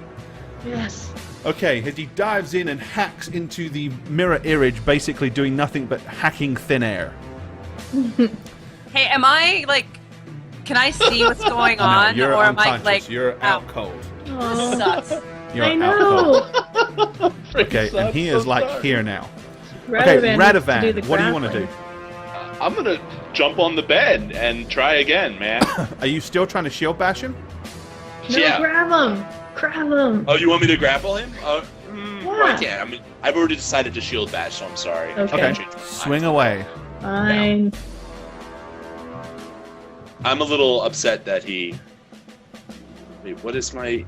Yes. Okay, as he dives in and hacks into the mirror image, basically doing nothing but hacking thin air. Hey, am I like? Can I see what's going on, No, you're or am I unconscious. like? You're out cold. This Oh, sucks. You're I out cold. know. Okay, and he is like here now. Radovan, what do you want to do? I'm gonna jump on the bed and try again, man. Are you still trying to shield bash him? No, grab him! Grab him! Oh, you want me to grapple him? Yeah. I can't. I mean, I've already decided to shield bash, so I'm sorry. Okay. Swing away. Fine. I'm a little upset that he... Wait, what is my...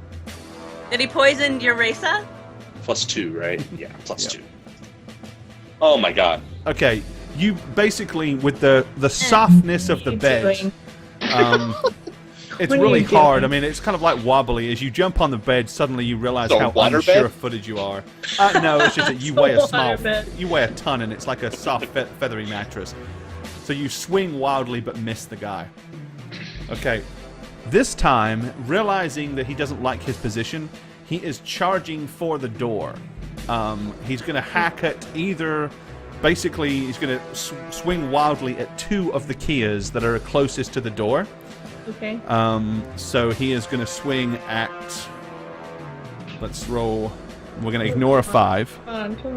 Did he poison your Raica? +2, right? Yeah, +2. Oh my god. Okay, you basically, with the softness of the bed, it's really hard. I mean, it's kind of like wobbly. As you jump on the bed, suddenly you realize how unsure-footed you are. No, it's just that you weigh you weigh a ton, and it's like a soft, feathery mattress. So you swing wildly, but miss the guy. Okay, this time, realizing that he doesn't like his position, he is charging for the door. He's going to hack at either... Basically, he's going to swing wildly at 2 of the Kias that are closest to the door. Okay. So he is going to swing at... Let's roll... We're going to ignore a 5. Come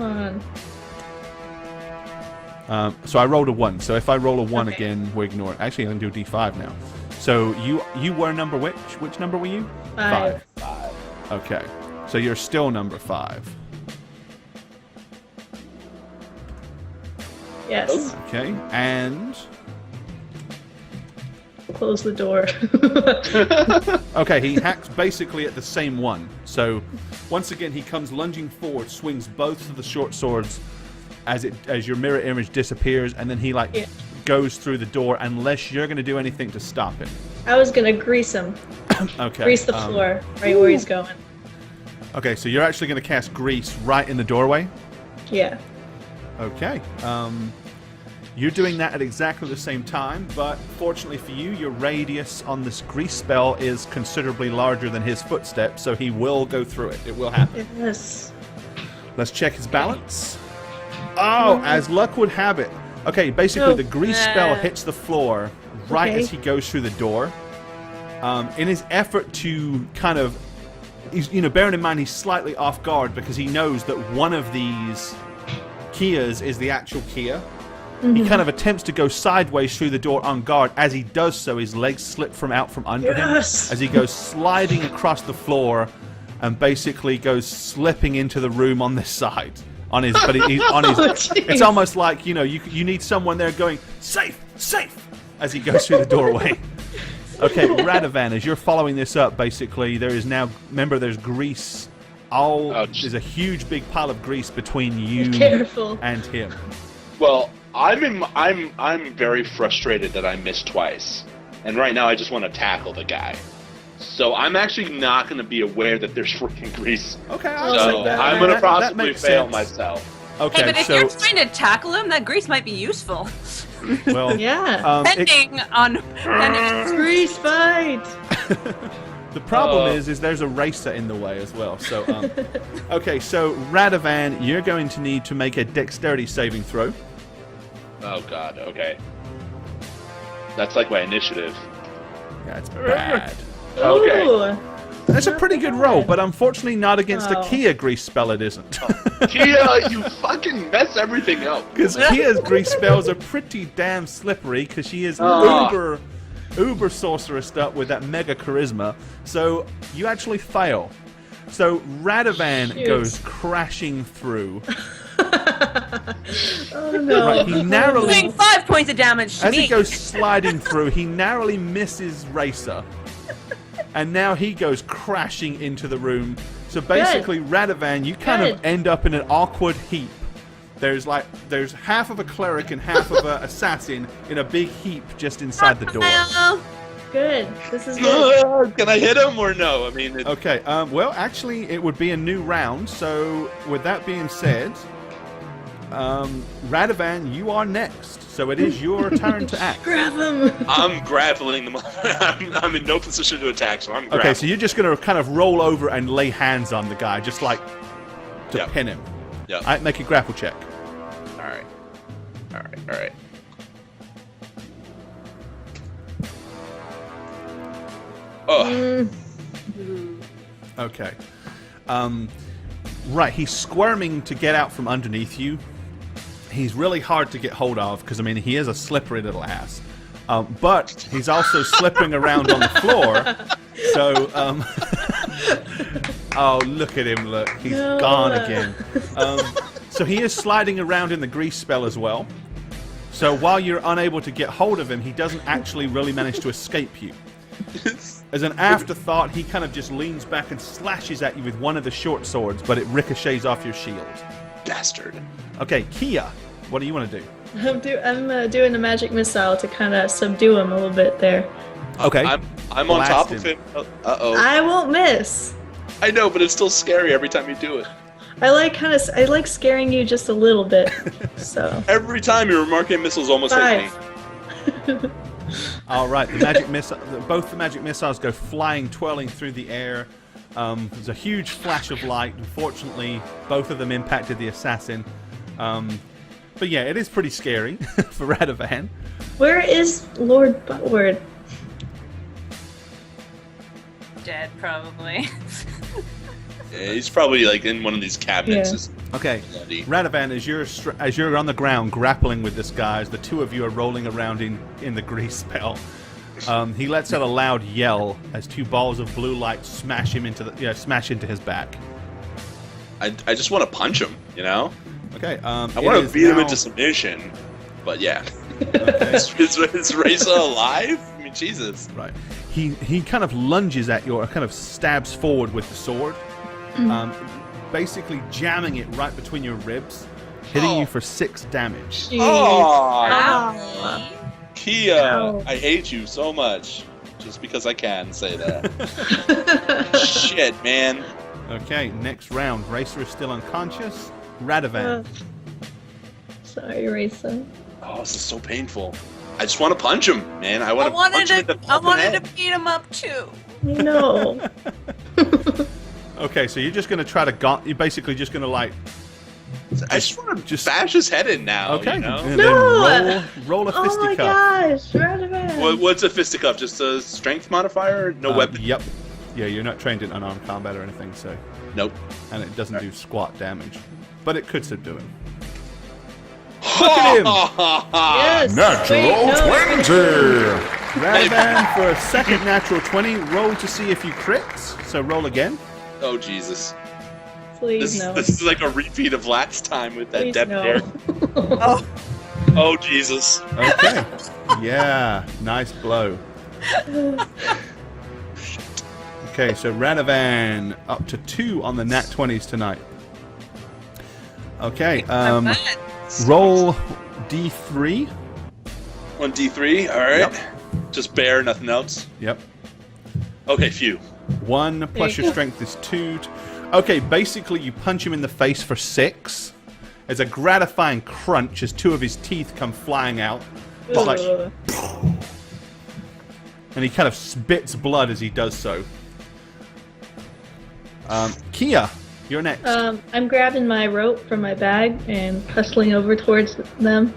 on. So I rolled a 1. So if I roll a 1 again, we ignore it. Actually, I'm going to do D5 now. So you were number which? Which number were you? 5. Okay. So you're still number 5. Yes. Okay, and... Close the door. Okay, he hacks basically at the same one. So, once again, he comes lunging forward, swings both of the short swords as your mirror image disappears, and then he, goes through the door unless you're going to do anything to stop him. I was going to grease him. Okay. Grease the floor, right where he's going. Okay, so you're actually going to cast Grease right in the doorway? Yeah. Okay. You're doing that at exactly the same time, but fortunately for you, your radius on this grease spell is considerably larger than his footsteps, so he will go through it. It will happen. Yes. Let's check his balance. Oh, as luck would have it. Okay, basically the grease spell hits the floor right as he goes through the door. In his effort to kind of, bearing in mind he's slightly off guard because he knows that one of these Kias is the actual Kia. He kind of attempts to go sideways through the door on guard. As he does so, his legs slip out from under him as he goes sliding across the floor and basically goes slipping into the room on this side. It's almost like, you need someone there going, safe, as he goes through the doorway. Okay, Radovan, as you're following this up, basically, there is now, remember, there's grease. There's a huge big pile of grease between you and him. Well, I'm very frustrated that I missed twice, and right now I just want to tackle the guy. So I'm actually not going to be aware that there's freaking grease. Okay, I'm going to possibly fail myself. Okay, hey, but if you're trying to tackle him, that grease might be useful. Well, yeah. Depending on grease fight. The problem is there's a racer in the way as well. So, okay, so Radovan, you're going to need to make a dexterity saving throw. Oh god, okay. That's like my initiative. Yeah, it's bad. Okay. Ooh. That's a pretty good roll, but unfortunately not against a Kia grease spell it isn't. Kia, you fucking mess everything up. Because Kia's grease spells are pretty damn slippery because she is uber sorceressed up with that mega charisma. So you actually fail. So Radovan goes crashing through. Oh no. Right, he narrowly, doing 5 points of damage to as me. he goes sliding through, he narrowly misses Raica. And now he goes crashing into the room. So basically, Radovan, you kind of end up in an awkward heap. There's half of a cleric and half of an assassin in a big heap just inside the door. Good. This is good. Can I hit him or no? I mean, Okay. Well, actually, it would be a new round. So with that being said, Radovan, you are next. So it is your turn to act. Grab him. I'm grappling them. I'm in no position to attack, so I'm grappling. Okay, so you're just going to kind of roll over and lay hands on the guy, just like to pin him. Yeah. All right, make a grapple check. All right. Oh. Okay. Right, he's squirming to get out from underneath you. he's really hard to get hold of because, I mean, he is a slippery little ass. But he's also slipping around on the floor. So, oh, look at him, look. He's gone again. So he is sliding around in the grease spell as well. So while you're unable to get hold of him, he doesn't actually really manage to escape you. As an afterthought, he kind of just leans back and slashes at you with one of the short swords, but it ricochets off your shield. Bastard. Okay, Kia, what do you want to do? I'm doing a magic missile to kind of subdue him a little bit there. Okay. I'm on top of him. Uh-oh. I won't miss. I know, but it's still scary every time you do it. I like scaring you just a little bit. So every time your remarking missiles almost hit me. All right, the magic missile. Both the magic missiles go flying, twirling through the air. There's a huge flash of light. Unfortunately, both of them impacted the assassin. But yeah, it is pretty scary for Radovan. Where is Lord Buttward? Dead, probably. Yeah, he's probably like in one of these cabinets. Yeah. Okay, Radovan, as you're on the ground grappling with this guy, as the two of you are rolling around in the grease spell, he lets out a loud yell as two balls of blue light smash into his back. I just want to punch him, you know. Okay. I want to beat him into submission, but yeah. Okay. is Raica alive? I mean, Jesus. Right. He kind of lunges at you, or kind of stabs forward with the sword, basically jamming it right between your ribs, hitting you for 6 damage. Oh, Kia, I hate you so much. Just because I can say that. Shit, man. Okay, next round. Raica is still unconscious. Radovan. Sorry, Raica. Oh, this is so painful. I just want to punch him, man. I wanted to beat him up too. No. Okay, so you're just going to try to you're basically just going to like... I just want to bash his head in now, okay. You know? And then roll a fisticuff. Oh my gosh, Radovan. What's a fisticuff? Just a strength modifier? No weapon? Yep. Yeah, you're not trained in unarmed combat or anything, so... Nope. And it doesn't do squat damage. But it could subdue him. Look at him! Yes. Natural 20! Radovan for a second natural 20. Roll to see if you crit. So roll again. Oh, Jesus. Please no. This is like a repeat of last time with that Please debonair. no. Oh, Jesus. Okay. Yeah, nice blow. Okay, so Radovan up to 2 on the nat 20s tonight. Okay, roll D3. On D3, alright. Yep. Just bear, nothing else. Yep. Okay, phew. 1 plus your strength is 2. Okay, basically you punch him in the face for 6. There's a gratifying crunch as 2 of his teeth come flying out. It's like, and he kind of spits blood as he does so. Kia, you're next. I'm grabbing my rope from my bag and hustling over towards them.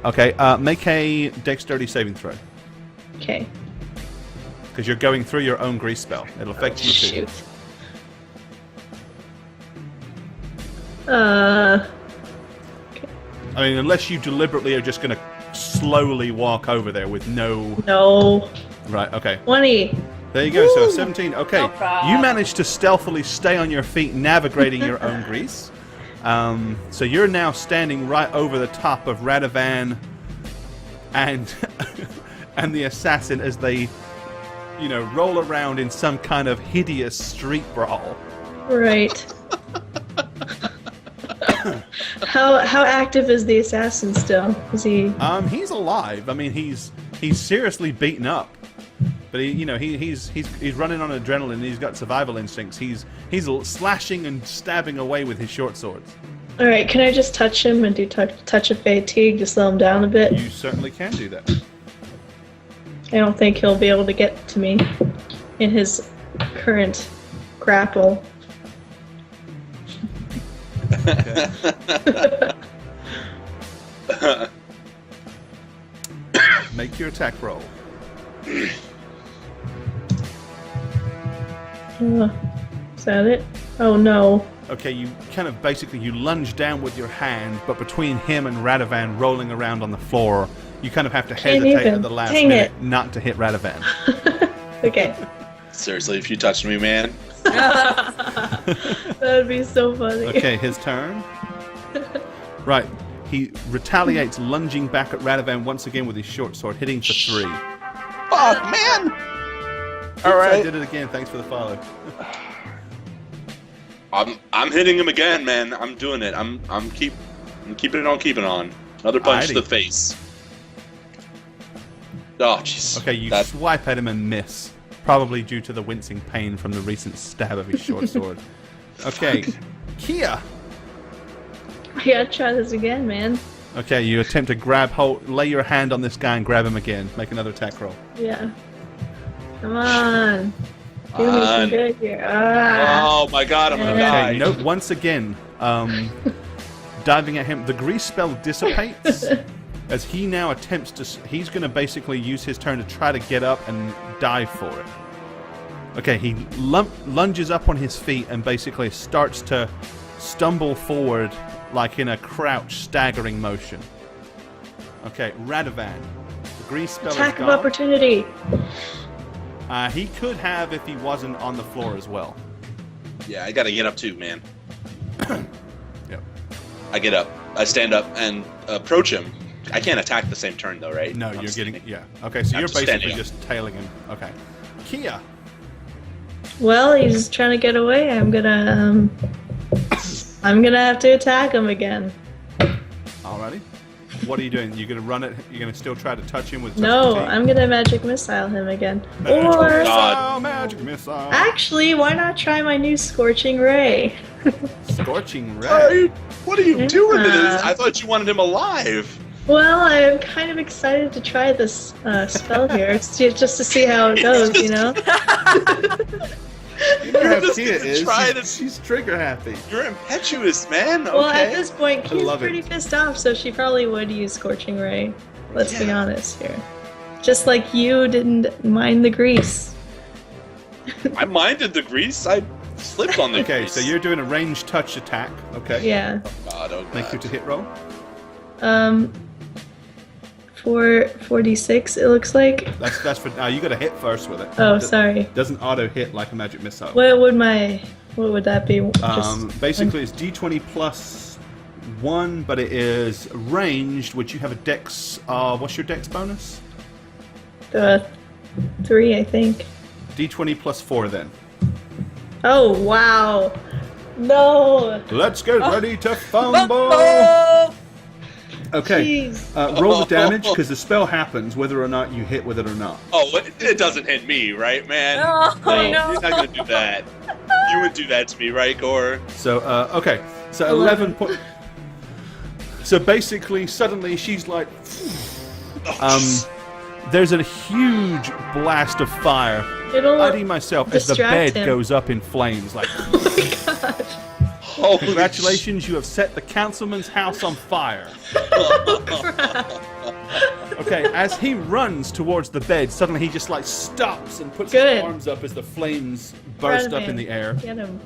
Okay, make a dexterity saving throw. Okay. Because you're going through your own grease spell. It'll affect you too. Shoot. Okay. I mean, unless you deliberately are just going to slowly walk over there with no... No. Right, okay. 20. There you go, so 17. Okay, No problem. you managed to stealthily stay on your feet, navigating your own grease. So you're now standing right over the top of Radovan and and the assassin as they, roll around in some kind of hideous street brawl. Right. How active is the assassin still? Is he? He's alive. I mean, he's seriously beaten up, but he's running on adrenaline. He's got survival instincts. He's slashing and stabbing away with his short swords. All right. Can I just touch him and do touch of fatigue to slow him down a bit? You certainly can do that. I don't think he'll be able to get to me in his current grapple. Okay. Make your attack roll. Is that it? Oh no. Okay, you kind of basically you lunge down with your hand, but between him and Radovan rolling around on the floor, you kind of have to hesitate at the last minute not to hit Radovan. Okay. Seriously, if you touched me, man. That would be so funny. Okay, his turn. Right, he retaliates, lunging back at Radovan once again with his short sword, hitting for 3. Oh man! All right, I did it again. Thanks for the follow. I'm hitting him again, man. I'm doing it. I'm keeping it on. Another punch to the face. Oh, jeez. Okay, you swipe at him and miss, probably due to the wincing pain from the recent stab of his short sword. Okay, Kia. I gotta try this again, man. Okay, you attempt to lay your hand on this guy and grab him again. Make another attack roll. Yeah. Come on. Do me some good here. Oh my god, I'm gonna die. Okay, note once again, diving at him, the grease spell dissipates as he now attempts to. He's going to basically use his turn to try to get up and dive for it. Okay, he lunges up on his feet and basically starts to stumble forward like in a crouch, staggering motion. Okay, Radovan. The grease spell Attack is of gone. opportunity. He could have if he wasn't on the floor as well. Yeah, I gotta get up too, man. Yep. I get up. I stand up and approach him. I can't attack the same turn though, right? No, you're getting... Yeah. Okay, so you're basically just tailing him. Okay. Kia. Well, he's trying to get away. I'm gonna have to attack him again. Alrighty. What are you doing? You're gonna run it? You're gonna still try to touch him with... No, I'm gonna magic missile him again. Magic missile. Actually, why not try my new Scorching Ray? Scorching Ray? What are you doing to this? I thought you wanted him alive. Well, I'm kind of excited to try this spell here. It's just to see how it goes, you know? You know how Kia is. She's trigger happy. You're impetuous, man. Okay. Well, at this point, Kia's pretty pissed off, so she probably would use Scorching Ray. Let's be honest here. Just like you didn't mind the grease. I minded the grease. I slipped on the grease. Okay, so you're doing a ranged touch attack. Okay. Yeah. Oh god. Make you to hit roll. 4d6, it looks like. That's for you got to hit first with it. Oh, sorry. Doesn't auto hit like a magic missile. What would that be? Basically, it's d20 plus 1, but it is ranged, which you have a dex. What's your dex bonus? 3, I think. d20 plus 4 then. Oh wow! No. Let's get ready to fumble. Okay, roll the damage, because the spell happens whether or not you hit with it or not. Oh, it doesn't hit me, right, man? No. You're not going to do that. You would do that to me, right, Gore? So, okay, so 11 points. So basically, suddenly, she's like... there's a huge blast of fire. I myself, as the bed goes up in flames, like... Oh my god. Congratulations, you have set the councilman's house on fire. Okay, as he runs towards the bed, suddenly he just like stops and puts his arms up as the flames burst up in the air. Get him.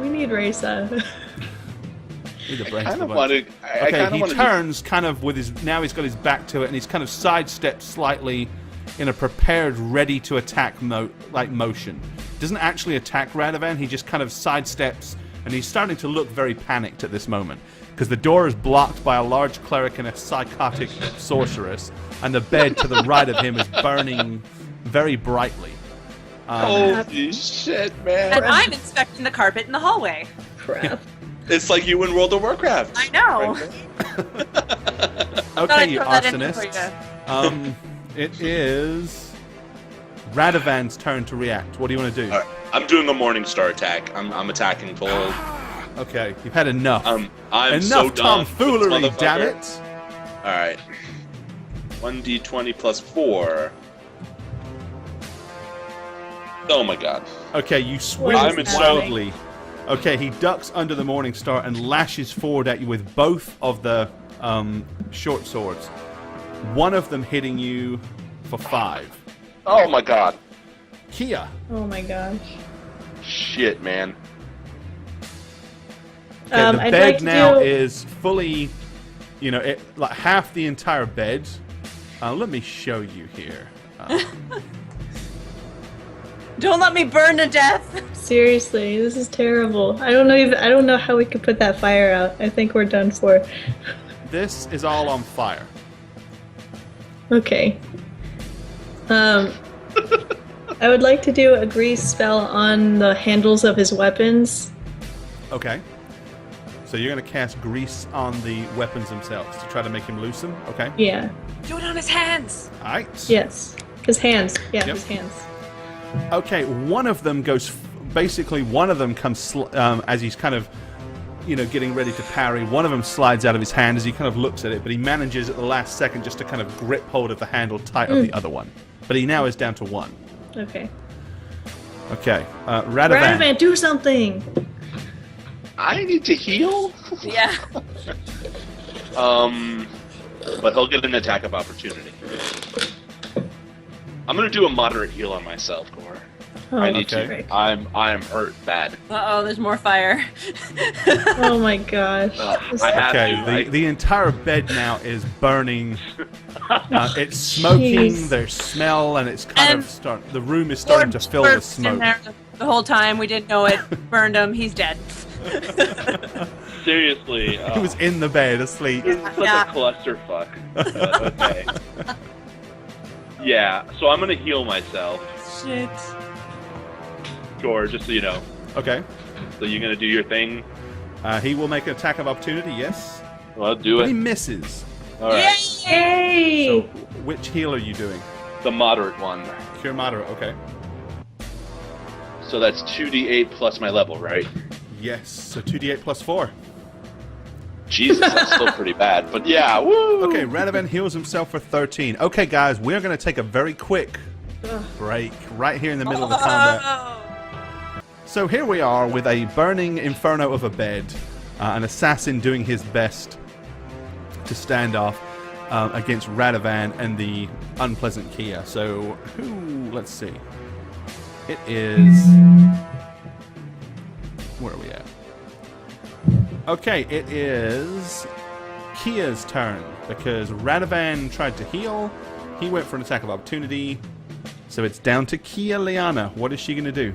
We need Raica. Okay, he turns kind of with his... Now he's got his back to it, and he's kind of sidestepped slightly in a prepared, ready to attack motion. Doesn't actually attack Radovan, he just kind of sidesteps, and he's starting to look very panicked at this moment, because the door is blocked by a large cleric and a psychotic sorceress, and the bed to the right of him is burning very brightly. Holy shit, man. And I'm inspecting the carpet in the hallway. Crap. It's like you in World of Warcraft. I know. Okay, you arsonist. It is Radovan's turn to react. What do you want to do? I'm doing a Morning Star attack. I'm attacking full. Okay, you've had enough. I'm enough so done. Tomfoolery, damn it! Alright. 1d20 plus 4. Oh my god. Okay, you swing wildly. Okay, he ducks under the Morning Star and lashes forward at you with both of the short swords. One of them hitting you for 5. Oh my god. Kia. Oh my gosh. Shit, man. Okay, the bed now is fully, like half the entire bed. Let me show you here. Don't let me burn to death. Seriously, this is terrible. I don't know how we could put that fire out. I think we're done for. This is all on fire. Okay. I would like to do a grease spell on the handles of his weapons. Okay. So you're going to cast grease on the weapons themselves to try to make him loosen? Okay. Yeah. Do it on his hands. All right. Yes. His hands. Yeah, Yep. his hands. Okay, one of them comes as he's kind of, getting ready to parry. One of them slides out of his hand as he kind of looks at it, but he manages at the last second just to kind of grip hold of the handle tight of the other one. But he now is down to one. Okay. Okay, Radovan. Radovan, do something! I need to heal? Yeah. But he'll get an attack of opportunity. I'm gonna do a moderate heal on myself, Gore. Oh, I need okay. to. I am hurt bad. Uh-oh, there's more fire. Oh my gosh. I have Okay, to. the entire bed now is burning. It's smoking. Jeez. There's smell, and it's kind of the room is starting to fill Lord with smoke. in there the whole time. We didn't know it. Burned him. He's dead. Seriously. He was in the bed asleep. It's such Yeah. a clusterfuck. But okay. Yeah, so I'm gonna heal myself. Shit. Sure, just so you know. Okay. So you're gonna do your thing? He will make an attack of opportunity, yes. Well, do But he it. misses. Alright. Yay! So, which heal are you doing? The moderate one. Cure moderate, okay. So that's 2d8 plus my level, right? Yes, so 2d8 plus 4. Jesus, that's still pretty bad. But yeah, woo! Okay, Radovan heals himself for 13. Okay, guys, we're going to take a very quick break right here in the middle of the combat. Oh. So here we are with a burning inferno of a bed, an assassin doing his best to stand off against Radovan and the unpleasant Kia. So, let's see. It is... Where are we at? Okay, it is Kia's turn, because Radovan tried to heal. He went for an attack of opportunity. So it's down to Kia Liana. What is she going to do?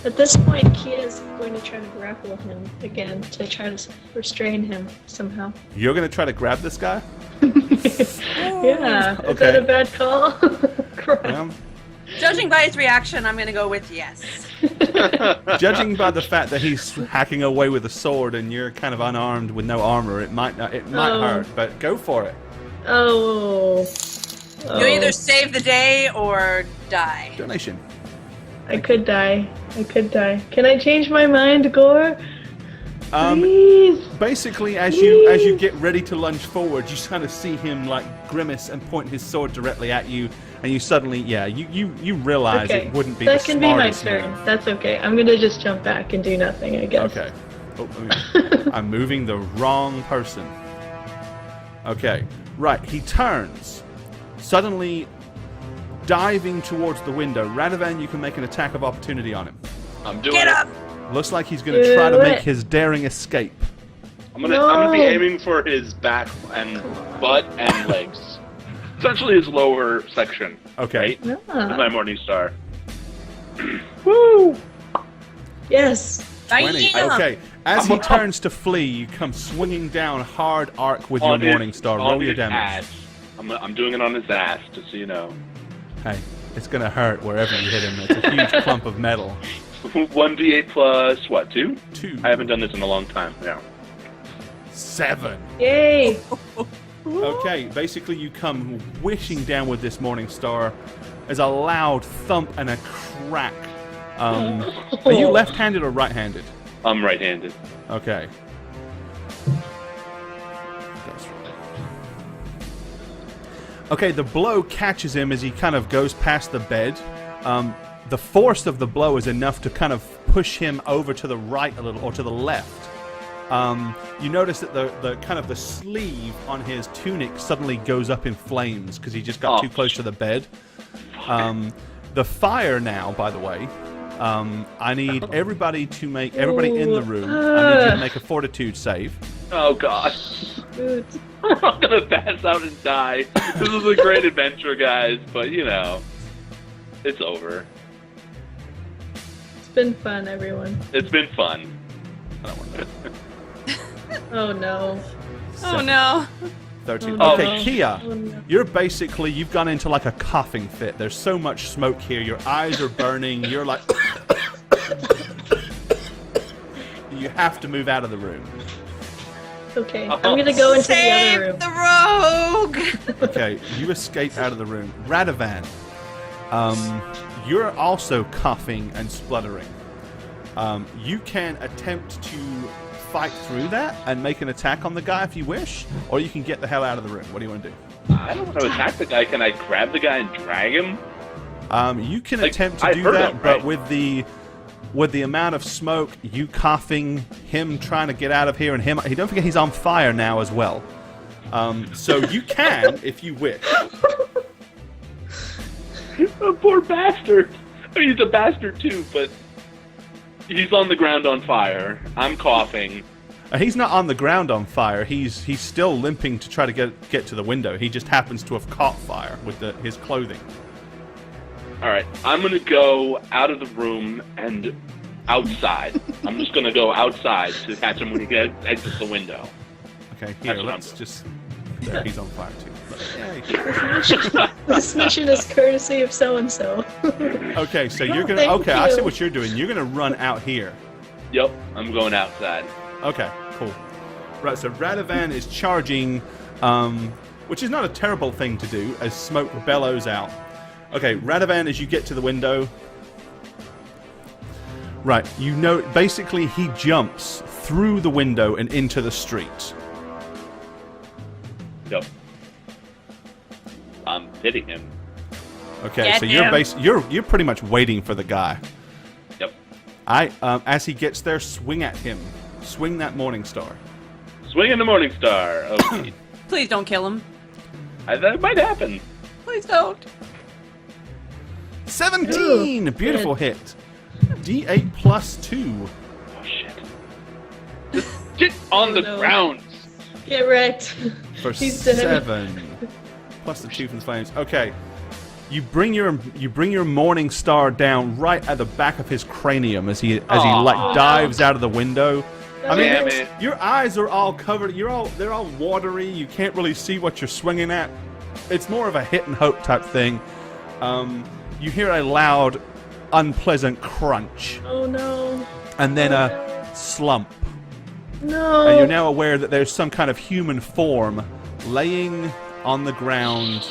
At this point, Kia's going to try to grapple him again to try to restrain him somehow. You're going to try to grab this guy? Yeah. Is Okay. that a bad call? Crap. Well, Judging by his reaction, I'm going to go with yes. judging by the fact that he's hacking away with a sword and you're kind of unarmed with no armor, it might hurt, but go for it. Oh. You either save the day or die. Donation. I could die. Can I change my mind, Gore? Um, Please. Basically, as you get ready to lunge forward, you kind of see him like grimace and point his sword directly at you, and you suddenly, you realize Okay. it wouldn't be That the can be my smartest turn. move. That's okay. I'm gonna just jump back and do nothing, I guess. Okay. Oh, I'm moving the wrong person. Okay. Right. He turns, suddenly diving towards the window. Radovan, you can make an attack of opportunity on him. I'm doing Get it. up! Looks like he's going to try to make his daring escape. I'm gonna be aiming for his back and butt and legs. Essentially his lower section. Okay. Right? Ah. With my Morning Star. Woo! Yes. 20. Bam! Okay. As he turns to flee, you come swinging down hard arc with your On his- Morning Star. on Roll your his damage. ass. I'm doing it on his ass, just so you know. Hey, it's going to hurt wherever you hit him. It's a huge clump of metal. 1d8 plus what? 2? 2. I haven't done this in a long time. Yeah. 7. Yay! Okay, basically you come whishing down with this Morning Star. There's a loud thump and a crack. Are you left-handed or right-handed? I'm right-handed. Okay. That's right. Okay, the blow catches him as he kind of goes past the bed. The force of the blow is enough to kind of push him over to the right a little, or to the left. You notice that the kind of the sleeve on his tunic suddenly goes up in flames because he just got too close to the bed. The fire now, by the way, I need everybody to make everybody in the room. I need you to make a fortitude save. Oh God. Good. I'm not gonna pass out and die. This was a great adventure, guys, but you know, it's over. It's been fun, everyone. It's been fun. I don't want that. Oh no. Oh no. 13. Oh, Okay, no. Kia, Oh, no. you've gone into like a coughing fit. There's so much smoke here. Your eyes are burning. You're like... You have to move out of the room. Okay, I'm gonna go into the other room. The rogue! Okay, you escape out of the room. Radovan, you're also coughing and spluttering. You can attempt to fight through that and make an attack on the guy if you wish, or you can get the hell out of the room. What do you want to do? I don't want to attack the guy. Can I grab the guy and drag him? You can Like, attempt to I do heard that, him, but right? with the amount of smoke, you coughing, him trying to get out of here, and him, don't forget he's on fire now as well. So you can, if you wish. Oh, poor bastard. I mean, he's a bastard too, but he's on the ground on fire. I'm coughing. He's not on the ground on fire. He's still limping to try to get to the window. He just happens to have caught fire with his clothing. All right, I'm gonna go out of the room and outside. I'm just gonna go outside to catch him when he exits the window. Okay, here, That's what let's I'm just... There, he's on fire too. Yay. This mission is courtesy of so-and-so. Okay, so you're gonna... Thank Okay, I see you. what you're doing. You're gonna run out here. Yep, I'm going outside. Okay, cool. Right, so Radovan is charging, which is not a terrible thing to do, as smoke bellows out. Okay, Radovan, as you get to the window... Right, you know, basically he jumps through the window and into the street. Yep. I'm hitting him. Okay, Get so him. you're pretty much waiting for the guy. Yep. As he gets there, swing at him. Swing that Morning Star. Swinging the Morning Star. Okay. Please don't kill him. That might happen. Please don't. 17! Ooh, Beautiful hit. D8 plus 2. Oh shit. Just get on the no. ground. Get wrecked. For He's dead. 7. Plus the 2 from the flames. Okay. You bring your Morning Star down right at the back of his cranium as he like dives out of the window. I mean, Damn it. your eyes are all covered. They're all watery. You can't really see what you're swinging at. It's more of a hit and hope type thing. You hear a loud, unpleasant crunch, Oh no. and then a no. slump. No. And you're now aware that there's some kind of human form laying on the ground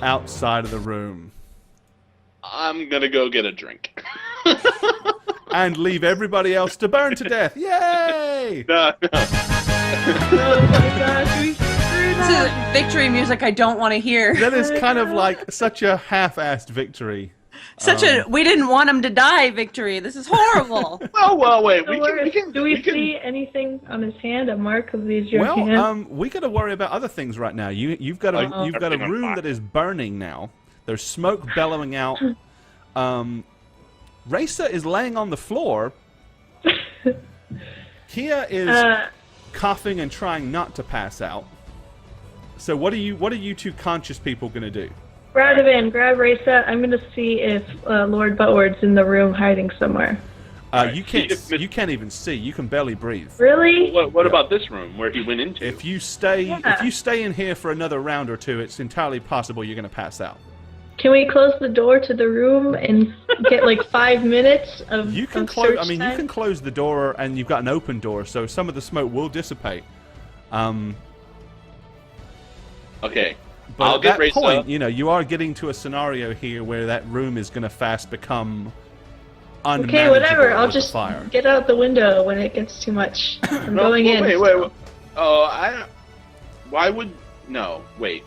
outside of the room. I'm gonna go get a drink. And leave everybody else to burn to death. Yay! No. Oh my gosh, we screwed This up. is victory music I don't want to hear. That is kind of like such a half-assed victory. We didn't want him to die victory. This is horrible. Well, wait. Do we see anything on his hand? A mark of these your hand? Well, we got to worry about other things right now. You've got a Everything on room fire. that is burning now. There's smoke bellowing out. Raica is laying on the floor. Kia is coughing and trying not to pass out. So what are you two conscious people gonna do? Radovan, grab Raica. I'm gonna see if Lord Buttward's in the room hiding somewhere. You can't even see. You can barely breathe. Really? What about this room where he went into? If you stay in here for another round or two, it's entirely possible you're gonna pass out. Can we close the door to the room and get like 5 minutes of You can of close. search I mean, time? you can close the door, and you've got an open door, so some of the smoke will dissipate. Okay. But I'll at get that Raica. point, you are getting to a scenario here where that room is going to fast become unmanageable Okay, whatever. I'll with the just fire. get out the window when it gets too much. I'm No, going in. Wait. Oh, why would... No, wait.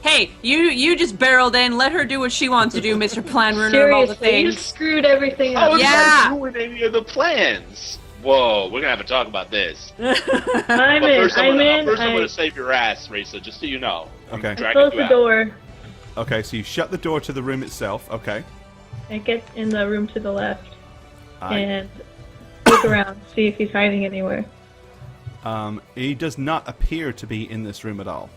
Hey, you just barreled in. Let her do what she wants to do, Mr. Plan Ruiner of all the Seriously, you things. screwed everything How up. did Yeah. I ruin any of the plans? Whoa, we're gonna have to talk about this. I'm But in. first, I'm I'm gonna in. save your ass, Raica, just so you know. I'm Okay. dragging Close you the out. door. Okay, so you shut the door to the room itself. Okay. and get in the room to the left and look around, see if he's hiding anywhere. He does not appear to be in this room at all.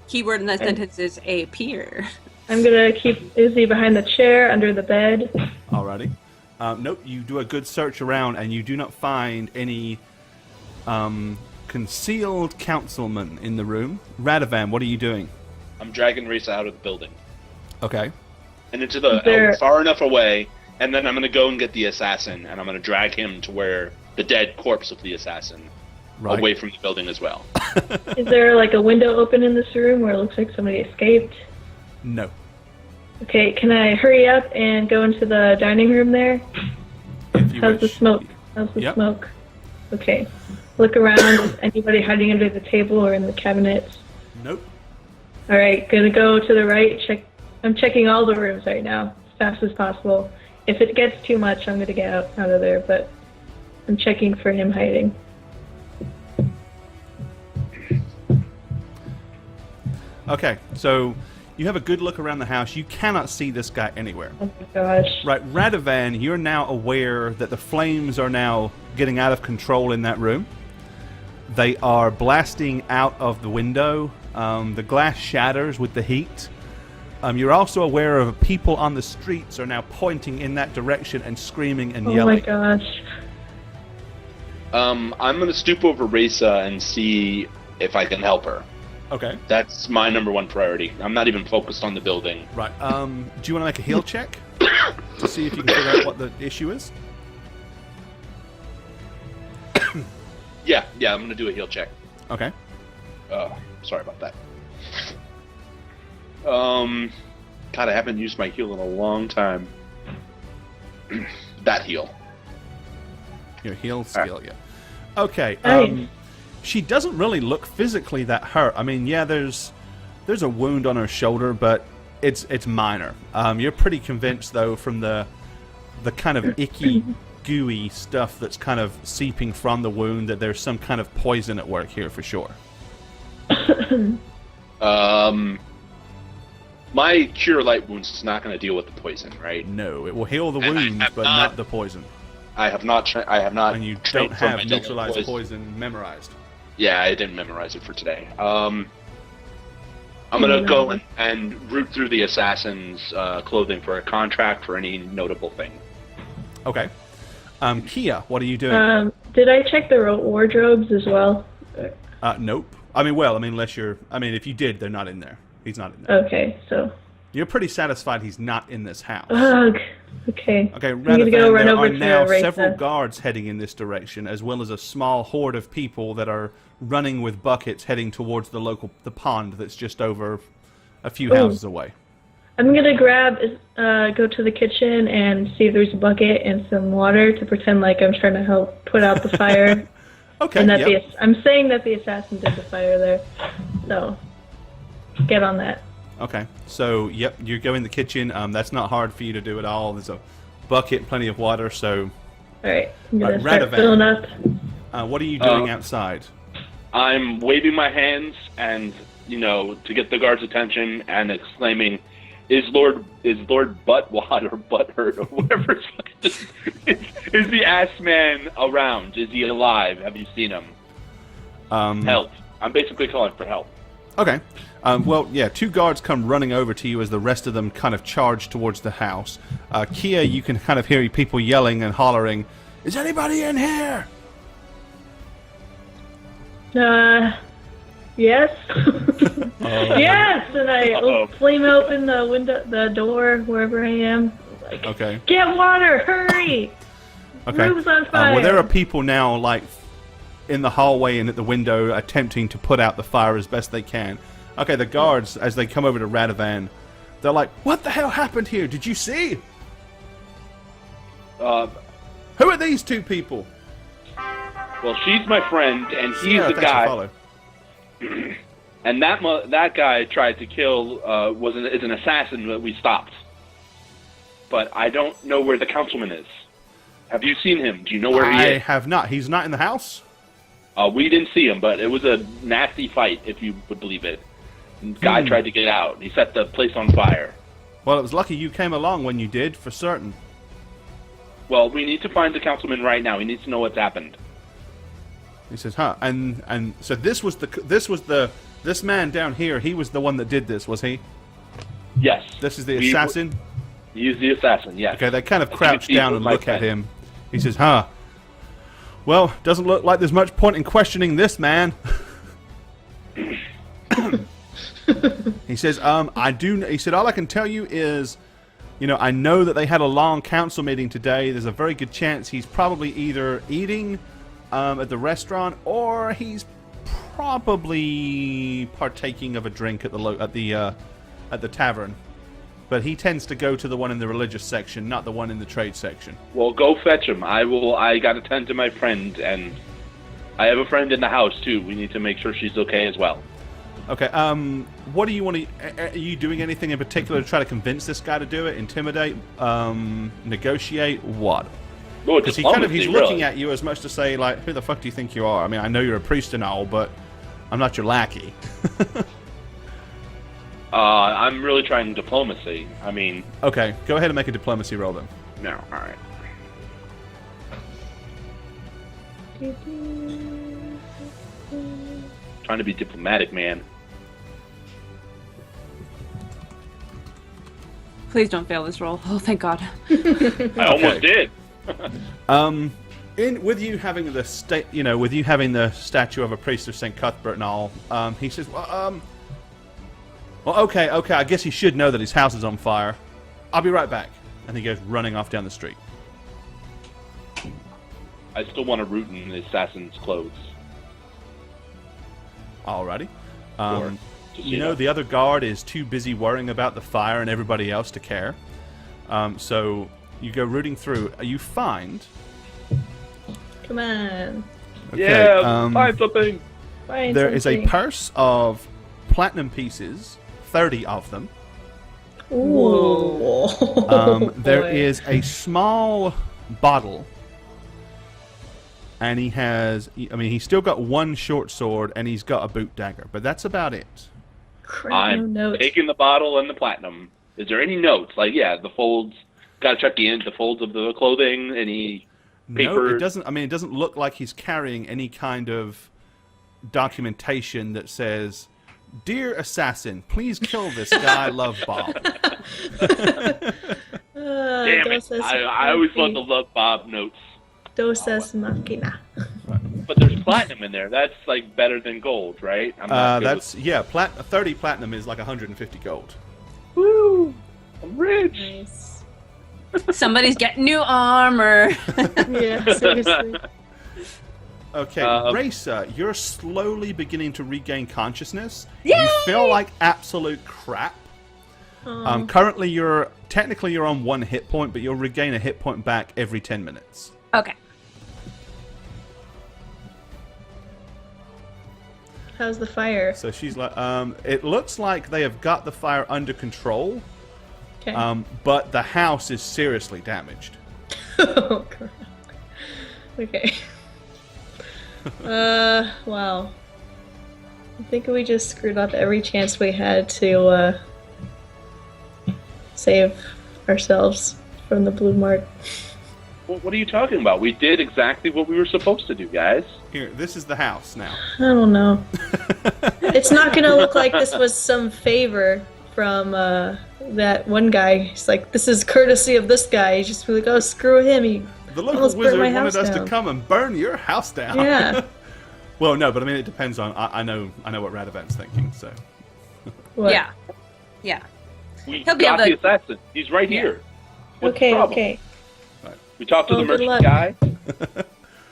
Keyword in that sentence is appear. I'm gonna keep Izzy behind the chair, under the bed. Alrighty. Nope, you do a good search around and you do not find any concealed councilman in the room. Radovan, what are you doing? I'm dragging Raica out of the building. Okay. And into the far enough away, and then I'm going to go and get the assassin, and I'm going to drag him to where the dead corpse of the assassin, away from the building as well. Is there like a window open in this room where it looks like somebody escaped? No. Okay, can I hurry up and go into the dining room there? How's the smoke? How's the smoke? Okay. Look around. Is anybody hiding under the table or in the cabinets? Nope. Alright, gonna go to the right. I'm checking all the rooms right now, as fast as possible. If it gets too much, I'm gonna get out of there, but I'm checking for him hiding. Okay, so you have a good look around the house. You cannot see this guy anywhere. Oh my gosh. Right, Radovan, you're now aware that the flames are now getting out of control in that room. They are blasting out of the window. The glass shatters with the heat. You're also aware of people on the streets are now pointing in that direction and screaming and yelling. Oh my gosh. I'm going to stoop over Raica and see if I can help her. Okay. That's my number one priority. I'm not even focused on the building. Right. Do you want to make a heal check to see if you can figure out what the issue is? Yeah, I'm going to do a heal check. Okay. Sorry about that. God, I haven't used my heal in a long time. That heal. Your heal skill, yeah. Okay. Nice. She doesn't really look physically that hurt. I mean, yeah, there's a wound on her shoulder, but it's minor. You're pretty convinced though from the kind of icky, gooey stuff that's kind of seeping from the wound that there's some kind of poison at work here for sure. My cure light wounds is not going to deal with the poison, right? No, it will heal the wounds, but not the poison. I have not. And you don't have neutralized poison memorized. Yeah, I didn't memorize it for today. I'm gonna go and root through the assassin's clothing for a contract for any notable thing. Okay. Kia, what are you doing? Did I check the wardrobes as well? Nope. Unless you're. If you did, they're not in there. He's not in there. Okay, so. You're pretty satisfied he's not in this house. Ugh. Okay. Okay, Radovan, there are now several guards heading in this direction, as well as a small horde of people that are running with buckets heading towards the pond that's just over a few houses away. I'm gonna go to the kitchen and see if there's a bucket and some water to pretend like I'm trying to help put out the fire. Okay. And that I'm saying that the assassin did the fire there, so get on that. Okay, so you go in the kitchen. That's not hard for you to do at all. There's a bucket, plenty of water. So, all right, I'm gonna start filling up. What are you doing outside? I'm waving my hands and to get the guards' attention and exclaiming, "Is Lord Buttwad or Butthurt or whatever is the ass man around? Is he alive? Have you seen him? Help! I'm basically calling for help." Okay. Two guards come running over to you as the rest of them kind of charge towards the house. Kia, you can kind of hear people yelling and hollering, "Is anybody in here?" Yes. Yes, and I flame open the door, wherever I am. Like, okay. Get water, hurry! Okay. Room's on fire. There are people now, in the hallway and at the window, attempting to put out the fire as best they can. Okay, the guards, as they come over to Radovan, they're like, "What the hell happened here? Did you see? Who are these two people?" Well, she's my friend, and he's the guy. And that guy tried to kill is an assassin that we stopped. But I don't know where the councilman is. Have you seen him? Do you know where he is? I have not. He's not in the house? We didn't see him, but it was a nasty fight, if you would believe it. The guy tried to get out. He set the place on fire. Well, it was lucky you came along when you did, for certain. Well, we need to find the councilman right now. He needs to know what's happened. He says, huh? And so this man down here. He was the one that did this, was he? Yes. This is the assassin. He's the assassin. Yes. Okay, they kind of crouch down and look at him. He says, huh? Well, doesn't look like there's much point in questioning this man. He says, he said, all I can tell you is, I know that they had a long council meeting today. There's a very good chance he's probably either eating at the restaurant or he's probably partaking of a drink at the tavern. But he tends to go to the one in the religious section, not the one in the trade section. Well, go fetch him. I got to tend to my friend, and I have a friend in the house too. We need to make sure she's okay as well. Okay, what do you want to... Are you doing anything in particular to try to convince this guy to do it? Intimidate? Negotiate? What? Because he's looking at you as much to say, like, who the fuck do you think you are? I mean, I know you're a priest and all, but I'm not your lackey. I'm really trying diplomacy. I mean... Okay, go ahead and make a diplomacy roll then. No, alright. Trying to be diplomatic, man. Please don't fail this roll. Oh, thank God. I almost did. With you having the statue of a priest of St. Cuthbert and all, he says, well, okay, I guess he should know that his house is on fire. I'll be right back. And he goes running off down the street. I still want to root in the assassin's clothes. Alrighty. The other guard is too busy worrying about the fire and everybody else to care. So you go rooting through. You find... Come on. Okay, yeah, find something. There is a purse of platinum pieces, 30 of them. Whoa. There is a small bottle. And he's still got one short sword, and he's got a boot dagger, but that's about it. I'm taking the bottle and the platinum. Is there any notes? Like, the folds. Gotta check the folds of the clothing. Any paper? No, it doesn't. I mean, it doesn't look like he's carrying any kind of documentation that says, "Dear assassin, please kill this guy, Love Bob." Damn it! I always love the Love Bob notes. Dosas machina. But there's platinum in there. That's like better than gold, right? 30 platinum is like 150 gold. Woo! I'm rich. Nice. Somebody's getting new armor. Yeah, seriously. Okay, Raica, you're slowly beginning to regain consciousness. Yay! You feel like absolute crap. Currently, you're on 1 hit point, but you'll regain a hit point back every 10 minutes. Okay. How's the fire? So she's like, it looks like they have got the fire under control. Okay. But the house is seriously damaged. Oh, crap. Okay. Wow. I think we just screwed up every chance we had to, save ourselves from the blue mark. Well, what are you talking about? We did exactly what we were supposed to do, guys. Here, this is the house now. I don't know. It's not gonna look like this was some favor from that one guy. He's like, this is courtesy of this guy. He's just be like, oh, screw him. The local wizard wanted us to come and burn your house down. Yeah. Well, no, but I mean, it depends on... I know what Radavant's thinking, so... What? Yeah. We got the assassin. He's right here. What's the problem? Okay. We talked to the merchant guy.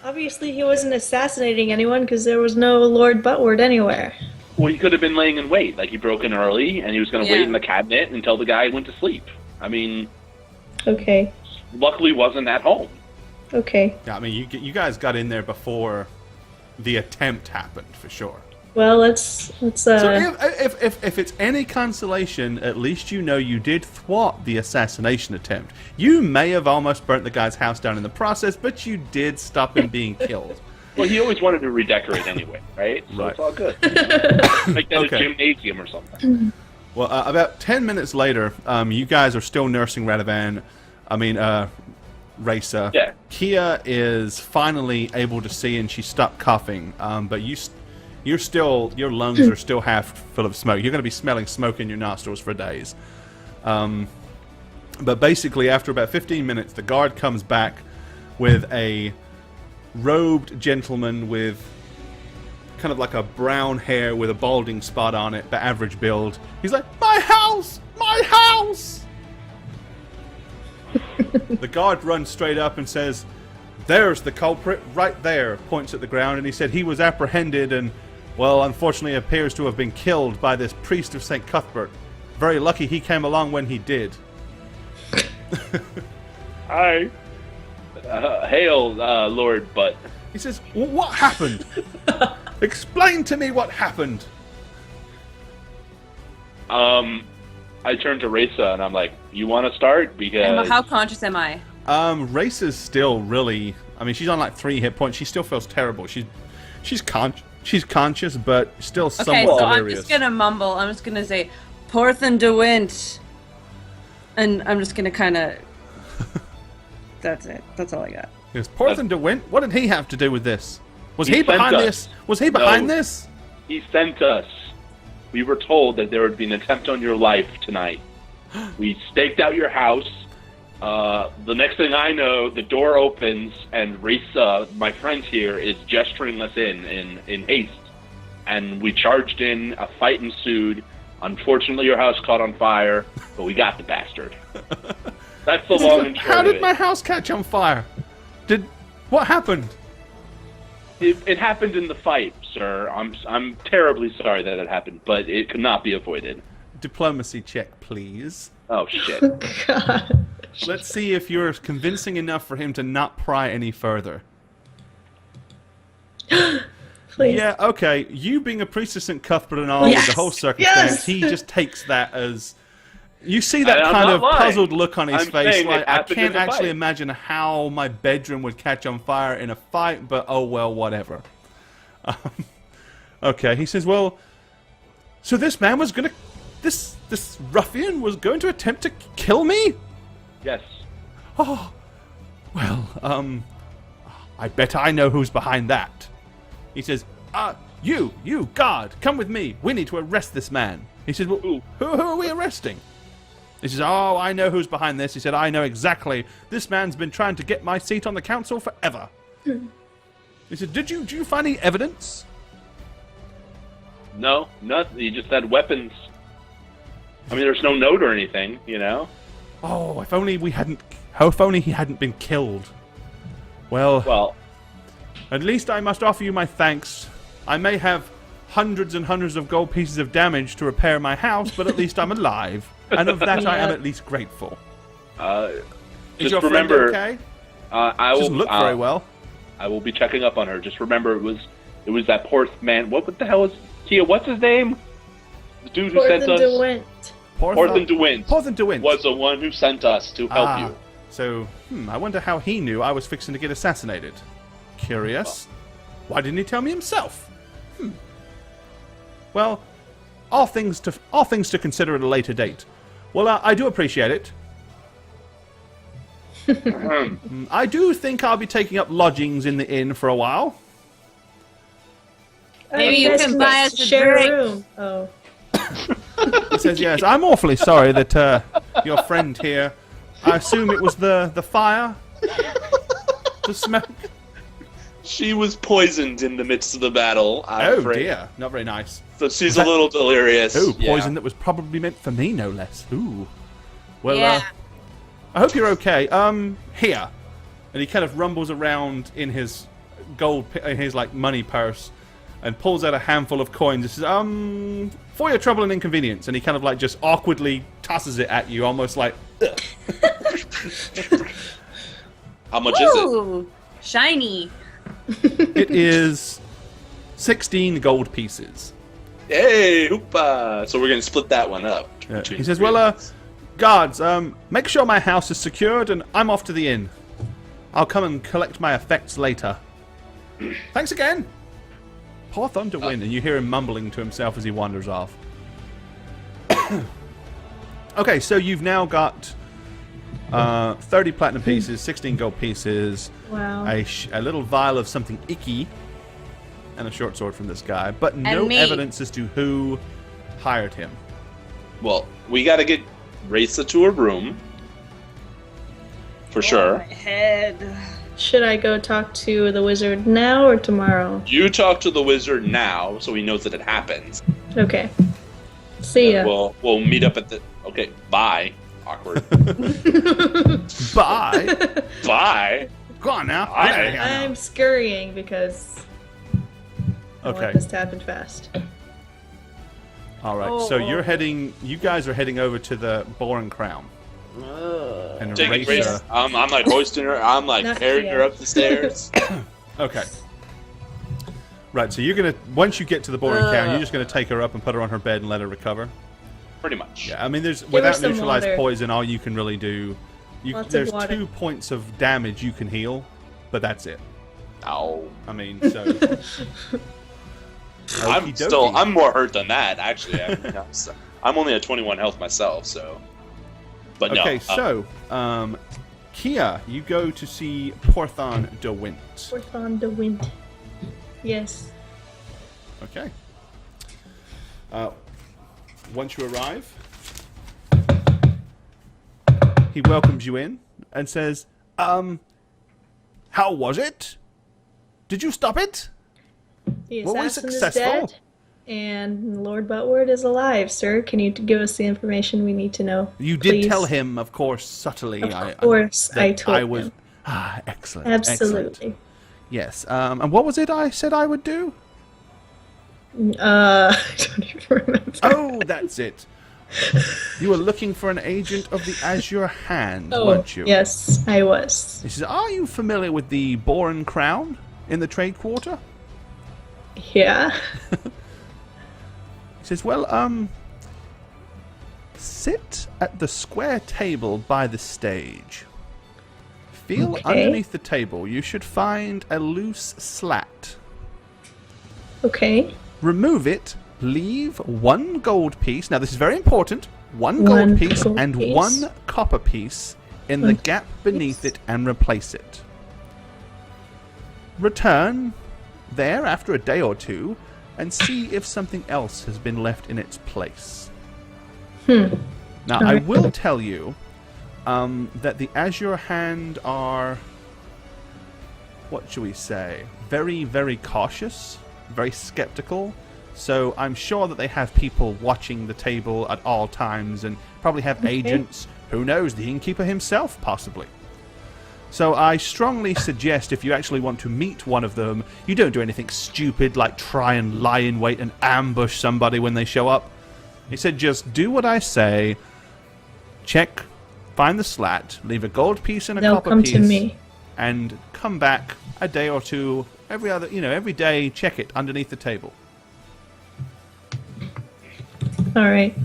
Obviously, he wasn't assassinating anyone because there was no Lord Buttward anywhere. Well, he could have been laying in wait. Like, he broke in early, and he was going to wait in the cabinet until the guy went to sleep. I mean... Okay. Luckily, wasn't at home. Okay. Yeah, I mean, you guys got in there before the attempt happened, for sure. Well, let's So if it's any consolation, at least you know you did thwart the assassination attempt. You may have almost burnt the guy's house down in the process, but you did stop him being killed. Well, he always wanted to redecorate anyway, right? So Right. It's all good. Like that a gymnasium or something. Well, about 10 minutes later, you guys are still nursing Radovan. Raica. Yeah. Kia is finally able to see, and she stopped coughing. But your lungs are still half full of smoke. You're going to be smelling smoke in your nostrils for days. But basically, after about 15 minutes, the guard comes back with a robed gentleman with kind of like a brown hair with a balding spot on it, but average build. He's like, "My house! My house!" The guard runs straight up and says, "There's the culprit right there," points at the ground, and he said he was apprehended and, well, unfortunately appears to have been killed by this priest of St. Cuthbert. Very lucky he came along when he did. Hi. Hail, Lord Butt. He says, "What happened? Explain to me what happened." I turn to Raica and I'm like, "You want to start?" Because how conscious am I? Raica's still really... I mean, she's on like 3 hit points. She still feels terrible. She's conscious, but still somewhat delirious. I'm just gonna mumble. I'm just gonna say, "Porthan de Wint," and I'm just gonna kind of... That's it. That's all I got. Yes, Porthan de Wint? What did he have to do with this? Was he behind this? Was he behind this? He sent us. We were told that there would be an attempt on your life tonight. We staked out your house. The next thing I know, the door opens and Raica, my friend here, is gesturing us in haste. And we charged in. A fight ensued. Unfortunately, your house caught on fire, but we got the bastard. That's the long and short How of did it. my house catch on fire? What happened? It happened in the fight, sir. I'm terribly sorry that it happened, but it could not be avoided. Diplomacy check, please. Oh, shit. God. Let's see if you're convincing enough for him to not pry any further. Please. Yeah, okay. You being a priest of St. Cuthbert and all, with the whole circumstance, he just takes that as... You see that kind of puzzled look on his face, like, I can't actually imagine how my bedroom would catch on fire in a fight, but oh well, whatever. Okay, he says, well, so this man was gonna... This ruffian was going to attempt to kill me? Yes. Oh, well, I bet I know who's behind that. He says, you, guard, come with me. We need to arrest this man. He says, well, who are we arresting? He says, oh, I know who's behind this. He said, I know exactly. This man's been trying to get my seat on the council forever. He said, did you find any evidence? No, nothing. He just had weapons. I mean, there's no note or anything, you know? Oh, if only he hadn't been killed. Well, at least I must offer you my thanks. I may have hundreds and hundreds of gold pieces of damage to repair my house, but at least I'm alive. And of that I am at least grateful. Is your friend okay? I will, doesn't look very well. I will be checking up on her. Just remember, it was that poor man. What the hell is... Kia, what's his name? The dude who sent us... Porthan de Wint. Porthan de Wint was the one who sent us to help you. So, I wonder how he knew I was fixing to get assassinated. Curious. Why didn't he tell me himself? Well, all things to consider at a later date. Well, I do appreciate it. I do think I'll be taking up lodgings in the inn for a while. Maybe you can buy us a share drink. a room. Oh. He says, yes, I'm awfully sorry that your friend here, I assume it was the fire? The smoke? She was poisoned in the midst of the battle, I'm afraid. Dear, not very nice. So she's a little delirious. Ooh, poison that was probably meant for me, no less. Ooh. Well, Yeah. I hope you're okay. Here. And he kind of rumbles around in his money purse and pulls out a handful of coins. He says, for your trouble and inconvenience. And he kind of like just awkwardly tosses it at you, almost like, ugh. How much is it? Ooh, shiny. It is 16 gold pieces. Hey, hoopa! So we're gonna split that one up. He says, well, guards, make sure my house is secured and I'm off to the inn. I'll come and collect my effects later. Thanks again. Porthan de Wint, and you hear him mumbling to himself as he wanders off. Okay, so you've now got 30 platinum pieces, 16 gold pieces, wow, a little vial of something icky, and a short sword from this guy, but no evidence as to who hired him. Well, we got to get Raica to her room. For sure. My head. should I go talk to the wizard now or tomorrow? You talk to the wizard now, so he knows that it happens. Okay. See ya. We'll meet up at the. Okay, bye. Awkward. Bye. Bye. Go on now. I'm scurrying because I want this to happen fast. All right. So you're heading. You guys are heading over to the Boar and Crown. And Raica. I'm like hoisting her. I'm like carrying her up the stairs. Okay. Right. So you're gonna once you get to the Boar and Crown, you're just gonna take her up and put her on her bed and let her recover. Pretty much. Yeah. I mean, without neutralized poison, all you can really do. There's 2 points of damage you can heal, but that's it. Oh. I mean, so. I'm more hurt than that, actually. I'm only at 21 health myself, so. But no. Okay, so, Kia, you go to see Porthon de Wint. Porthon de Wint. Yes. Okay. Once you arrive, he welcomes you in and says, how was it? Did you stop it? The Were we assassin is successful? dead, and Lord Buttward is alive, sir. Can you give us the information we need to know? You please? did tell him, of course, subtly. Of course, I told him. Ah, excellent. Absolutely. Excellent. Yes. And what was it I said I would do? I don't even remember. Oh, that's it. You were looking for an agent of the Azure Hand, weren't you? Yes, I was. He says, are you familiar with the Boar and Crown in the Trade Quarter? Yeah. He says, well, sit at the square table by the stage. Feel underneath the table. You should find a loose slat. Okay. Remove it. Leave 1 gold piece. Now, this is very important. 1 gold piece and 1 copper piece in the gap beneath it and replace it. Return there after a day or 2 and see if something else has been left in its place. Now, I will tell you that the Azure Hand are, what should we say, very, very cautious, very skeptical. So I'm sure that they have people watching the table at all times and probably have agents. Who knows, the innkeeper himself, possibly. So I strongly suggest if you actually want to meet one of them, you don't do anything stupid like try and lie in wait and ambush somebody when they show up. He said just do what I say, check, find the slat, leave a gold piece and a copper piece, to me. and come back a day or 2, every day, check it underneath the table. All right.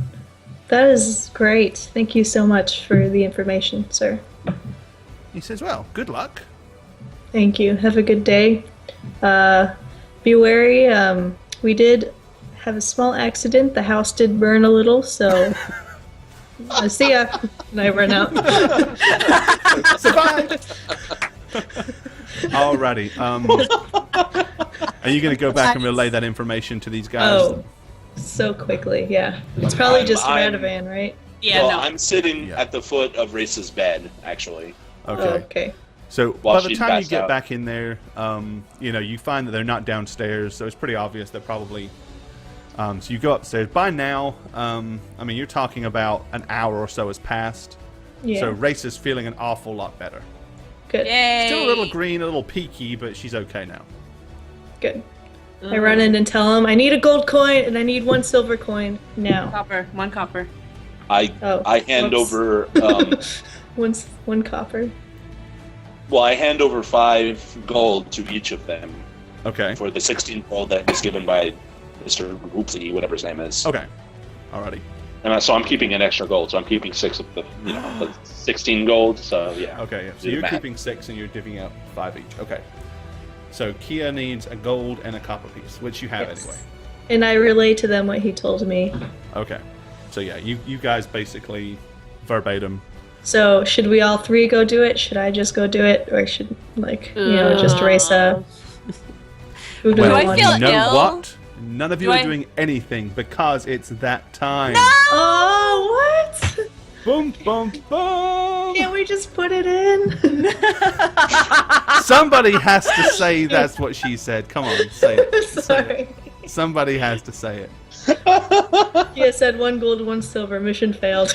That is great. Thank you so much for the information, sir. He says, well, good luck. Thank you. Have a good day. Be wary. We did have a small accident. The house did burn a little, so... see ya. And I run out. Survive! Alrighty. Are you going to go back and relay that information to these guys? Oh, so quickly, yeah. It's probably just Radovan, right? Yeah, well, I'm sitting at the foot of Raica's bed, actually. Okay. Oh, okay. So by the time you get back in there, you find that they're not downstairs, so it's pretty obvious they're probably... so you go upstairs. By now, you're talking about an hour or so has passed. Yeah. So Raica's feeling an awful lot better. Good. Yay. Still a little green, a little peaky, but she's okay now. Good. I run in and tell him, I need a gold coin and I need 1 silver coin now. 1 copper. I hand over... 1 copper. Well, I hand over 5 gold to each of them. Okay. For the 16 gold that was given by Mr. Oopsie, whatever his name is. Okay. Alrighty. And so I'm keeping an extra gold, so I'm keeping 6 of the, the 16 gold, so yeah. Okay, yeah. So you're keeping 6 and you're divvying out 5 each. Okay. So Kia needs a gold and a copper piece, which you have anyway. And I relay to them what he told me. Okay. So yeah, you guys basically verbatim. So should we all three go do it? Should I just go do it, or should just Raica? Who do I want? feel you know ill? what? None of you are doing anything because it's that time. No! Oh, what? Boom, boom, boom! Can't we just put it in? Somebody has to say that's what she said. Come on, say it. Sorry. Somebody has to say it. Kia said 1 gold, 1 silver. Mission failed.